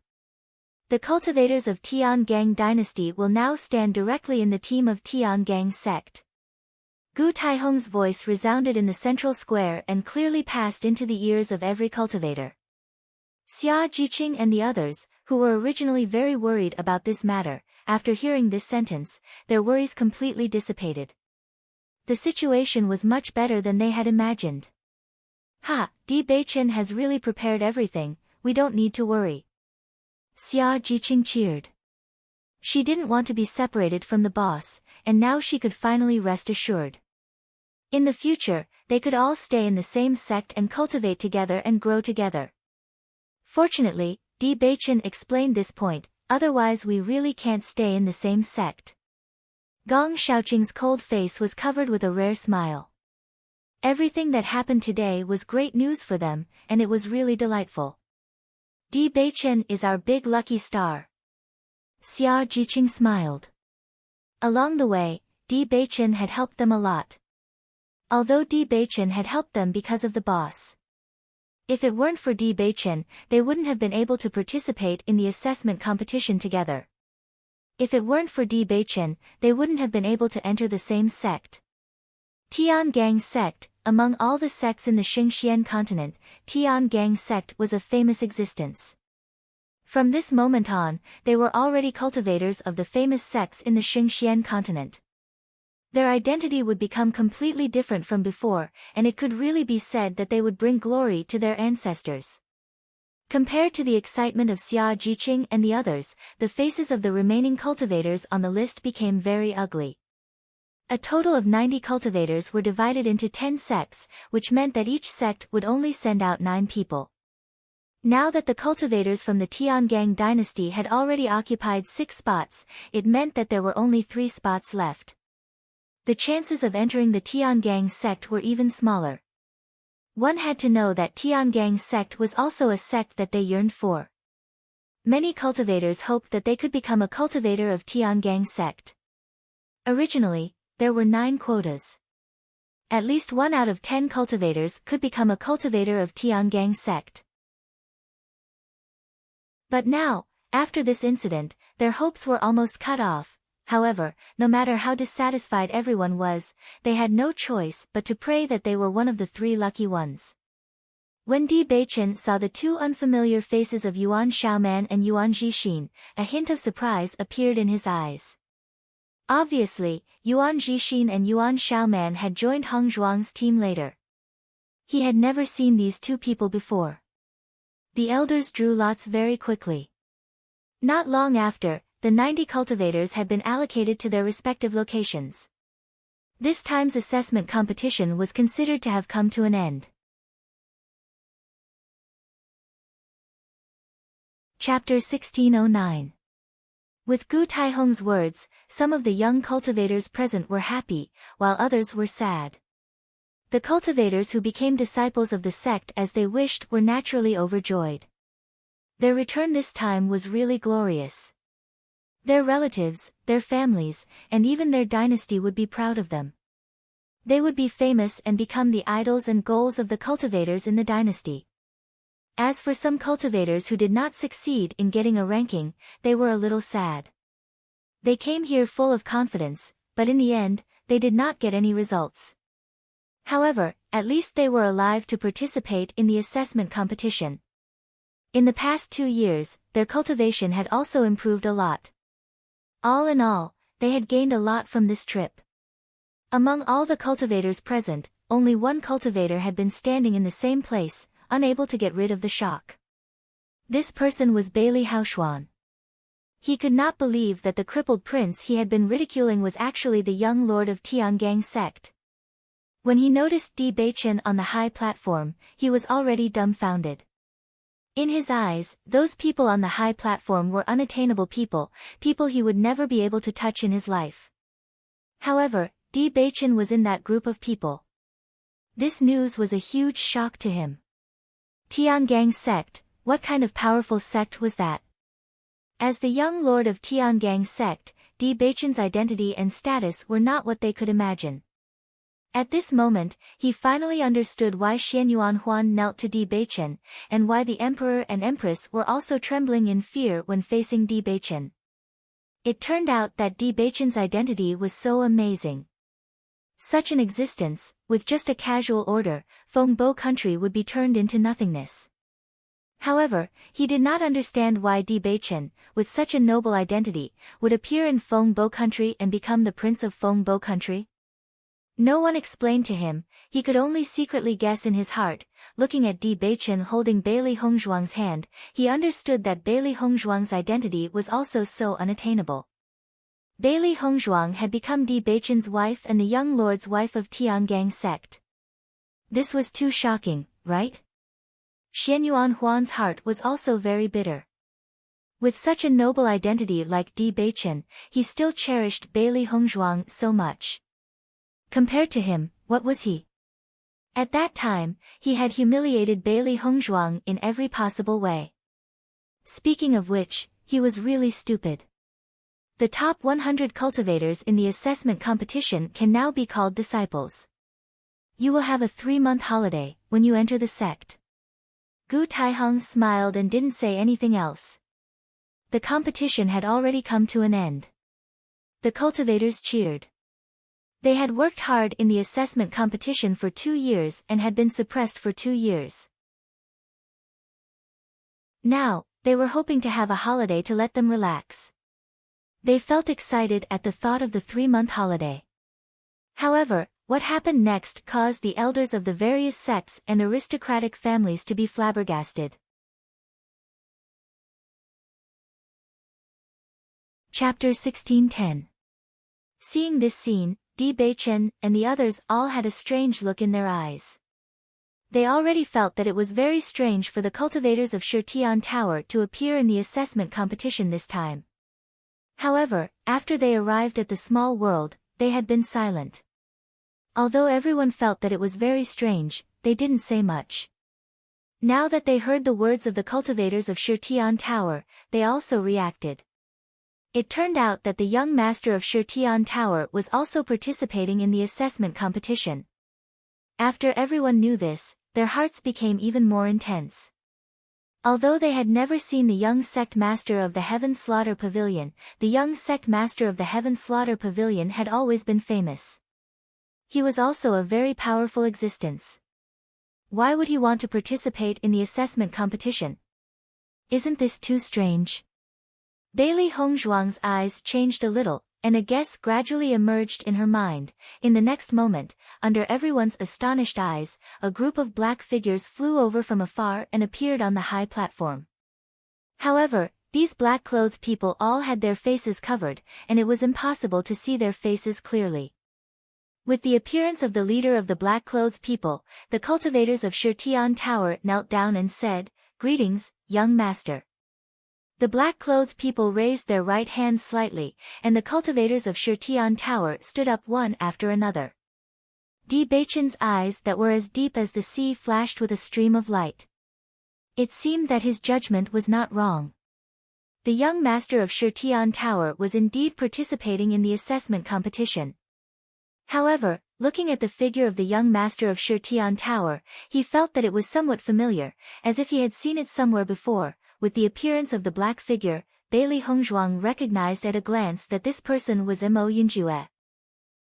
The cultivators of Tiangang dynasty will now stand directly in the team of Tiangang sect. Gu Taihong's voice resounded in the central square and clearly passed into the ears of every cultivator. Xia Jiqing and the others, who were originally very worried about this matter, after hearing this sentence, their worries completely dissipated. The situation was much better than they had imagined. Ha, Di Beichen has really prepared everything, we don't need to worry. Xia Jiqing cheered. She didn't want to be separated from the boss, and now she could finally rest assured. In the future, they could all stay in the same sect and cultivate together and grow together. Fortunately, Di Beichen explained this point, otherwise we really can't stay in the same sect. Gong Shaoqing's cold face was covered with a rare smile. Everything that happened today was great news for them, and it was really delightful. Di Beichen is our big lucky star. Xia Jiqing smiled. Along the way, Di Beichen had helped them a lot. Although Di Beichen had helped them because of the boss. If it weren't for Di Beichen, they wouldn't have been able to participate in the assessment competition together. If it weren't for Di Beichen, they wouldn't have been able to enter the same sect. Tiangang sect. Among all the sects in the Xingxian continent, Tiangang sect was of famous existence. From this moment on, they were already cultivators of the famous sects in the Xingxian continent. Their identity would become completely different from before, and it could really be said that they would bring glory to their ancestors. Compared to the excitement of Xia Jiqing and the others, the faces of the remaining cultivators on the list became very ugly. A total of 90 cultivators were divided into 10 sects, which meant that each sect would only send out 9 people. Now that the cultivators from the Tiangang dynasty had already occupied 6 spots, it meant that there were only 3 spots left. The chances of entering the Tiangang sect were even smaller. One had to know that Tiangang sect was also a sect that they yearned for. Many cultivators hoped that they could become a cultivator of Tiangang sect. Originally, there were 9 quotas. At least 1 out of 10 cultivators could become a cultivator of Tiangang sect. But now, after this incident, their hopes were almost cut off. However, no matter how dissatisfied everyone was, they had no choice but to pray that they were one of the 3 lucky ones. When Di Beichen saw the 2 unfamiliar faces of Yuan Xiaoman and Yuan Jixin, a hint of surprise appeared in his eyes. Obviously, Yuan Jixin and Yuan Xiaoman had joined Heng Zhuang's team later. He had never seen these 2 people before. The elders drew lots very quickly. Not long after, the 90 cultivators had been allocated to their respective locations. This time's assessment competition was considered to have come to an end. Chapter 1609. With Gu Taihong's words, some of the young cultivators present were happy, while others were sad. The cultivators who became disciples of the sect as they wished were naturally overjoyed. Their return this time was really glorious. Their relatives, their families, and even their dynasty would be proud of them. They would be famous and become the idols and goals of the cultivators in the dynasty. As for some cultivators who did not succeed in getting a ranking, they were a little sad. They came here full of confidence, but in the end, they did not get any results. However, at least they were alive to participate in the assessment competition. In the past 2 years, their cultivation had also improved a lot. All in all, they had gained a lot from this trip. Among all the cultivators present, only 1 cultivator had been standing in the same place, unable to get rid of the shock. This person was Bailey Haoshuan. He could not believe that the crippled prince he had been ridiculing was actually the young lord of Tiangang sect. When he noticed Di Beichen on the high platform, he was already dumbfounded. In his eyes, those people on the high platform were unattainable people he would never be able to touch in his life. However, Di Beichen was in that group of people. This news was a huge shock to him. Tiangang sect, what kind of powerful sect was that? As the young lord of Tiangang sect, Di Beichen's identity and status were not what they could imagine. At this moment, he finally understood why Xianyuan Huan knelt to Di Beichen, and why the emperor and empress were also trembling in fear when facing Di Beichen. It turned out that Di Beichen's identity was so amazing. Such an existence, with just a casual order, Fengbo country would be turned into nothingness. However, he did not understand why Di Beichen, with such a noble identity, would appear in Fengbo country and become the prince of Fengbo country. No one explained to him, he could only secretly guess in his heart. Looking at Di Beichen holding Bailey Hongzhuang's hand, he understood that Bailey Hongzhuang's identity was also so unattainable. Bailey Hongzhuang had become Di Beichen's wife and the young lord's wife of Tiangang sect. This was too shocking, right? Xianyuan Huan's heart was also very bitter. With such a noble identity like Di Beichen, he still cherished Bailey Hongzhuang so much. Compared to him, what was he? At that time, he had humiliated Bailey Hongzhuang in every possible way. Speaking of which, he was really stupid. The top 100 cultivators in the assessment competition can now be called disciples. You will have a 3-month holiday when you enter the sect. Gu Taiheng smiled and didn't say anything else. The competition had already come to an end. The cultivators cheered. They had worked hard in the assessment competition for 2 years and had been suppressed for 2 years. Now, they were hoping to have a holiday to let them relax. They felt excited at the thought of the 3-month holiday. However, what happened next caused the elders of the various sects and aristocratic families to be flabbergasted. Chapter 16:10. Seeing this scene, Di Beichen and the others all had a strange look in their eyes. They already felt that it was very strange for the cultivators of Shitian Tower to appear in the assessment competition this time. However, after they arrived at the small world, they had been silent. Although everyone felt that it was very strange, they didn't say much. Now that they heard the words of the cultivators of Shitian Tower, they also reacted. It turned out that the young master of Shitian Tower was also participating in the assessment competition. After everyone knew this, their hearts became even more intense. Although they had never seen the young sect master of the Heaven Slaughter Pavilion, the young sect master of the Heaven Slaughter Pavilion had always been famous. He was also a very powerful existence. Why would he want to participate in the assessment competition? Isn't this too strange? Bailey Hongzhuang's eyes changed a little, and a guess gradually emerged in her mind. In the next moment, under everyone's astonished eyes, a group of black figures flew over from afar and appeared on the high platform. However, these black-clothed people all had their faces covered, and it was impossible to see their faces clearly. With the appearance of the leader of the black-clothed people, the cultivators of Shitian Tower knelt down and said, "Greetings, young master." The black-clothed people raised their right hands slightly, and the cultivators of Shitian Tower stood up one after another. Di Beichen's eyes that were as deep as the sea flashed with a stream of light. It seemed that his judgment was not wrong. The young master of Shitian Tower was indeed participating in the assessment competition. However, looking at the figure of the young master of Shitian Tower, he felt that it was somewhat familiar, as if he had seen it somewhere before. With the appearance of the black figure, Bailey Hongzhuang recognized at a glance that this person was Mo Yunjue.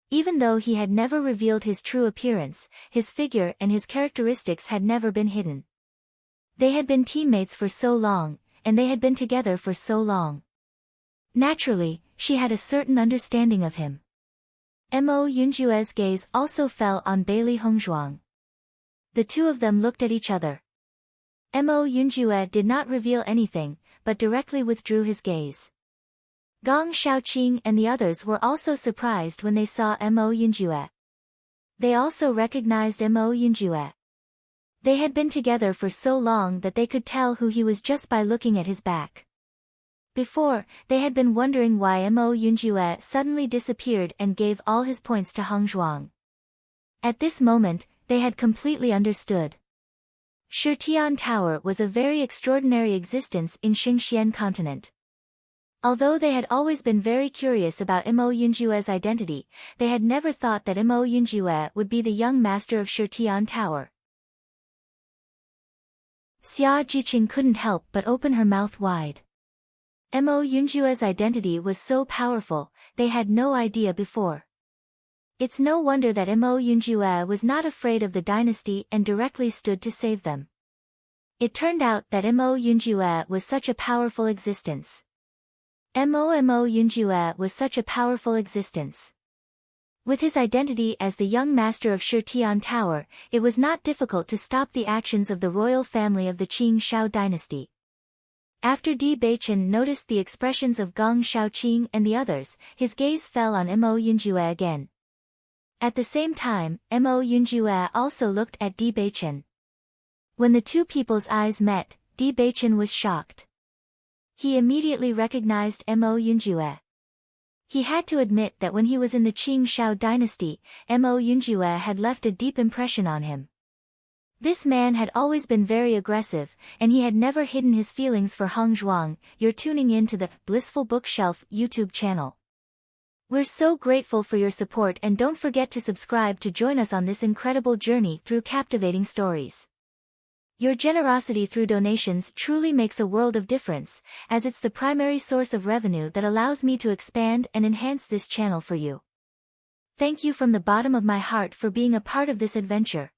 Even though he had never revealed his true appearance, his figure and his characteristics had never been hidden. They had been teammates for so long, and they had been together for so long. Naturally, she had a certain understanding of him. Mo Yunjue's gaze also fell on Bailey Hongzhuang. The two of them looked at each other. Mo Yunjue did not reveal anything, but directly withdrew his gaze. Gong Shaoqing and the others were also surprised when they saw Mo Yunjue. They also recognized Mo Yunjue. They had been together for so long that they could tell who he was just by looking at his back. Before, they had been wondering why Mo Yunjue suddenly disappeared and gave all his points to Hongzhuang. At this moment, they had completely understood. Shitian Tower was a very extraordinary existence in Xingxian continent. Although they had always been very curious about Mo Yunjue's identity, they had never thought that Mo Yunjue would be the young master of Shitian Tower. Xia Jiqing couldn't help but open her mouth wide. Mo Yunjue's identity was so powerful, they had no idea before. It's no wonder that Mo Yunjue was not afraid of the dynasty and directly stood to save them. It turned out that Mo Yunjue was such a powerful existence. Mo Yunjue was such a powerful existence. With his identity as the young master of Shitian Tower, it was not difficult to stop the actions of the royal family of the Qing Shao dynasty. After Di Beichen noticed the expressions of Gong Shaoqing and the others, his gaze fell on Mo Yunjue again. At the same time, Mo Yunjue also looked at Di Beichen. When the two people's eyes met, Di Beichen was shocked. He immediately recognized Mo Yunjue. He had to admit that when he was in the Qing Shao dynasty, Mo Yunjue had left a deep impression on him. This man had always been very aggressive, and he had never hidden his feelings for Hong Zhuang. You're tuning in to the Blissful Bookshelf YouTube channel. We're so grateful for your support, and don't forget to subscribe to join us on this incredible journey through captivating stories. Your generosity through donations truly makes a world of difference, as it's the primary source of revenue that allows me to expand and enhance this channel for you. Thank you from the bottom of my heart for being a part of this adventure.